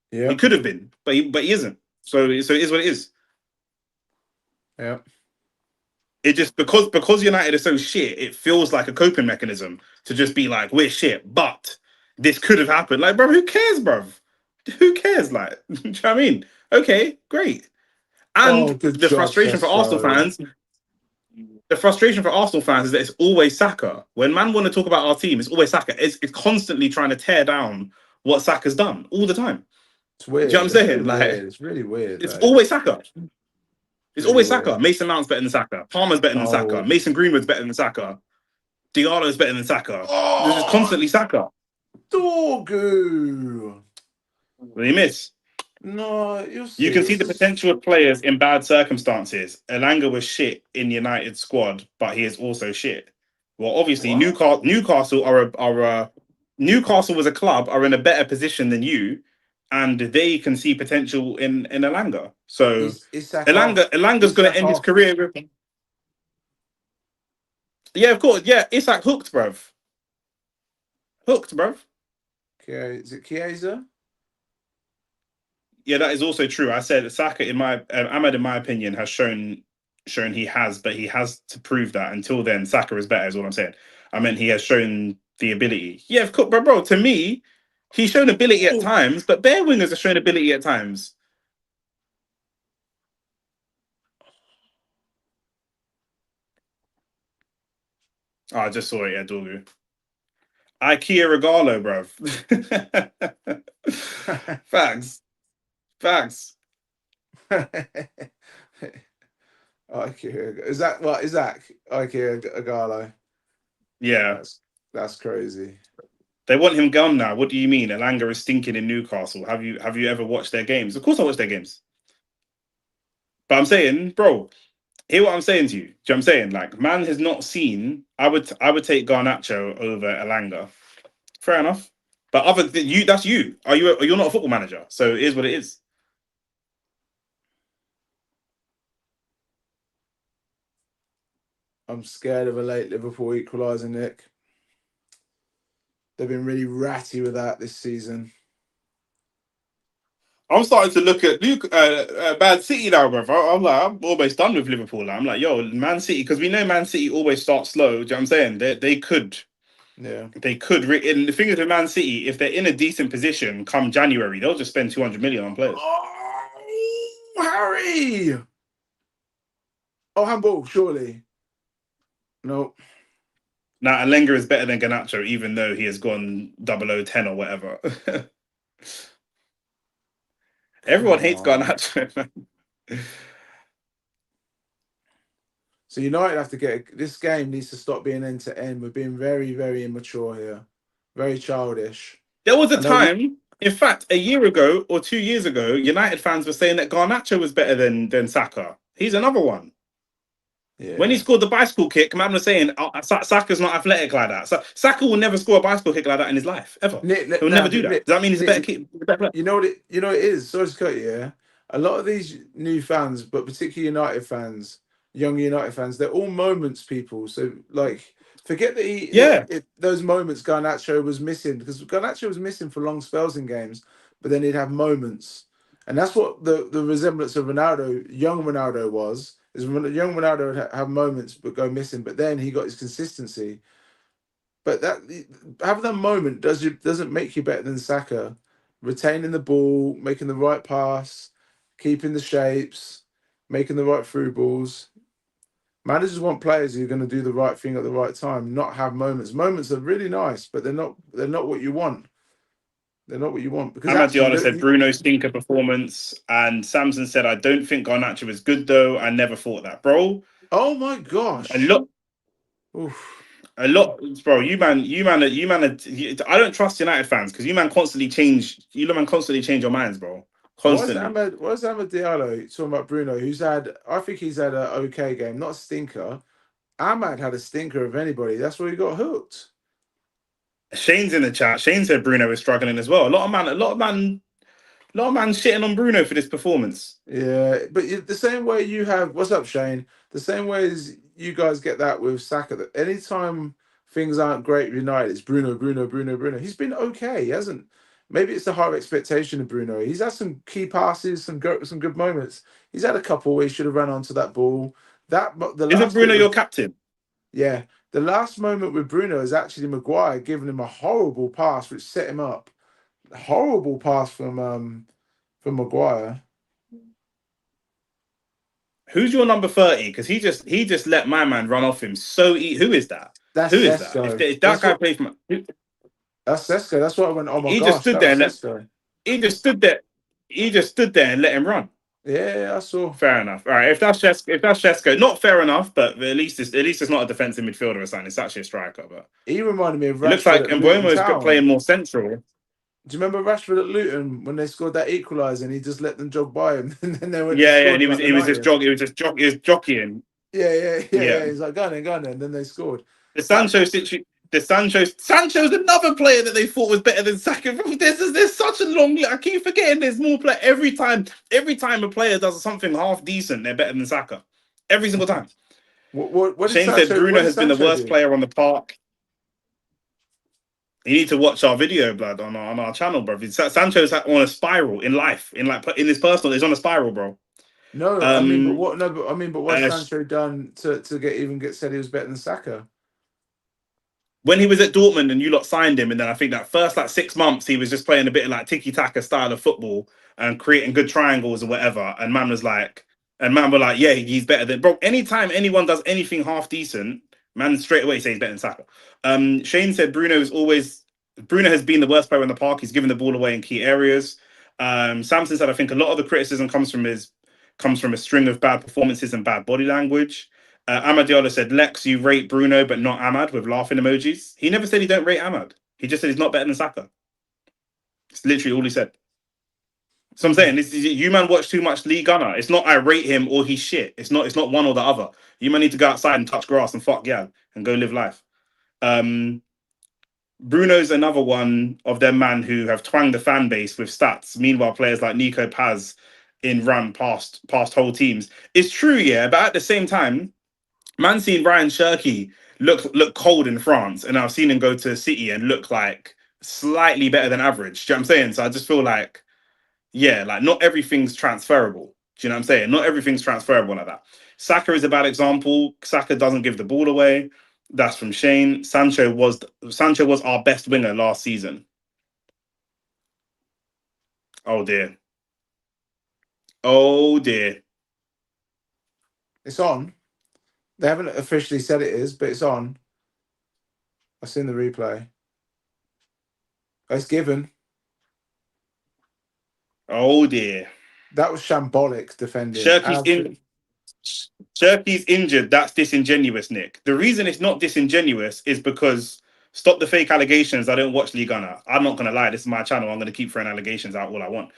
S1: He
S2: Yep.
S1: could have been, but he isn't. So it is what it is.
S2: Yep.
S1: It just because United are so shit, it feels like a coping mechanism to just be like, we're shit, but this could have happened. Like, bro, who cares, bro? Who cares? Like, do you know what I mean? Okay, great.
S2: Oh,
S1: And
S2: good job,
S1: the frustration for Arsenal fans is that it's always Saka. When man want to talk about our team, it's always Saka. It's constantly trying to tear down what Saka's done all the time.
S2: It's
S1: Do you know what
S2: weird.
S1: I'm
S2: It's really
S1: saying? Like,
S2: weird. It's really weird.
S1: it's
S2: Like,
S1: always Saka. It's
S2: really
S1: always Saka.
S2: weird.
S1: Mason Mount's better than Saka. Palmer's better than Saka.
S2: Oh.
S1: Mason Greenwood's better than Saka. Diallo's better than Saka. This is
S2: Oh,
S1: constantly Saka.
S2: Dorgu.
S1: What do you miss?
S2: No, you
S1: You
S2: see,
S1: can see
S2: this
S1: the
S2: is
S1: potential of players in bad circumstances. Elanga was shit in United squad, but he is also shit. Well, obviously,
S2: what?
S1: Newcastle was a club are in a better position than you, and they can see potential in Elanga. So
S2: Isak off.
S1: Elanga's going to
S2: Isak
S1: end his
S2: off.
S1: career with. Yeah, of course. Yeah, Isak hooked, bruv. Hooked, bruv.
S2: Okay, is it Chiesa?
S1: Yeah, that is also true. I said Saka, Ahmed, in my opinion, has shown he has, but he has to prove that. Until then, Saka is better. Is what I'm saying. I meant he has shown the ability. Yeah, of course, bro. To me, he's shown ability at
S2: Oh,
S1: times, but bare wingers have shown ability at times. Oh, I just saw it. Yeah, Dorgu. IKEA Regalo, bro. Facts. Facts.
S2: IKEA. Is that what? Isak? IKEA Agalo.
S1: Yeah.
S2: That's crazy.
S1: They want him gone now. What do you mean? Elanga is stinking in Newcastle. Have you ever watched their games? Of course I watch their games. But I'm saying, bro, hear what I'm saying to you. Do you know what I'm saying? Like, man has not seen. I would take Garnacho over Elanga. Fair enough. But other than you, that's you. You're not a football manager, so it is what it is.
S2: I'm scared of a late Liverpool equaliser, Nick. They've been really ratty with that this season.
S1: I'm starting to look at Man City now, bro. I'm like, I'm almost done with Liverpool. Now. I'm like, yo, Man City, because we know Man City always start slow. Do you know what I'm saying? They could.
S2: Yeah.
S1: They could. And the thing is with Man City, if they're in a decent position come January, they'll just spend 200 million on players.
S2: Oh, Harry! Oh, handball, surely. No.
S1: Now, Alenga is better than Garnacho, even though he has gone 0010 or whatever. Everyone
S2: Come
S1: hates
S2: on.
S1: Garnacho.
S2: So United have to get this game needs to stop being end to end. We're being very, very immature here, very childish.
S1: There was a
S2: I know we.
S1: time, in fact, a year ago or 2 years ago, United fans were saying that Garnacho was better than Saka. He's another one. When he
S2: Yeah.
S1: scored the bicycle kick, man was saying Saka's not athletic like that. So Saka will never score a bicycle kick like that in his life ever.
S2: Nick,
S1: He'll
S2: nah,
S1: never do that.
S2: Nick,
S1: Does that mean he's a better
S2: Nick,
S1: kick? Better player?
S2: you know what it. You know what it is. Sorry to cut you. Yeah. A lot of these new fans, but particularly United fans, young United fans, they're all moments people. So like, forget that
S1: Yeah,
S2: those moments Garnacho was missing because Garnacho was missing for long spells in games, but then he'd have moments, and that's what the resemblance of Ronaldo, young Ronaldo was. Is when young Ronaldo would have moments but go missing, but then he got his consistency. But that having that moment doesn't make you better than Saka. Retaining the ball, making the right pass, keeping the shapes, making the right through balls. Managers want players who are going to do the right thing at the right time, not have moments. Moments are really nice, but they're not what you want. They're not what you want because
S1: Amad
S2: actually,
S1: Diallo said Bruno stinker performance, and Samson said I don't think Garnacho is good though. I never thought that, bro.
S2: oh my
S1: A
S2: gosh,
S1: lot.
S2: oof.
S1: A lot, bro. I don't trust United fans because you man constantly change your minds, bro. Constantly.
S2: What's Ahmed Diallo talking about Bruno? I think he's had an okay game, not a stinker. Ahmad had a stinker of anybody. That's where he got hooked.
S1: Shane's in the chat. Shane said Bruno is struggling as well. A lot of man shitting on Bruno for this performance.
S2: Yeah, but the same way you have, what's up, Shane? The same way as you guys get that with Saka. That anytime things aren't great with United, it's Bruno, Bruno, Bruno, Bruno. He's been okay. He hasn't. Maybe it's the higher expectation of Bruno. He's had some key passes, some good moments. He's had a couple where he should have run onto that ball. The
S1: Isn't
S2: last bit
S1: Bruno your
S2: with
S1: captain?
S2: yeah, the last moment with Bruno is actually Maguire giving him a horrible pass which set him up. Horrible pass from Maguire.
S1: Who's your number 30? Because he just let my man run off him. Who is that? Who
S2: That's
S1: is that?
S2: Sesko.
S1: If that guy plays for
S2: That's Sesko. That's why I went, oh my
S1: he just
S2: gosh,
S1: stood
S2: that
S1: there
S2: was
S1: and let
S2: Sesko.
S1: he just stood there. He just stood there and let him run.
S2: Yeah, I saw.
S1: Fair enough. All right, if that's Shesko, not fair enough, but at least it's not a defensive midfielder or something. It's actually a striker. But
S2: He reminded me of
S1: it looks
S2: Rashford
S1: like
S2: at Luton
S1: Mbuemo's
S2: Town.
S1: playing more central.
S2: Do you remember Rashford at Luton when they scored that equaliser and he just let them jog by him and then they went and
S1: Yeah,
S2: scored
S1: and
S2: in like the
S1: he was just
S2: 90th?
S1: jockeying.
S2: Yeah.
S1: Yeah,
S2: He's like, go on then. And then they scored.
S1: the
S2: That
S1: Sancho situ- the Sancho's another player that they thought was better than Saka. There's such a long. I keep forgetting there's more play every time. Every time a player does something half decent, they're better than Saka. Every single time. Shane said
S2: what
S1: Bruno
S2: did
S1: has been the
S2: Sancho
S1: worst
S2: do?
S1: player on the park. You need to watch our video, blood, on our channel, bro. Sancho's on a spiral in life, in his personal. He's on a spiral, bro.
S2: No, I mean, but
S1: Um,
S2: what? No, but I mean, but what's
S1: uh,
S2: Sancho done to get said he was better than Saka?
S1: when he was at Dortmund and you lot signed him, and then I think that first like 6 months he was just playing a bit of like tiki taka style of football and creating good triangles or whatever. And man were like, yeah, he's better than bro. Anytime anyone does anything half decent, man straight away says he's better than Saka. Shane said Bruno has been the worst player in the park. He's given the ball away in key areas. Samson said I think a lot of the criticism comes from a string of bad performances and bad body language. Amadiola said, Lex, you rate Bruno, but not Ahmad with laughing emojis. He never said he don't rate Ahmad. He just said he's not better than Saka. It's literally all he said. So I'm saying, you man watch too much Lee Gunner. It's not I rate him or he's shit. It's not one or the other. You man need to go outside and touch grass and fuck yeah and go live life. Um, Bruno's another one of them man who have twanged the fan base with stats. Meanwhile, players like Nico Paz in run past whole teams. It's true, yeah, but at the same time, man seen Ryan Cherky look cold in France, and I've seen him go to City and look like slightly better than average. Do you know what I'm saying? So I just feel like, yeah, like not everything's transferable. Do you know what I'm saying? Not everything's transferable like that. Saka is a bad example. Saka doesn't give the ball away. That's from Shane. Sancho was our best winger last season. Oh dear. Oh dear.
S2: It's on. They haven't officially said it is, but it's on. I've seen the replay. It's given.
S1: Oh dear.
S2: That was shambolic defending.
S1: Shirky's in. Cherky's injured. That's disingenuous, Nick. The reason it's not disingenuous is because stop the fake allegations. I don't watch League Gunner. I'm not gonna lie. This is my channel. I'm gonna keep throwing allegations out all I want.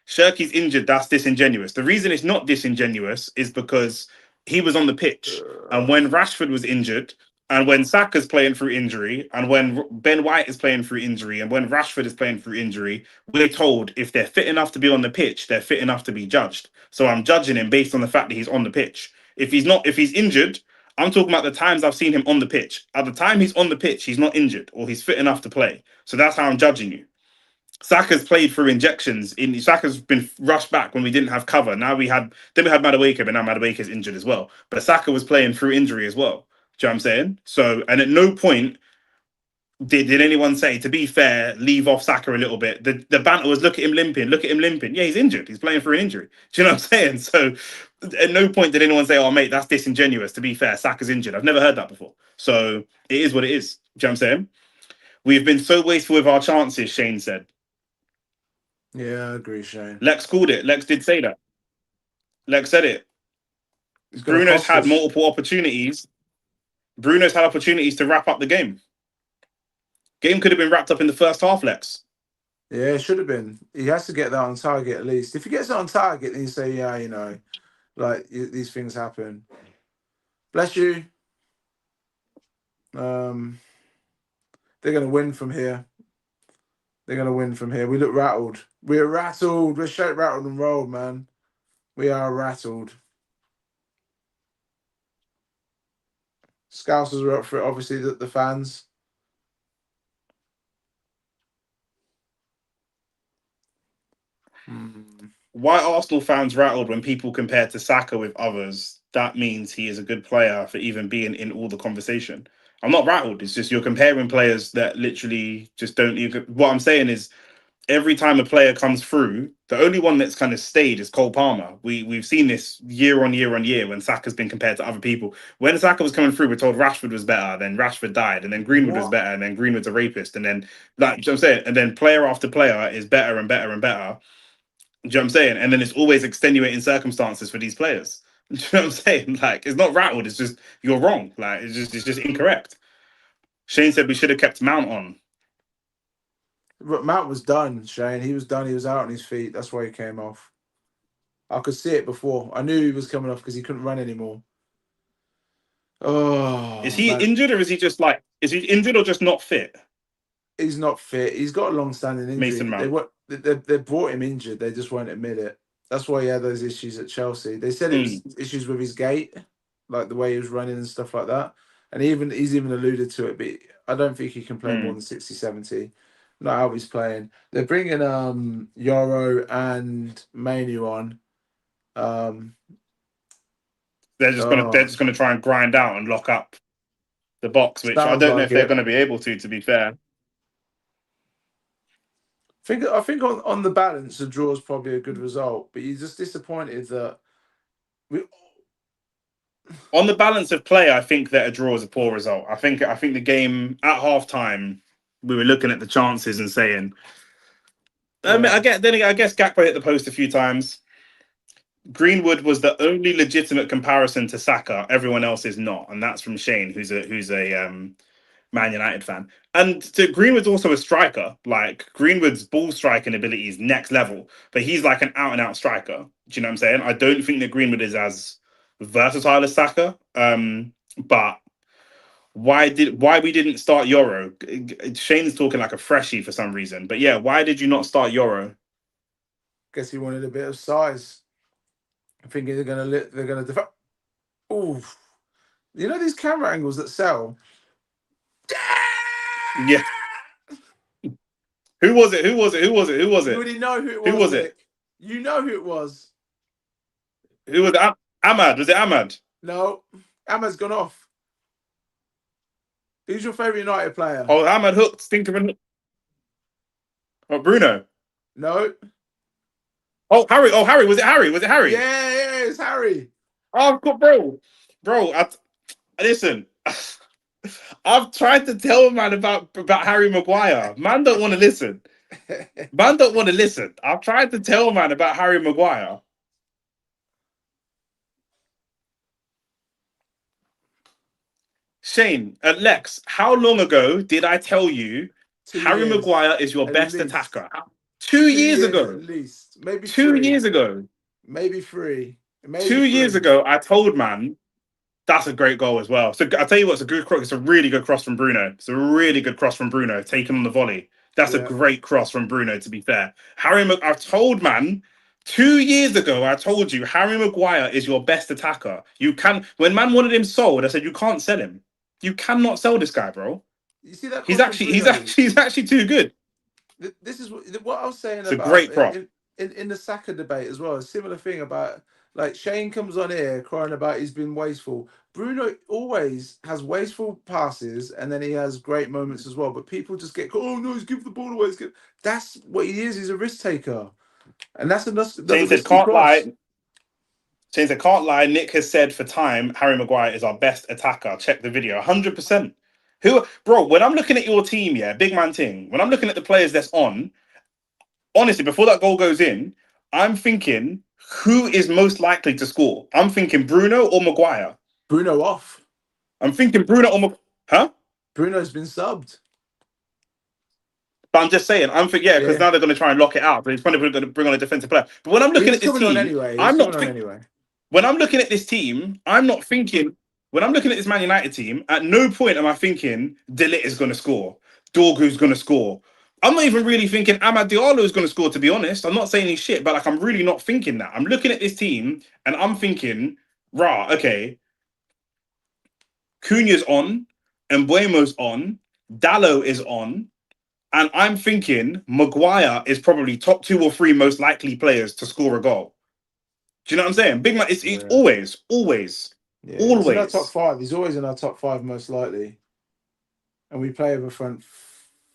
S1: Shirky's injured. That's disingenuous. The reason it's not disingenuous is because he was on the pitch, and when Rashford was injured, and when Saka's playing through injury, and when Ben White is playing through injury, and when Rashford is playing through injury, we're told if they're fit enough to be on the pitch, they're fit enough to be judged. So I'm judging him based on the fact that he's on the pitch. If he's injured, I'm talking about the times I've seen him on the pitch. At the time he's on the pitch, he's not injured or he's fit enough to play. So that's how I'm judging you. Saka's played through injections. Saka's been rushed back when we didn't have cover. We had Madueke, but now Madueke's injured as well. But Saka was playing through injury as well. Do you know what I'm saying? So, and at no point did anyone say, to be fair, leave off Saka a little bit? The banter was, look at him limping, look at him limping. Yeah, he's injured. He's playing for an injury. Do you know what I'm saying? So at no point did anyone say, oh, mate, that's disingenuous. To be fair, Saka's injured. I've never heard that before. So it is what it is. Do you know what I'm saying? We've been so wasteful with our chances, Shane said.
S2: Yeah, I agree, Shane.
S1: Lex called it. Lex did say that. Lex said it.
S2: It's going to
S1: Bruno's
S2: cost
S1: had
S2: us.
S1: multiple opportunities. Bruno's had opportunities to wrap up the game. Game could have been wrapped up in the first half, Lex.
S2: Yeah, it should have been. He has to get that on target at least. If he gets it on target, then you say, yeah, like these things happen. Bless you. Um, they're gonna win from here. They're gonna win from here. We look rattled. We're rattled. We're straight rattled and rolled, man. We are rattled. Scousers are up for it, obviously, the fans.
S1: Why Arsenal fans rattled when people compare to Saka with others? That means he is a good player for even being in all the conversation. I'm not rattled. It's just you're comparing players that literally just don't even. What I'm saying is every time a player comes through, the only one that's kind of stayed is Cole Palmer. We've seen this year on year on year when Saka's been compared to other people. When Saka was coming through, we're told Rashford was better, then Rashford died, and then Greenwood was
S2: What?
S1: better, and then Greenwood's a rapist, and then like you know what I'm saying, and then player after player is better and better and better. Do you know what I'm saying? And then it's always extenuating circumstances for these players. Do you know what I'm saying? Like it's not rattled, it's just you're wrong. Like it's just incorrect. Shane said we should have kept Mount on.
S2: But Mount was done, Shane. He was done. He was out on his feet. That's why he came off. I could see it before. I knew he was coming off because he couldn't run anymore.
S1: Is
S2: Oh
S1: he
S2: man,
S1: injured or is he just like is he injured or just not fit?
S2: he's not fit. He's got a long-standing
S1: Mason
S2: injury.
S1: Mount.
S2: They brought him injured. They just won't admit it. That's why he had those issues at Chelsea. They said it was
S1: Mm,
S2: issues with his gait, like the way he was running and stuff like that. And he's even alluded to it, but I don't think he can play more
S1: mm.
S2: than 60, 70. Not how he's playing. They're bringing Yoro and Manu on. Um,
S1: They're
S2: oh,
S1: just gonna try and grind out and lock up the box, which I
S2: sounds
S1: don't know
S2: like
S1: if they're
S2: it.
S1: gonna be able to be fair.
S2: I think on the balance, a draw is probably a good result, but you're just disappointed that we.
S1: On the balance of play, I think that a draw is a poor result. I think the game at half time, we were looking at the chances and saying, I mean,
S2: Yeah,
S1: I guess Gakpo hit the post a few times. Greenwood was the only legitimate comparison to Saka. Everyone else is not, and that's from Shane, who's a Man United fan. And to Greenwood's also a striker. Like Greenwood's ball striking ability is next level, but he's like an out and out striker. Do you know what I'm saying? I don't think that Greenwood is as versatile as Saka. But why we didn't start Euro? Shane's talking like a freshie for some reason. But yeah, why did you not start Euro?
S2: guess he wanted a bit of size. I'm thinking they're gonna defend. Oh, these camera angles that sell.
S1: Yeah. Who was it? Who was it? Who was it? Who was
S2: You
S1: it?
S2: already know who it
S1: Who
S2: was,
S1: was it?
S2: Nick. You know who it was.
S1: Who was it? Ahmad? Was it Ahmad?
S2: No, Emma's gone off. Who's your favourite United player?
S1: Oh, Ahmad hooked. Stinker. Oh, Bruno.
S2: No.
S1: Oh, Harry. Oh, Harry. Was it Harry? Was it Harry?
S2: Yeah, it's Harry.
S1: Oh, God, bro. Listen. I've tried to tell man about Harry Maguire. Man don't want to listen. Man don't want to listen. I've tried to tell man about Harry Maguire. Shane, Lex, how long ago did I tell you
S2: 2 years
S1: Harry Maguire is your
S2: at
S1: best
S2: least.
S1: attacker? 2 years
S2: 2 years at
S1: ago.
S2: least. Maybe 3.
S1: 2 years ago.
S2: Maybe 3. Maybe
S1: 2 years
S2: 3.
S1: ago, I told man that's a great goal as well. So I tell you what, it's a really good cross from Bruno. It's a really good cross from Bruno, taken on the volley. That's a
S2: Yeah.
S1: great cross from Bruno. To be fair, I've told man 2 years ago. I told you Harry Maguire is your best attacker. You can when man wanted him sold, I said you can't sell him. You cannot sell this guy, bro.
S2: You see that
S1: He's
S2: cross from
S1: actually he's
S2: Bruno?
S1: actually he's actually too good.
S2: This is what I was saying
S1: It's a
S2: about
S1: great cross.
S2: in the Saka debate as well. A similar thing about like Shane comes on here crying about he's been wasteful. Bruno always has wasteful passes and then he has great moments as well. But people just get, oh no, he's giving the ball away. That's what he is. He's a risk taker, and that's another
S1: Shane said
S2: risky
S1: can't
S2: cross.
S1: lie. Shane said can't lie. Nick has said for time Harry Maguire is our best attacker. Check the video. 100%. Who, bro? When I'm looking at your team, yeah, big man thing. When I'm looking at the players that's on, honestly, before that goal goes in, I'm thinking who is most likely to score. I'm thinking Bruno or Maguire.
S2: Bruno off.
S1: I'm thinking Bruno or huh?
S2: Bruno's been subbed.
S1: But I'm just saying, I'm thinking, yeah, because
S2: Yeah,
S1: now they're going to try and lock it out. But it's probably going to bring on a defensive player. But when I'm
S2: he
S1: looking
S2: was
S1: at this
S2: coming on
S1: team,
S2: anyway. He was
S1: I'm
S2: coming
S1: not
S2: on
S1: think
S2: anyway.
S1: when I'm looking at this team, I'm not thinking. When I'm looking at this Man United team, at no point am I thinking De Ligt is going to score, Dorgu's going to score. I'm not even really thinking Amad Diallo is going to score. To be honest, I'm not saying he's shit, but like I'm really not thinking that. I'm looking at this team and I'm thinking, rah, okay, Cunha's on, Mbuemo's on, Dallo is on, and I'm thinking Maguire is probably top 2 or 3 most likely players to score a goal. Do you know what I'm saying? Big man, it's
S2: Yeah,
S1: always, always,
S2: yeah. He's in our top
S1: always
S2: five. He's always in our top five, most likely. And we play over front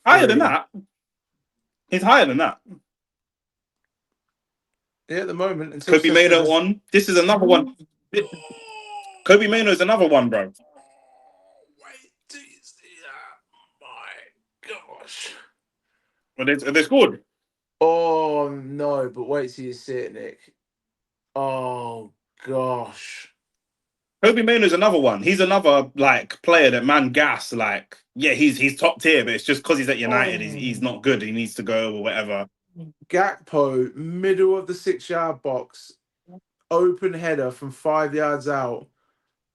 S1: higher than
S2: three.
S1: that. He's higher than that.
S2: Yeah, at the moment, until
S1: Kobe
S2: Sesko
S1: Mano
S2: goes.
S1: on. This is another one. Kobe Mano is another one, bro.
S2: Wait, do you see that? My gosh.
S1: Well, they scored.
S2: Oh no, but wait till you see it, Nick. Oh gosh.
S1: Kobe Mano is another one. He's another like player that man gas. Like, yeah, he's top tier, but it's just because he's at United, he's
S2: Oh.
S1: not good. He needs to go or whatever.
S2: Gakpo, middle of the 6 yard box, open header from 5 yards out,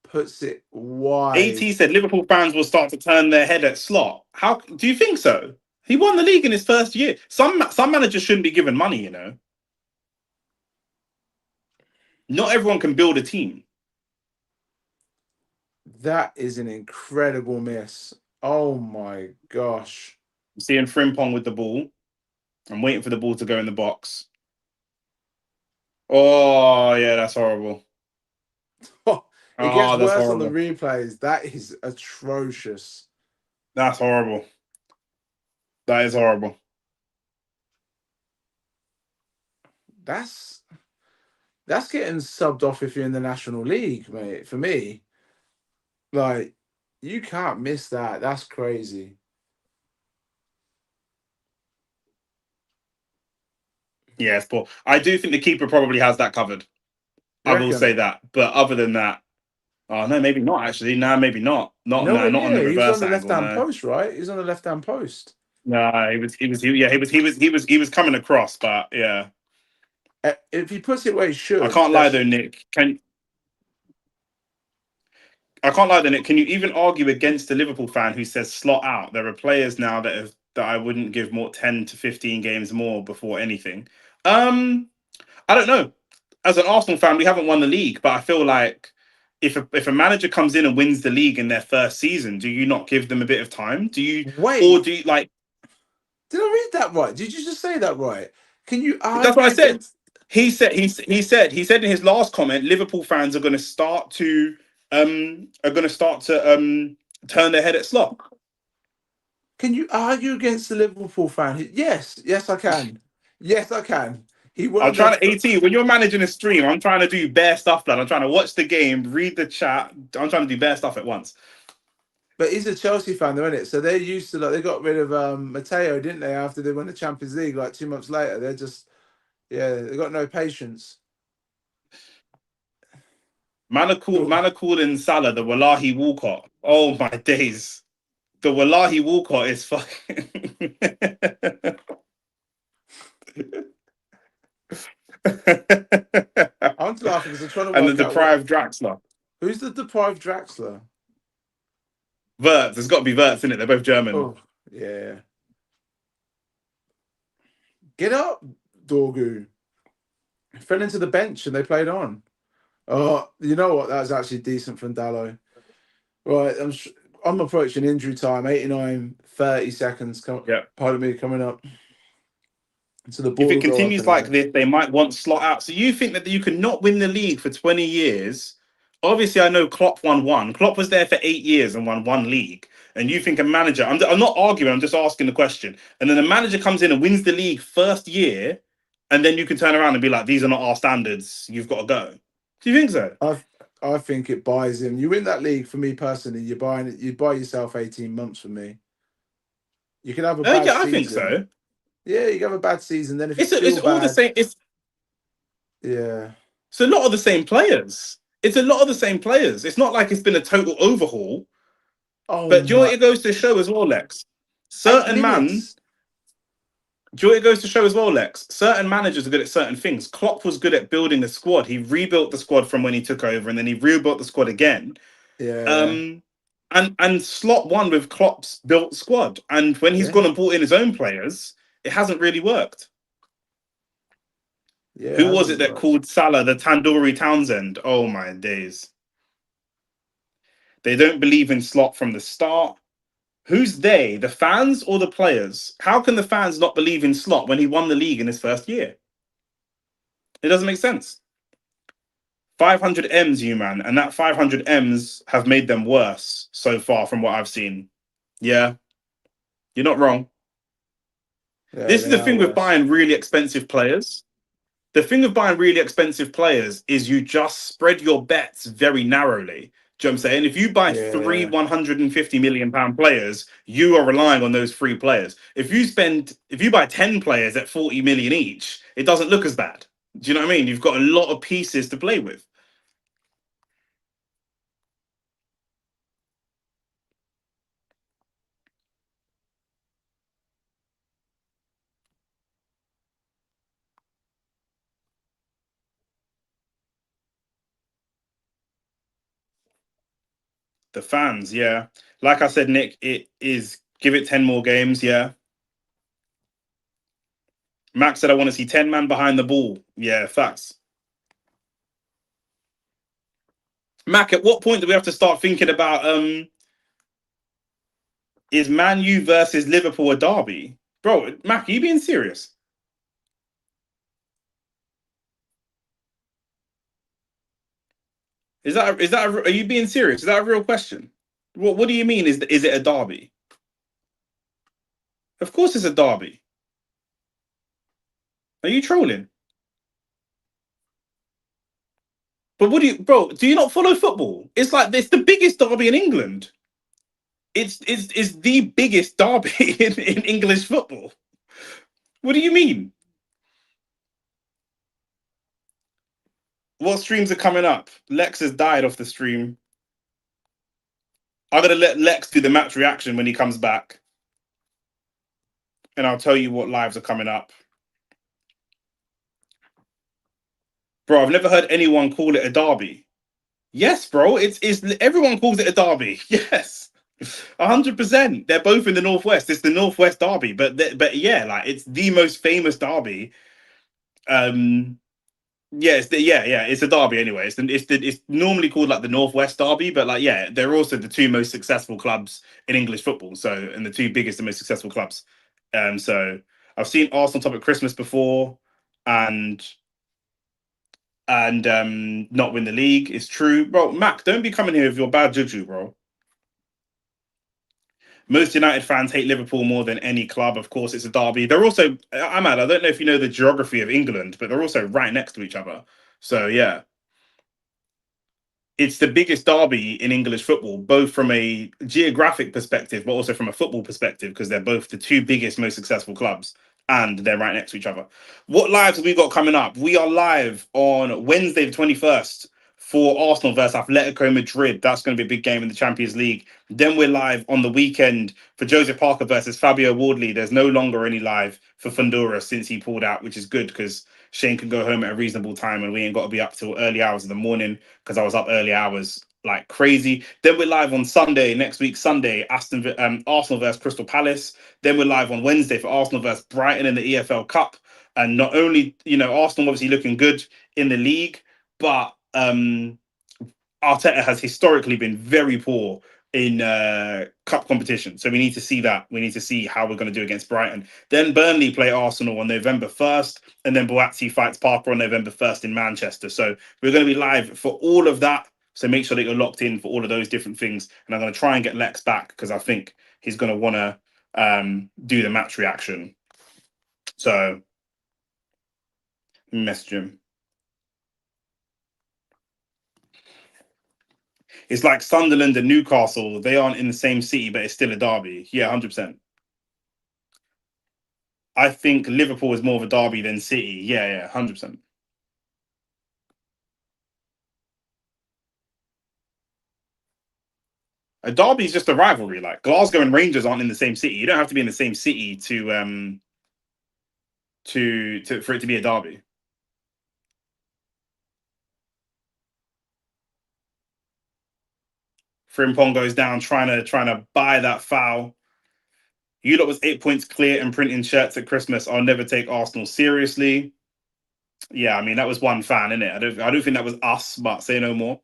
S2: puts it wide.
S1: AT said Liverpool fans will start to turn their head at Slot. How do you think so? He won the league in his first year. Some managers shouldn't be given money, you know. Not everyone can build a team.
S2: That is an incredible miss. Oh my gosh.
S1: I'm seeing Frimpong with the ball. I'm waiting for the ball to go in the box. Oh yeah, that's horrible.
S2: Oh, it gets
S1: Oh, that's
S2: worse on the
S1: horrible.
S2: replays. That is atrocious.
S1: That's horrible. That is horrible.
S2: That's that's getting subbed off if you're in the National League, mate. For me, like you can't miss that. That's crazy.
S1: Yeah, it's poor. I do think the keeper probably has that covered.
S2: You
S1: I will say
S2: reckon?
S1: that. But other than that, oh no, maybe not actually. No, maybe not. Not no,
S2: Nowhere
S1: not on the
S2: near. He was on
S1: reverse
S2: the left
S1: angle.
S2: hand
S1: No.
S2: post, right? He was on the left hand post.
S1: No, he was coming across, but yeah.
S2: If he puts it where he
S1: I
S2: should,
S1: can't lie though, Nick. I can't lie though, Nick. Can you even argue against a Liverpool fan who says slot out? There are players now that I wouldn't give more 10 to 15 games more before anything. I don't know. As an Arsenal fan, we haven't won the league, but I feel like if a manager comes in and wins the league in their first season, do you not give them a bit of time? Do you or
S2: wait.
S1: do you like
S2: Did I read that right? Did you just say that right? Can you
S1: that's what
S2: argue
S1: I said.
S2: against?
S1: He said in his last comment, Liverpool fans are going to start to turn their head at slot.
S2: Can you argue against the Liverpool fan? Yes, yes, I can. Yes, I can. He
S1: I'm
S2: won their.
S1: trying to AT when you're managing a stream. I'm trying to do bare stuff, lad. I'm trying to watch the game, read the chat. I'm trying to do bare stuff at once.
S2: But he's a Chelsea fan, though, isn't it? So they're used to like they got rid of Matteo, didn't they? After they won the Champions League, like 2 months later, they're just they got no patience.
S1: Man are calling Salah the Wallahi Walcott. Oh my days. The Wallahi Walcott is fucking.
S2: I'm laughing because I'm trying to
S1: And the
S2: work out what
S1: deprived Draxler.
S2: who's the deprived Draxler.
S1: Verts. There's got to be Verts in it. They're both German.
S2: Oh yeah, get up, Dorgu. Fell into the bench and they played on. Oh, you know what? That was actually decent from Dallo. Right, I'm approaching injury time. 89, 30 seconds.
S1: Yeah.
S2: Pardon me, coming up. So the
S1: If
S2: ball
S1: it
S2: will go up
S1: continues
S2: in a
S1: like
S2: minute.
S1: this, they might want slot out. So you think that you can not win the league for 20 years? Obviously, I know Klopp won one. Klopp was there for 8 years and won one league. And you think a manager, I'm not arguing, I'm just asking the question. And then a manager comes in and wins the league first year, and then you can turn around and be like, these are not our standards. You've got to go. Do you think so?
S2: I think it buys him. You win that league for me personally. You buy yourself 18 months for me. You can have a bad
S1: Yeah, I think
S2: season.
S1: so.
S2: Yeah, you can have a bad season. Then if it's
S1: It's
S2: still
S1: all the
S2: bad,
S1: same. It's
S2: yeah.
S1: a lot of the same players. It's a lot of the same players. It's not like it's been a total overhaul.
S2: Oh
S1: But do you know what
S2: my,
S1: it goes to show as well, Lex?
S2: 8
S1: Certain man,
S2: minutes.
S1: do you know what it goes to show as well, Lex? Certain managers are good at certain things. Klopp was good at building the squad. He rebuilt the squad from when he took over, and then he rebuilt the squad again.
S2: Yeah,
S1: Um, and Slot won with Klopp's built squad. And when he's
S2: yeah,
S1: gone and brought in his own players, it hasn't really worked.
S2: yeah. It
S1: Who was
S2: hasn't
S1: it that
S2: worked.
S1: called Salah the Tandoori Townsend? Oh my days. They don't believe in Slot from the start. Who's they? The fans or the players? How can the fans not believe in Slot when he won the league in his first year? It doesn't make sense. 500 M's, you man, and that 500 M's have made them worse so far from what I've seen. Yeah, you're not wrong.
S2: Yeah,
S1: This is
S2: they
S1: the
S2: are
S1: thing with
S2: worse.
S1: buying really expensive players. The thing with buying really expensive players is you just spread your bets very narrowly. Do you know what I'm saying? If you buy three
S2: Yeah,
S1: £150 million players, you are relying on those three players. If you buy 10 players at 40 million each, it doesn't look as bad. Do you know what I mean? You've got a lot of pieces to play with. The fans, yeah. Like I said, Nick, it is give it 10 more games, yeah. Max said I want to see 10 man behind the ball. Yeah, facts. Mac, at what point do we have to start thinking about is Man U versus Liverpool a derby? Bro, Mac, are you being serious? Are you being serious? Is that a real question? What do you mean is it a derby? Of course it's a derby. Are you trolling? But what do you bro, do you not follow football? It's like it's the biggest derby in England. It's the biggest derby in English football. What do you mean? What streams are coming up? Lex has died off the stream. I'm gonna let Lex do the match reaction when he comes back, and I'll tell you what lives are coming up. Bro, I've never heard anyone call it a derby. Yes, bro, it's everyone calls it a derby. Yes, 100%. They're both in the northwest. It's the northwest derby, but yeah, like it's the most famous derby. Um, Yeah, it's a derby anyway. It's normally called like the Northwest Derby, but like yeah, they're also the two most successful clubs in English football. So and the two biggest and most successful clubs. So I've seen Arsenal top at Christmas before, and not win the league. It's true, bro. Mac, don't be coming here with your bad juju, bro. Most United fans hate Liverpool more than any club. Of course, it's a derby. They're also, Ahmad, I don't know if you know the geography of England, but they're also right next to each other. So yeah, it's the biggest derby in English football, both from a geographic perspective, but also from a football perspective, because they're both the two biggest, most successful clubs, and they're right next to each other. What lives have we got coming up? We are live on Wednesday, the 21st, for Arsenal versus Atletico Madrid. That's going to be a big game in the Champions League. Then we're live on the weekend for Joseph Parker versus Fabio Wardley. There's no longer any live for Fundora since he pulled out, which is good because Shane can go home at a reasonable time and we ain't got to be up till early hours of the morning because I was up early hours like crazy. Then we're live on Sunday, next week, Sunday, Arsenal versus Crystal Palace. Then we're live on Wednesday for Arsenal versus Brighton in the EFL Cup. And not only, Arsenal obviously looking good in the league, but Arteta has historically been very poor in cup competition. So we need to see that. We need to see how we're going to do against Brighton. Then Burnley play Arsenal on November 1st, and then Boatsi fights Parker on November 1st in Manchester. So we're going to be live for all of that. So make sure that you're locked in for all of those different things. And I'm going to try and get Lex back because I think he's going to want to do the match reaction. So message him. It's like Sunderland and Newcastle. They aren't in the same city, but it's still a derby. Yeah, 100%. I think Liverpool is more of a derby than City. Yeah, 100%. A derby is just a rivalry. Like Glasgow and Rangers aren't in the same city. You don't have to be in the same city to for it to be a derby. Frimpong goes down trying to buy that foul. You lot was 8 points clear and printing shirts at Christmas. I'll never take Arsenal seriously. Yeah, I mean that was one fan, innit? I don't think that was us, but say no more.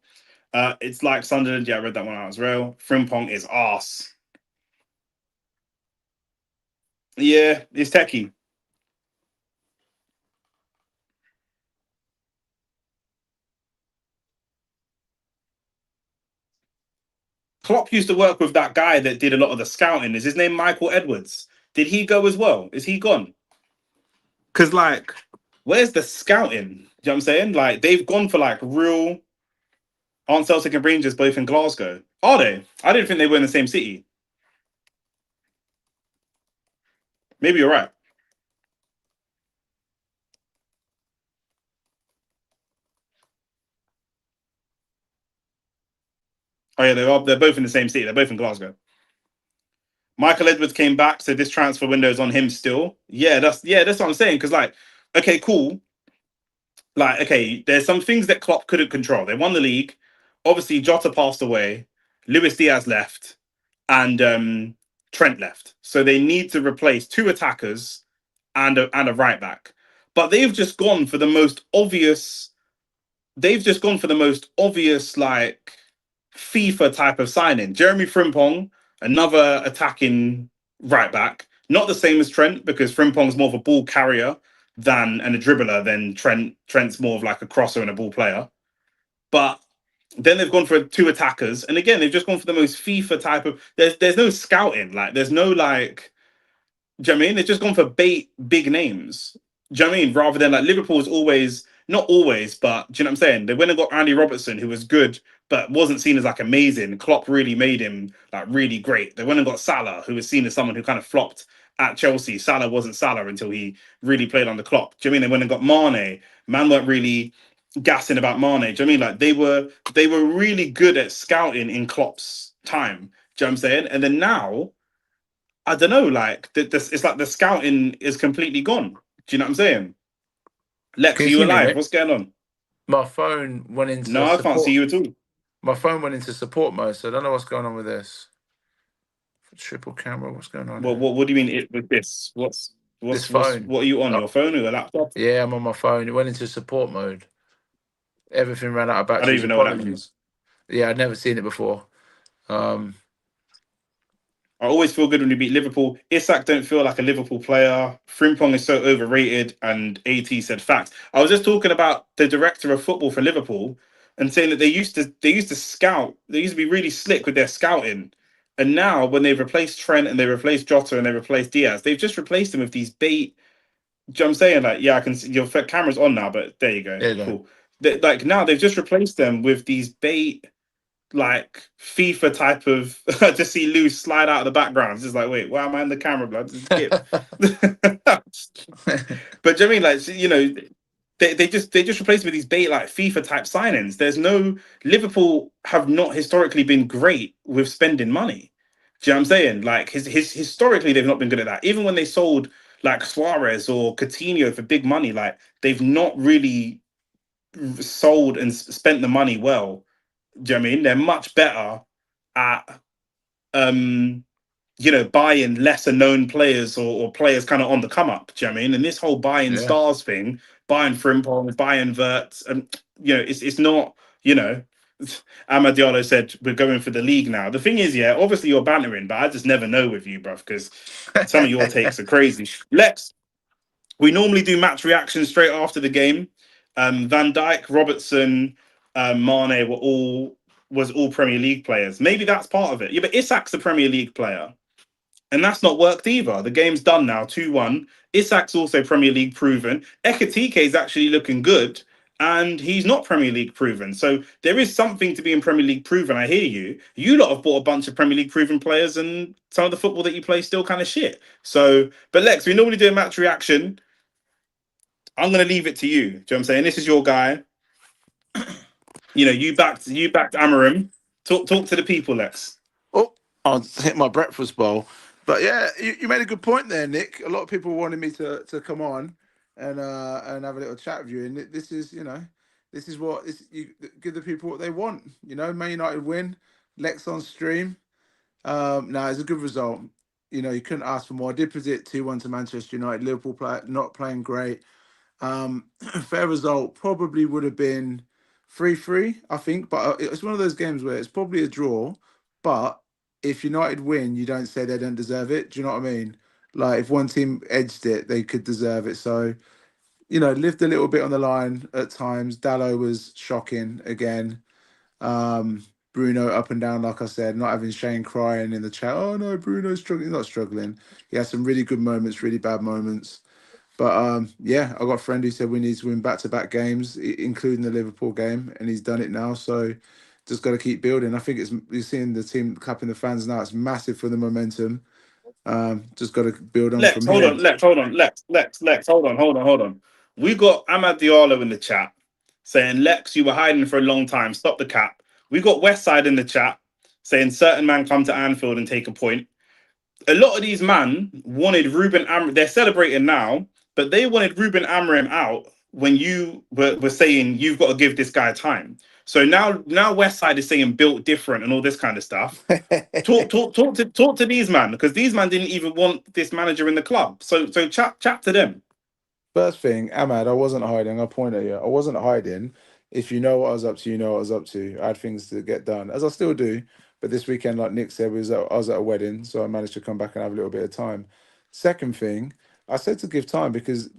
S1: It's like Sunderland. Yeah, I read that one out as well. Frimpong is arse. Yeah, it's techie. Klopp used to work with that guy that did a lot of the scouting. Is his name Michael Edwards? Did he go as well? Is he gone? Because, like, where's the scouting? Do you know what I'm saying? Like, they've gone for, like, real. Aren't Celtic and Rangers both in Glasgow? Are they? I didn't think they were in the same city. Maybe you're right. Oh, yeah, they're both in the same city. They're both in Glasgow. Michael Edwards came back, so this transfer window is on him still. Yeah, that's what I'm saying. Because, like, okay, cool. Like, okay, there's some things that Klopp couldn't control. They won the league. Obviously, Jota passed away. Luis Diaz left, and Trent left. So they need to replace two attackers and a right back. But they've just gone for the most obvious. They've just gone for the most obvious, like FIFA type of signing. Jeremy Frimpong, another attacking right back. Not the same as Trent because Frimpong's more of a ball carrier than and a dribbler than Trent. Trent's more of like a crosser and a ball player. But then they've gone for two attackers, and again they've just gone for the most FIFA type of. There's no scouting, like there's no like. Do you know what I mean? They've just gone for big names. Do you know what I mean? Rather than like Liverpool's always, not always, but do you know what I'm saying? They went and got Andy Robertson, who was good, but wasn't seen as like amazing. Klopp really made him like really great. They went and got Salah, who was seen as someone who kind of flopped at Chelsea. Salah wasn't Salah until he really played under Klopp. Do you know what I mean? They went and got Mane. Man weren't really gassing about Mane. Do you know what I mean? Like they were really good at scouting in Klopp's time. Do you know what I'm saying? And then now I don't know, like it's like the scouting is completely gone. Do you know what I'm saying? Lex,
S2: Can
S1: are
S2: you
S1: you
S2: see me,
S1: alive?
S2: mate?
S1: What's going on?
S2: My phone went into
S1: No, I can't see
S2: support.
S1: you at all.
S2: My phone went into support mode, so I don't know what's going on with this. Triple camera, what's going on
S1: What
S2: here?
S1: what what do you mean it with this? What's
S2: This
S1: what's what's
S2: phone.
S1: what are you on?
S2: Oh,
S1: Your phone or your laptop?
S2: yeah, I'm on my phone. It went into support mode. Everything ran out of
S1: I don't
S2: batteries.
S1: even know what that means.
S2: Apologies. Yeah, I'd never seen it before. Um,
S1: I always feel good when we beat Liverpool. Isak don't feel like a Liverpool player. Frimpong is so overrated. And AT said facts. I was just talking about the director of football for Liverpool and saying that they used to scout. They used to be really slick with their scouting. And now when they've replaced Trent and they replaced Jota and they replaced Diaz, they've just replaced them with these bait. Do you know what I'm saying? Like, yeah, I can see your camera's on now, but there you go.
S2: there you go.
S1: Cool. Like now they've just replaced them with these bait like FIFA type of I just see Lou slide out of the background. It's just like, wait, why am I in the camera, blood? Just skip. But do you know what I mean? Like, they just replaced with these bait like FIFA type signings. There's no Liverpool have not historically been great with spending money. Do you know what I'm saying? Like his historically they've not been good at that. Even when they sold like Suarez or Coutinho for big money, like they've not really sold and spent the money well. Do you know what I mean? They're much better at buying lesser known players or players kind of on the come up. Do you know what I mean? And this whole buying
S2: Yeah.
S1: stars thing, buying Frimpong, buying Verts, and it's not, you know, Amad Diallo said we're going for the league now. The thing is, yeah, obviously you're bantering, but I just never know with you, bruv, because some of your takes are crazy. We normally do match reactions straight after the game. Van Dijk, Robertson, Mane was all Premier League players. Maybe that's part of it. Yeah, but Isak's a Premier League player, and that's not worked either. The game's done now, 2-1. Isak's also Premier League proven. Ekatike is actually looking good, and he's not Premier League proven. So there is something to being Premier League proven. I hear you. You lot have bought a bunch of Premier League proven players, and some of the football that you play still kind of shit. So, but Lex, we normally do a match reaction. I'm gonna leave it to you. Do you know what I'm saying? This is your guy. You backed Amarim. Talk to the people, Lex.
S2: I'll hit my breakfast bowl. But yeah, you made a good point there, Nick. A lot of people wanted me to come on and have a little chat with you. And this is, this is what this you give the people what they want. Man United win, Lex on stream. No, it's a good result. You couldn't ask for more. I did predict 2-1 to Manchester United. Liverpool not playing great. Fair result probably would have been 3-3, I think. But it's one of those games where it's probably a draw. But if United win, you don't say they don't deserve it. Do you know what I mean? Like if one team edged it, they could deserve it. So, lived a little bit on the line at times. Dallo was shocking again. Um, Bruno up and down, like I said, not having Shane crying in the chat. Oh no, Bruno's struggling. He's not struggling. He has some really good moments, really bad moments. But yeah, I got a friend who said we need to win back-to-back games, including the Liverpool game, and he's done it now. So just got to keep building. I think you're seeing the team clapping the fans now. It's massive for the momentum. Just got to build on
S1: Lex,
S2: from
S1: hold
S2: here.
S1: on, Lex, hold on, Lex, hold on. We got Ahmad Diallo in the chat saying, Lex, you were hiding for a long time. Stop the cap. We got Westside in the chat saying, certain man come to Anfield and take a point. A lot of these man wanted Ruben Amorim. They're celebrating now, but they wanted Ruben Amorim out when you were saying you've got to give this guy time. So now Westside is saying built different and all this kind of stuff. Talk to these man, because these man didn't even want this manager in the club. So chat to them.
S2: First thing, Ahmad, I wasn't hiding. I point at you. I wasn't hiding. If you know what I was up to, you know what I was up to. I had things to get done, as I still do. But this weekend, like Nick said, I was at a wedding, so I managed to come back and have a little bit of time. Second thing, I said to give time because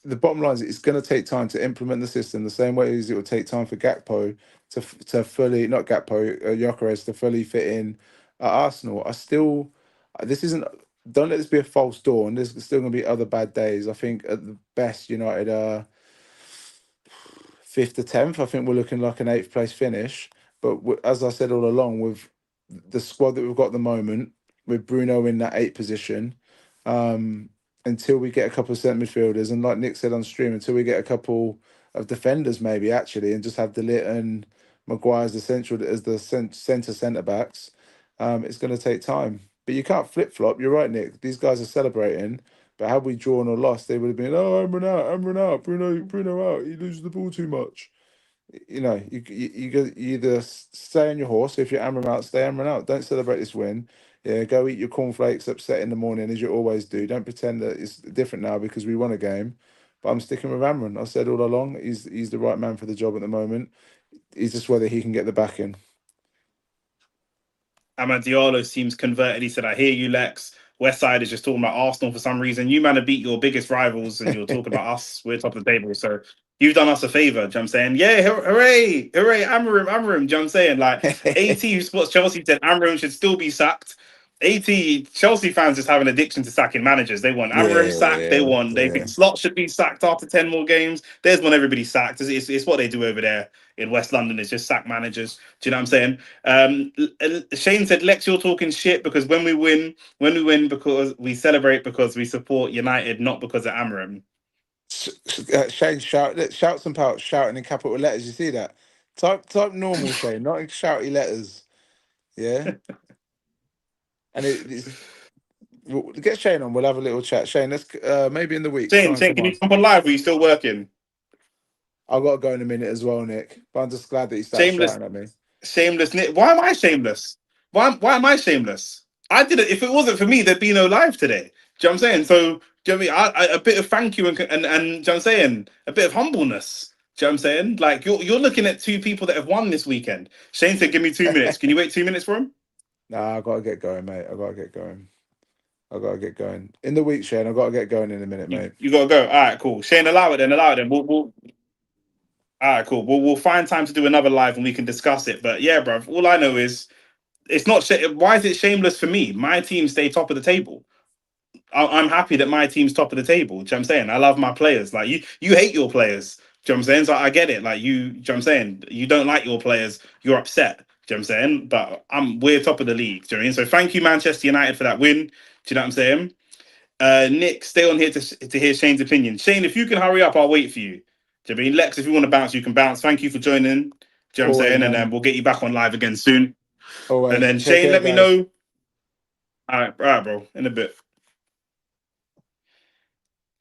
S2: the bottom line is it's going to take time to implement the system the same way as it will take time for Gakpo to fully, not Gakpo, Gyökeres to fully fit in at Arsenal. This isn't, don't let this be a false dawn. There's still going to be other bad days. I think at the best, United are fifth to 10th. I think we're looking like an eighth place finish. But as I said all along, with the squad that we've got at the moment, with Bruno in that eighth position, um, until we get a couple of centre midfielders, and like Nick said on stream, until we get a couple of defenders, maybe actually, and just have Delit and Maguire as the central as the centre backs, it's going to take time. But you can't flip flop. You're right, Nick. These guys are celebrating. But had we drawn or lost, they would have been, oh, Amran out, Bruno out. He loses the ball too much. You either stay on your horse. If you're Amran out, stay Amran out. Don't celebrate this win. Yeah, go eat your cornflakes upset in the morning as you always do. Don't pretend that it's different now because we won a game. But I'm sticking with Amran. I said all along, he's the right man for the job at the moment. It's just whether he can get the backing.
S1: Amad Diallo seems converted. He said, I hear you, Lex. West Side is just talking about Arsenal for some reason. You man have beat your biggest rivals and you're talking about us. We're top of the table. So you've done us a favor. Do you know what I'm saying? Yeah, hooray, Amarim. Do you know what I'm saying? Like AT who supports Chelsea said Amarim should still be sacked. AT Chelsea fans just have an addiction to sacking managers. They want Amarim sacked. They think Slot should be sacked after 10 more games. There's one everybody sacked. It's what they do over there in West London. It's just sack managers. Do you know what I'm saying? Shane said, Lex, you're talking shit because when we win because we celebrate because we support United, not because of Amarim.
S2: Shane shouts and pouts, shouting in capital letters. You see that? Type normal Shane, not in shouty letters. Yeah, and it's we'll get Shane on. We'll have a little chat. Shane, let's maybe in the week try and
S1: Shane,
S2: come
S1: can you
S2: on.
S1: jump on live? Are you still working?
S2: I've got to go in a minute as well, Nick. But I'm just glad that he started
S1: Shameless,
S2: shouting at me.
S1: shameless. Why am I shameless? Why am I shameless? I did it. If it wasn't for me, there'd be no live today. Do you know what I'm saying? So, do you know what I mean? A bit of thank you and do you know what I'm saying? A bit of humbleness. Do you know what I'm saying? Like you're looking at two people that have won this weekend. Shane said, "Give me 2 minutes." Can you wait 2 minutes for him?
S2: Nah, I gotta get going, mate. I gotta get going. I gotta get going. In the week, Shane, I gotta get going in a minute, mate.
S1: You gotta go. All right, cool. Shane, allow it then. Allow it then. We'll all right, cool. We'll find time to do another live and we can discuss it. But yeah, bro. All I know is it's not. Why is it shameless for me? My team stay top of the table. I'm happy that my team's top of the table. Do you know what I'm saying? I love my players. Like you hate your players. Do you know what I'm saying? So I get it. Like do you know what I'm saying? You don't like your players. You're upset. Do you know what I'm saying? But we're top of the league. Do you know what I mean? So thank you, Manchester United, for that win. Do you know what I'm saying? Nick, stay on here to hear Shane's opinion. Shane, if you can hurry up, I'll wait for you. Do you know what I mean? Lex, if you want to bounce, you can bounce. Thank you for joining. Do you know what I'm
S2: Always,
S1: saying? And
S2: man.
S1: then we'll get you back on live again soon. And
S2: Always.
S1: then
S2: Take
S1: Shane,
S2: care,
S1: let me
S2: guys.
S1: know All right, bro. In a bit.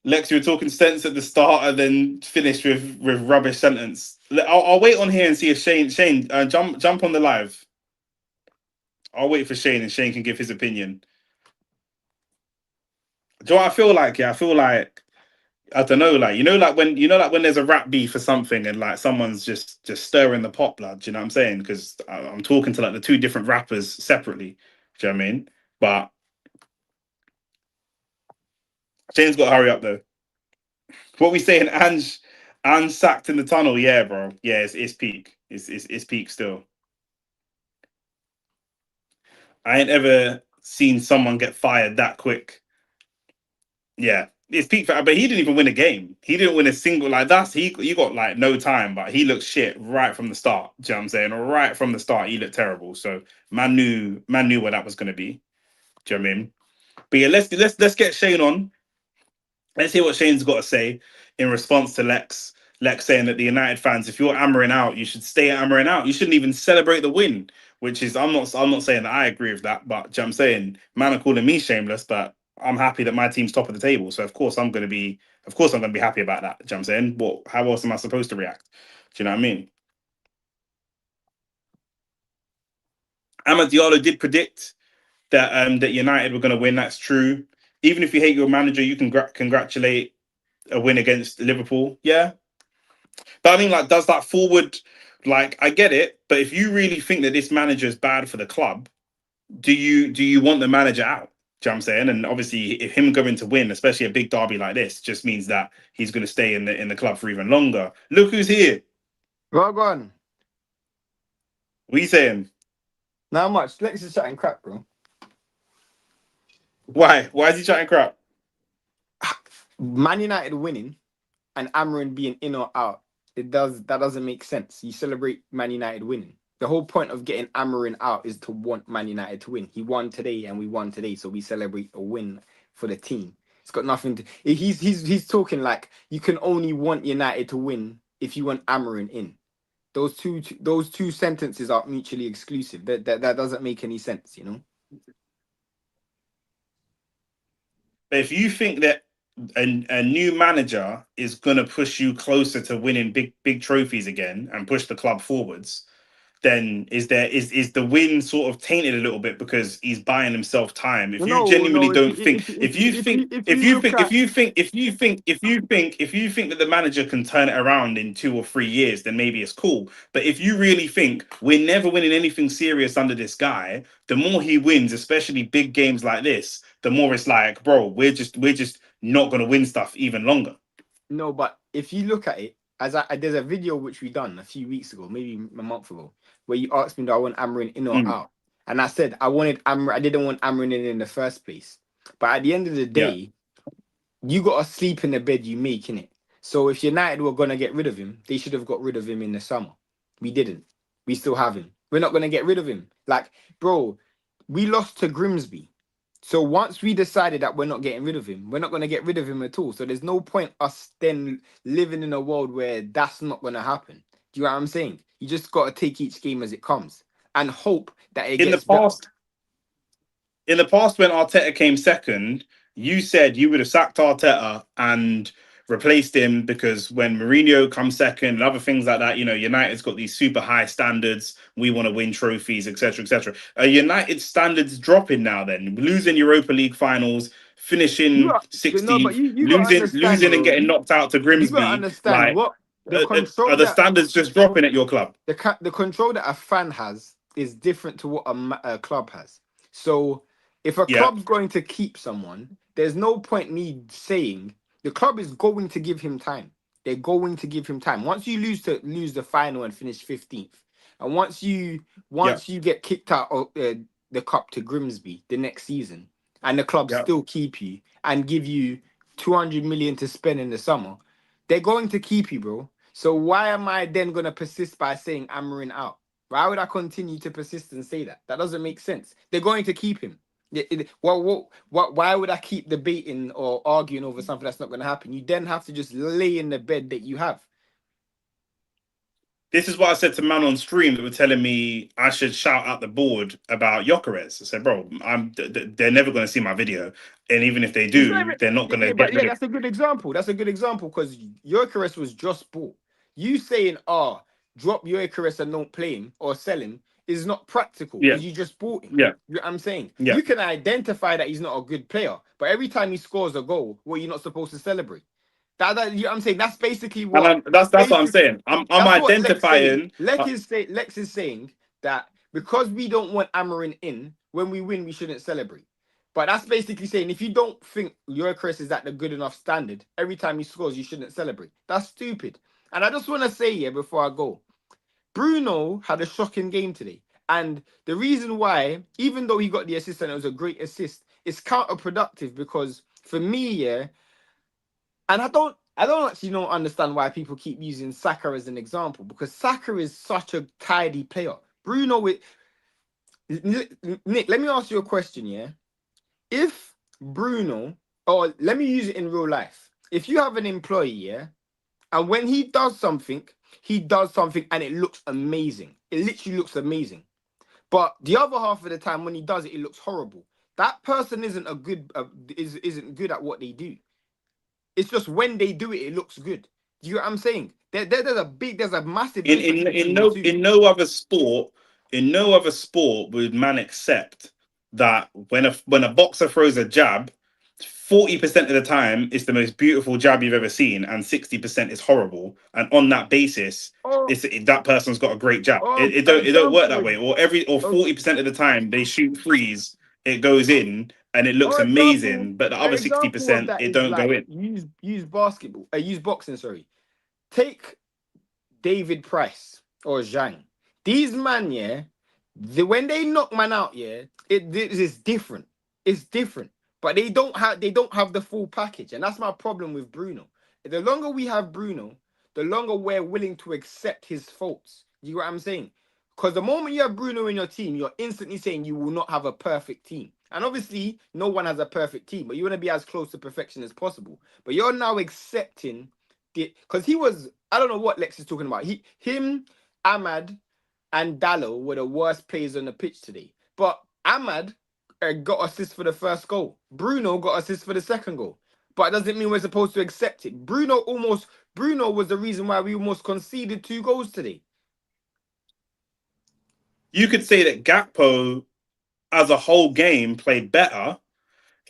S1: Lex, you were talking sense at the start and then finished with rubbish sentence. I'll wait on here and see if Shane jump on the live. I'll wait for Shane and Shane can give his opinion. Do you know what I feel like? Yeah, I feel like I don't know, like like when there's a rap beef for something and like someone's just stirring the pot blood. Do you know what I'm saying? Because I'm talking to like the two different rappers separately. Do you know what I mean? But Shane's got to hurry up though. What we saying? Ange sacked in the tunnel. Yeah, bro. Yeah, it's peak. It's peak still. I ain't ever seen someone get fired that quick. Yeah, it's peak for, but he didn't even win a game. He didn't win a single like that's he got like no time, but he looked shit right from the start. Do you know what I'm saying? Right from the start, he looked terrible. So man knew where that was gonna be. Do you know what I mean? But yeah, let's get Shane on. Let's hear what Shane's got to say in response to Lex. Lex saying that the United fans, if you're hammering out, you should stay hammering out. You shouldn't even celebrate the win. Which is I'm not saying that I agree with that, but do you know what I'm saying, man are calling me shameless, but I'm happy that my team's top of the table. So of course I'm gonna be happy about that. Do you know what I'm saying? What how else am I supposed to react? Do you know what I mean? Amad Diallo did predict that United were gonna win. That's true. Even if you hate your manager, you can congratulate a win against Liverpool. Yeah, but I mean, like, does that forward, like, I get it, but if you really think that this manager is bad for the club, do you want the manager out? Do you know what I'm saying? And obviously, if him going to win, especially a big derby like this, just means that he's going to stay in the club for even longer. Look who's here.
S3: Well, go on.
S1: What are you saying?
S3: Not much. Lex is chatting crap, bro.
S1: Why? Why is he chatting crap?
S3: Man United winning and Amarin being in or out. That doesn't make sense. You celebrate Man United winning. The whole point of getting Amarin out is to want Man United to win. He won today and we won today, so we celebrate a win for the team. It's got nothing to. He's talking like you can only want United to win if you want Amarin in. Those two sentences are mutually exclusive. That doesn't make any sense, you know.
S1: But if you think that a new manager is going to push you closer to winning big trophies again and push the club forwards, then is the win sort of tainted a little bit because he's buying himself time? If you
S3: No,
S1: genuinely
S3: no. If you
S1: don't think,
S3: if you-
S1: if you
S3: if you
S1: think,
S3: if
S1: if
S3: you
S1: you
S3: look
S1: think, if
S3: at
S1: you think, if you think, if you think, if you think that the manager can turn it around in 2 or 3 years, then maybe it's cool. But if you really think we're never winning anything serious under this guy, the more he wins, especially big games like this, the more it's like, bro, we're just not gonna win stuff even longer.
S3: no, but if you look at it, there's a video which we done a few weeks ago, maybe a month ago, where you asked me do I want Amarin in or
S1: Mm,
S3: out, and I said I wanted Amarin. I didn't want Amarin in the first place. But at the end of the
S1: yeah,
S3: day, you got to sleep in the bed you make, in it. So if United were gonna get rid of him, they should have got rid of him in the summer. We didn't. We still have him. We're not gonna get rid of him. Like, bro, we lost to Grimsby. So once we decided that we're not getting rid of him, we're not gonna get rid of him at all. So there's no point us then living in a world where that's not gonna happen. Do you know what I'm saying? You just gotta take each game as it comes and hope that it
S1: in the
S3: gets better.
S1: past, when Arteta came second, you said you would have sacked Arteta and replaced him because when Mourinho comes second and other things like that, United's got these super high standards. We want to win trophies, etc., etc. Are United standards dropping now? Then losing Europa League finals,
S3: You
S1: finishing
S3: got, no, but
S1: 16th,
S3: you gotta
S1: losing
S3: understand,
S1: losing and
S3: bro.
S1: getting knocked out to
S3: You gotta
S1: Grimsby.
S3: understand
S1: Like,
S3: what the
S1: are
S3: control
S1: the
S3: that
S1: standards just dropping at your club?
S3: the control that a fan has is different to what a club has. So if a
S1: Yeah,
S3: club's going to keep someone, there's no point me saying the club is going to give him time. They're going to give him time. Once you lose the final and finish 15th, and
S1: yeah,
S3: once you get kicked out of the cup to Grimsby the next season, and the club
S1: yeah.
S3: still keep you and give you 200 million to spend in the summer, they're going to keep you, bro. So why am I then gonna persist by saying Amarin out? Why would I continue to persist and say that? That doesn't make sense. They're going to keep him. Why would I keep debating or arguing over something that's not going to happen? You then have to just lay in the bed that you have.
S1: This is what I said to man on stream that were telling me I should shout out the board about Gyökeres. I said, bro, they're never going to see my video, and even if they
S3: It's not
S1: do,
S3: even,
S1: they're not going to
S3: yeah,
S1: get
S3: but yeah,
S1: rid of.
S3: that's a good example. That's a good example because Gyökeres was just bought. You saying, drop Gyökeres and don't play him or sell him is not practical
S1: Yeah,
S3: because you just bought him.
S1: yeah,
S3: You know what I'm saying?
S1: yeah.
S3: You can identify that he's not a good player, but every time he scores a goal, what you're not supposed to celebrate. You know what I'm saying? That's basically
S1: And
S3: what
S1: that's what I'm saying. I'm
S3: that's what Lex saying.
S1: identifying.
S3: Lex is saying that because we don't want Amarin in, when we win, we shouldn't celebrate. But that's basically saying if you don't think your Chris is at the good enough standard, every time he scores, you shouldn't celebrate. That's stupid. And I just want to say here before I go, Bruno had a shocking game today. And the reason why, even though he got the assist and it was a great assist, it's counterproductive because for me, yeah, and I don't actually don't understand why people keep using Saka as an example because Saka is such a tidy player. Bruno with Nick, let me ask you a question, yeah? If Bruno, or let me use it in real life. If you have an employee, yeah, and when he does something and it looks amazing. It literally looks amazing. But the other half of the time when he does it, it looks horrible. That person isn't good at what they do. It's just when they do it, it looks good. Do you know what I'm saying? There's a massive
S1: in
S3: difference
S1: in in
S3: between the
S1: no
S3: two.
S1: in no other sport in no other sport would man accept that when a boxer throws a jab, 40% of the time it's the most beautiful jab you've ever seen, and 60% is horrible. And on that basis,
S3: Or,
S1: that person's got a great jab.
S3: or
S1: It don't work
S3: example
S1: that
S3: with,
S1: way. Or
S3: or,
S1: 40% of the time they shoot threes, it goes in and it looks
S3: or example,
S1: amazing. But the
S3: an
S1: other
S3: example of
S1: 60%
S3: that
S1: it
S3: is
S1: don't go
S3: like
S1: in.
S3: use basketball, use boxing. Sorry, take David Price or Zhang. These man, yeah, when they knock man out, yeah, it is different. It's different. But they don't have the full package. And that's my problem with Bruno. The longer we have Bruno, the longer we're willing to accept his faults. You know what I'm saying? Because the moment you have Bruno in your team, you're instantly saying you will not have a perfect team. And obviously, no one has a perfect team, but you want to be as close to perfection as possible. But you're now accepting because he was, I don't know what Lex is talking about. Him, Ahmad, and Dallo were the worst players on the pitch today. But Ahmad got assist for the first goal. Bruno got assist for the second goal. But it doesn't mean we're supposed to accept it. Bruno was the reason why we almost conceded 2 goals today.
S1: You could say that Gakpo as a whole game played better.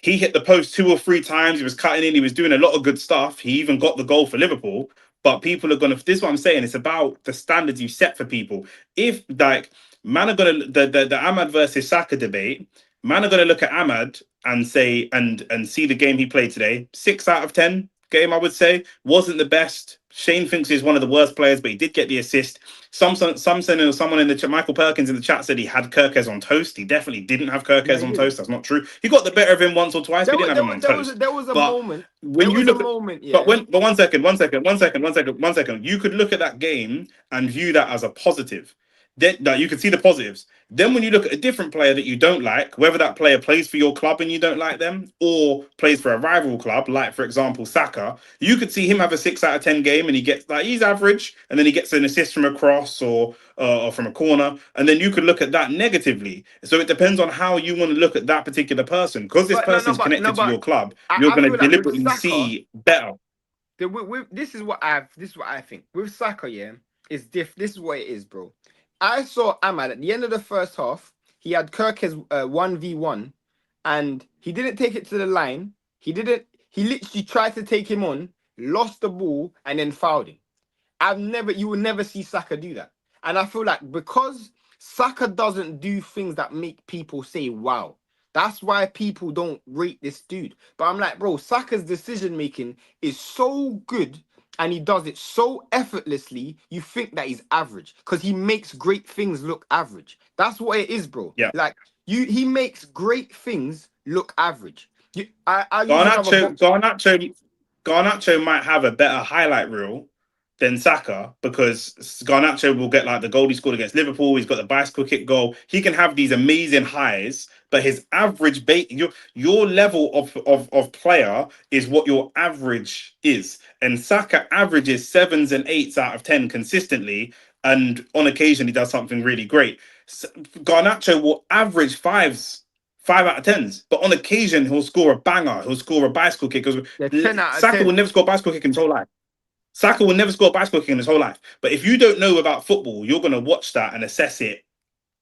S1: He hit the post 2 or 3 times. He was cutting in. He was doing a lot of good stuff. He even got the goal for Liverpool. But people are gonna. This is what I'm saying. It's about the standards you set for people. If like man are gonna the Ahmad versus Saka debate, man are gonna look at Ahmad and say and see the game he played today. 6 out of 10 game, I would say, wasn't the best. Shane thinks he's one of the worst players, but he did get the assist. Someone in the chat, Michael Perkins in the chat said he had Kirkez on toast. He definitely didn't have
S3: Yeah,
S1: Kirkez
S3: he
S1: on
S3: didn't.
S1: toast. That's not true. He got the better of him once or twice, but he didn't have him on toast.
S3: There was a
S1: But
S3: moment.
S1: when
S3: There
S1: you
S3: was a
S1: look at
S3: moment, yeah.
S1: but 1 second. You could look at that game and view that as a positive. Then that you could see the positives. Then when you look at a different player that you don't like, whether that player plays for your club and you don't like them, or plays for a rival club, like for example Saka, you could see him have a 6 out of 10 game and he gets like he's average, and then he gets an assist from a cross or from a corner, and then you could look at that negatively. So it depends on how you want to look at that particular person. Because this
S3: But no, no,
S1: person's
S3: but no,
S1: connected to
S3: but
S1: your club,
S3: I,
S1: you're
S3: I
S1: going to
S3: feel like with
S1: deliberately
S3: Saka,
S1: see better.
S3: this is what I think. With Saka, yeah, this is what it is, bro. I saw Ahmad at the end of the first half. He had Kirk's 1v1 and he didn't take it to the line. He literally tried to take him on, lost the ball, and then fouled him. You will never see Saka do that. And I feel like because Saka doesn't do things that make people say, wow, that's why people don't rate this dude. But I'm like, bro, Saka's decision making is so good and he does it so effortlessly, you think that he's average because he makes great things look average. That's what it is, bro.
S1: Yeah.
S3: Like, he makes great things look average. I'll use another
S1: Garnacho,
S3: box.
S1: Garnacho, Garnacho might have a better highlight reel than Saka because Garnacho will get like the goal he scored against Liverpool. He's got the bicycle kick goal. He can have these amazing highs, but his average your level of player is what your average is. And Saka averages 7s and 8s out of 10 consistently. and on occasion he does something really great. Garnacho will average fives, 5 out of 10s, but on occasion he'll score a banger, he'll score a bicycle kick.
S3: Yeah,
S1: Because
S3: 10 out of
S1: Saka will
S3: 10.
S1: never score a bicycle kick in his whole life. Saka will never score a bicycle kick in his whole life. But if you don't know about football, you're gonna watch that and assess it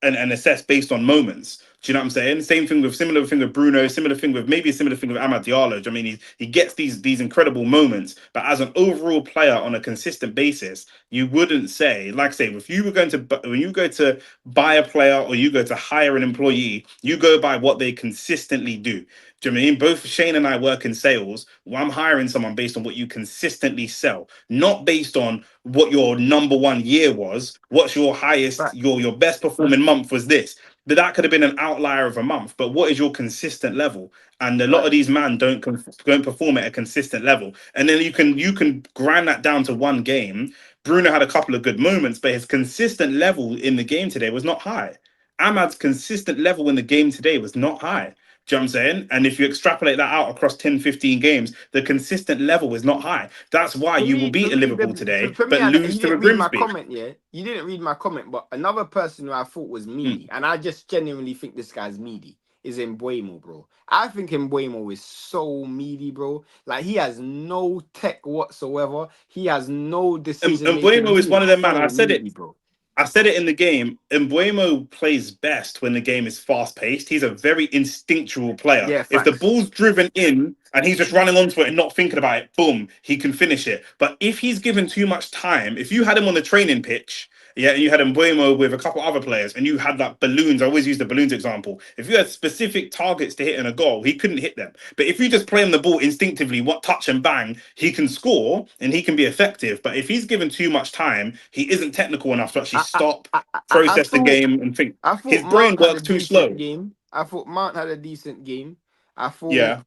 S1: and assess based on moments. Do you know what I'm saying? Similar thing with Bruno, similar thing with maybe a similar thing with Amad Diallo. I mean, he gets these incredible moments, but as an overall player on a consistent basis, you wouldn't say, like I say, if you were going to when you go to buy a player or you go to hire an employee, you go by what they consistently do. Do you know what I mean? Both Shane and I work in sales. Well, I'm hiring someone based on what you consistently sell, not based on what your number one year was. What's your highest,
S3: Right.
S1: your best performing month was this. But that could have been an outlier of a month. But what is your consistent level? And a lot of
S3: Right.
S1: these men don't perform at a consistent level. And then you can grind that down to one game. Bruno had a couple of good moments, but his consistent level in the game today was not high. Ahmad's consistent level in the game today was not high. Do you know what I'm saying? And if you extrapolate that out across 10, 15 games, the consistent level is not high. That's why you will
S3: For
S1: beat a
S3: me,
S1: Liverpool today,
S3: for me,
S1: but
S3: and
S1: lose
S3: you
S1: to a
S3: didn't read my
S1: Grimsby.
S3: comment, yeah. You didn't read my comment, but another person who I thought was meaty,
S1: Mm.
S3: and I just genuinely think this guy's meaty, is Embuemo, bro. I think Embuemo is so meaty, bro. Like he has no tech whatsoever. He has no decision
S1: And
S3: making.
S1: Bueno
S3: He
S1: is one
S3: is
S1: of them, man.
S3: so meaty, bro.
S1: I said it in the game. Mbuemo plays best when the game is fast paced. He's a very instinctual player.
S3: Yeah,
S1: If the
S3: facts.
S1: ball's driven in and he's just running onto it and not thinking about it, boom, he can finish it. But if he's given too much time, if you had him on the training pitch, yeah, and you had Mbuemo with a couple other players, and you had like balloons. I always use the balloons example. If you had specific targets to hit in a goal, he couldn't hit them. But if you just play him the ball instinctively, what touch and bang, he can score and he can be effective. But if he's given too much time, he isn't technical enough to actually
S3: I, I,
S1: stop,
S3: I
S1: process the
S3: thought
S1: game, and think.
S3: I
S1: His
S3: thought
S1: brain
S3: Mount had a
S1: works too
S3: decent
S1: slow.
S3: game. I thought Mount had a decent game. I thought
S1: Yeah,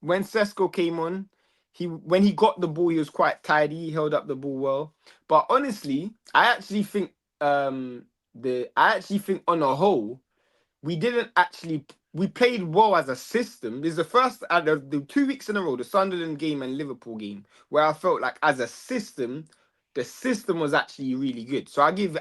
S3: when Sesko came on, when he got the ball, he was quite tidy. He held up the ball well. But honestly, I actually think on a whole, we didn't actually we played well as a system. This is the first the 2 weeks in a row, the Sunderland game and Liverpool game, where I felt like as a system, the system was actually really good. So I'll give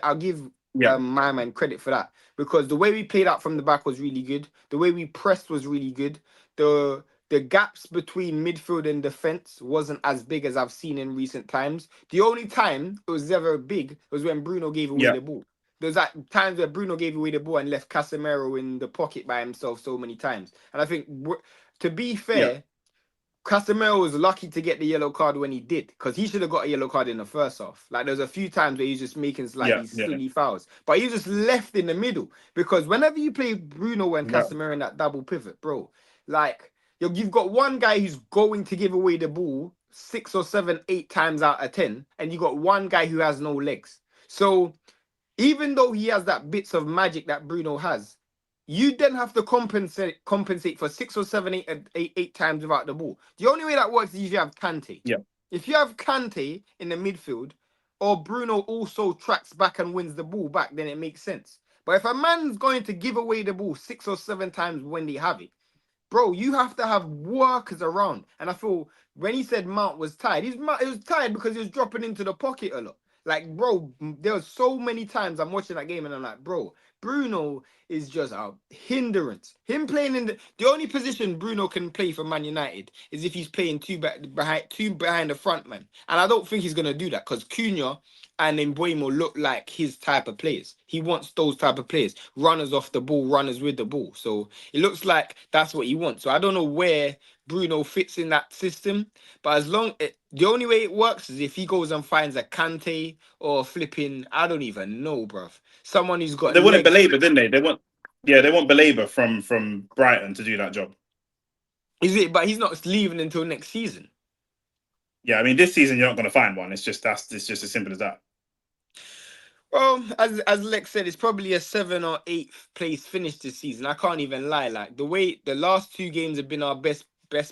S1: yeah,
S3: my man credit for that because the way we played out from the back was really good. The way we pressed was really good. The gaps between midfield and defense wasn't as big as I've seen in recent times. The only time it was ever big was when Bruno gave away
S1: yeah,
S3: the ball. There's like times where Bruno gave away the ball and left Casemiro in the pocket by himself so many times. And I think, to be
S1: yeah,
S3: fair, Casemiro was lucky to get the yellow card when he did, because he should have got a yellow card in the first half. Like there's a few times where he's just making like
S1: yeah,
S3: these
S1: yeah,
S3: silly fouls, but he just left in the middle. Because whenever you play Bruno and
S1: yeah,
S3: Casemiro in that double pivot, bro, like you've got one guy who's going to give away the ball 6 or 7, 8 times out of 10, and you got one guy who has no legs. So even though he has that bits of magic that Bruno has, you then have to compensate for 6 or 7, 8 times without the ball. The only way that works is if you have Kante.
S1: yeah.
S3: If you have Kante in the midfield, or Bruno also tracks back and wins the ball back, then it makes sense. But if a man's going to give away the ball 6 or 7 times when they have it, bro, you have to have workers around. And I feel when he said Mount was tired, he was tired because he was dropping into the pocket a lot. Like, bro, there was so many times I'm watching that game and I'm like, bro, Bruno is just a hindrance. Him playing in the only position Bruno can play for Man United is if he's playing two behind the front man. And I don't think he's gonna do that because Cunha and Embuemo look like his type of players. He wants those type of players, runners off the ball, runners with the ball. So it looks like that's what he wants. So I don't know where Bruno fits in that system, but the only way it works is if he goes and finds a Kante or flipping, I don't even know, bruv. Someone who's
S1: But
S3: got
S1: they wanted
S3: legs.
S1: Belabor, didn't they? They want Belabor from Brighton to do that job.
S3: Is it? But he's not leaving until next season.
S1: Yeah, I mean, this season you're not going to find one. It's just as simple as that.
S3: Well, as Lex said, it's probably a 7 or 8th place finish this season. I can't even lie. Like the way the last 2 games have been our best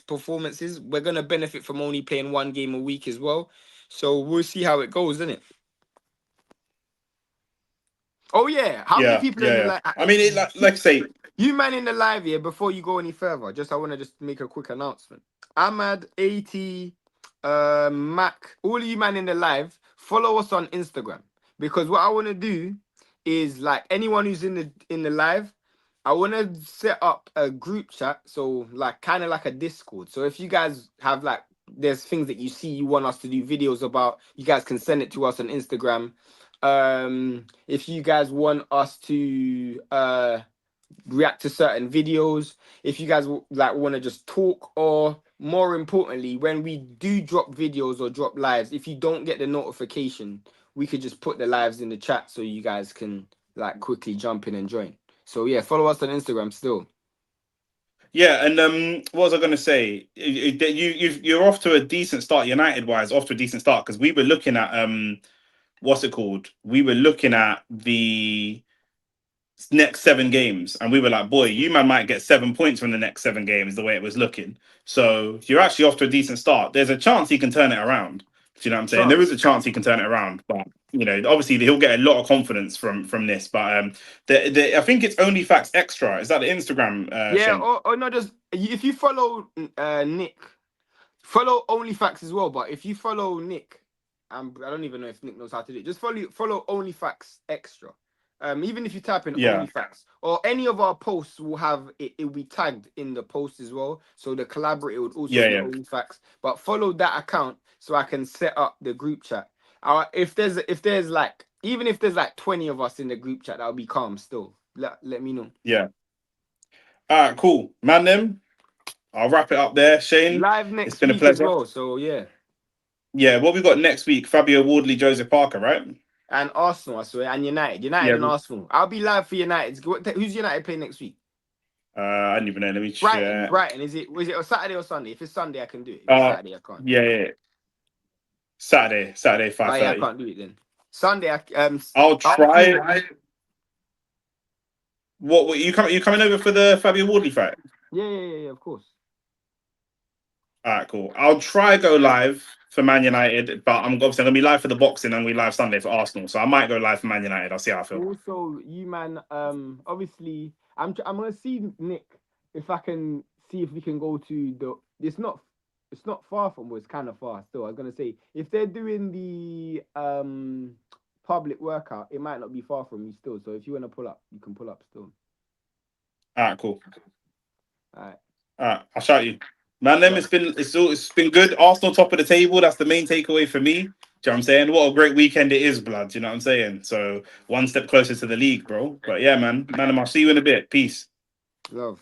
S3: performances, we're gonna benefit from only playing one game a week as well. So we'll see how it goes, isn't it? Oh yeah, how many
S1: Yeah,
S3: people are
S1: yeah,
S3: in the
S1: yeah. I mean, like I say,
S3: You man in the live here, before you go any further, I want to just make a quick announcement. Ahmad, 80, Mac, all of you man in the live, follow us on Instagram. because what I want to do is like anyone who's in the live, I want to set up a group chat, so like kind of like a Discord. So if you guys have like there's things that you see you want us to do videos about, you guys can send it to us on Instagram. If you guys want us to react to certain videos, if you guys like want to just talk, or more importantly, when we do drop videos or drop lives, if you don't get the notification, we could just put the lives in the chat so you guys can like quickly jump in and join. So yeah, follow us on Instagram still.
S1: Yeah, and what was I going to say? You're off to a decent start, United wise, off to a decent start, because we were looking at what's it called? We were looking at the next 7 games, and we were like, boy, you man might get 7 points from the next 7 games, the way it was looking. So you're actually off to a decent start. There's a chance he can turn it around. Do you know what I'm saying? There is a chance he can turn it around, but you know, obviously he'll get a lot of confidence from this. But I think it's Only Facts Extra. Is that the Instagram?
S3: Yeah,
S1: Shane?
S3: or not just if you follow Nick, follow OnlyFacts as well. But if you follow Nick, I don't even know if Nick knows how to do it. Just follow OnlyFacts Extra. Even if you type in
S1: Yeah,
S3: OnlyFacts, or any of our posts will have it, it will be tagged in the post as well. So the collaborator would also be
S1: yeah.
S3: OnlyFacts. But follow that account so I can set up the group chat. If there's like even if there's like 20 of us in the group chat, that'll be calm still. Let me know.
S1: Yeah. All right, cool, man. Them. I'll wrap it up there, Shane.
S3: Live
S1: It's
S3: next
S1: been a
S3: week as
S1: pleasure.
S3: well. So yeah.
S1: Yeah, what we got next week? Fabio Wardley, Joseph Parker, right?
S3: And Arsenal, I swear, and United
S1: Yeah.
S3: and Arsenal. I'll be live for United. Who's United playing next week?
S1: I don't even know. Let me
S3: Brighton.
S1: check.
S3: Brighton. Was it a Saturday or Sunday? If it's Sunday, I can do it. If it's
S1: Uh,
S3: Saturday, I can't.
S1: yeah. Saturday,
S3: Oh yeah, I
S1: 5:30.
S3: can't do it then. Sunday,
S1: I'll try. What you coming? You coming over for the Fabio Wardley fight?
S3: Yeah, of course.
S1: All right, cool. I'll try go live for Man United, but I'm obviously gonna be live for the boxing and we live Sunday for Arsenal, so I might go live for Man United. I'll see how I feel.
S3: Also, you man, obviously, I'm gonna see Nick if I can see if we can go to the. It's not far from, but it's kind of far still. I was gonna say if they're doing the public workout, it might not be far from you still. So if you want to pull up, you can pull up still.
S1: All right, cool.
S3: All right.
S1: All right, I'll shout you. Man, them it's been good. Arsenal top of the table. That's the main takeaway for me. Do you know what I'm saying? What a great weekend it is, blood. Do you know what I'm saying? So one step closer to the league, bro. But yeah, man, I'll see you in a bit. Peace.
S3: Love.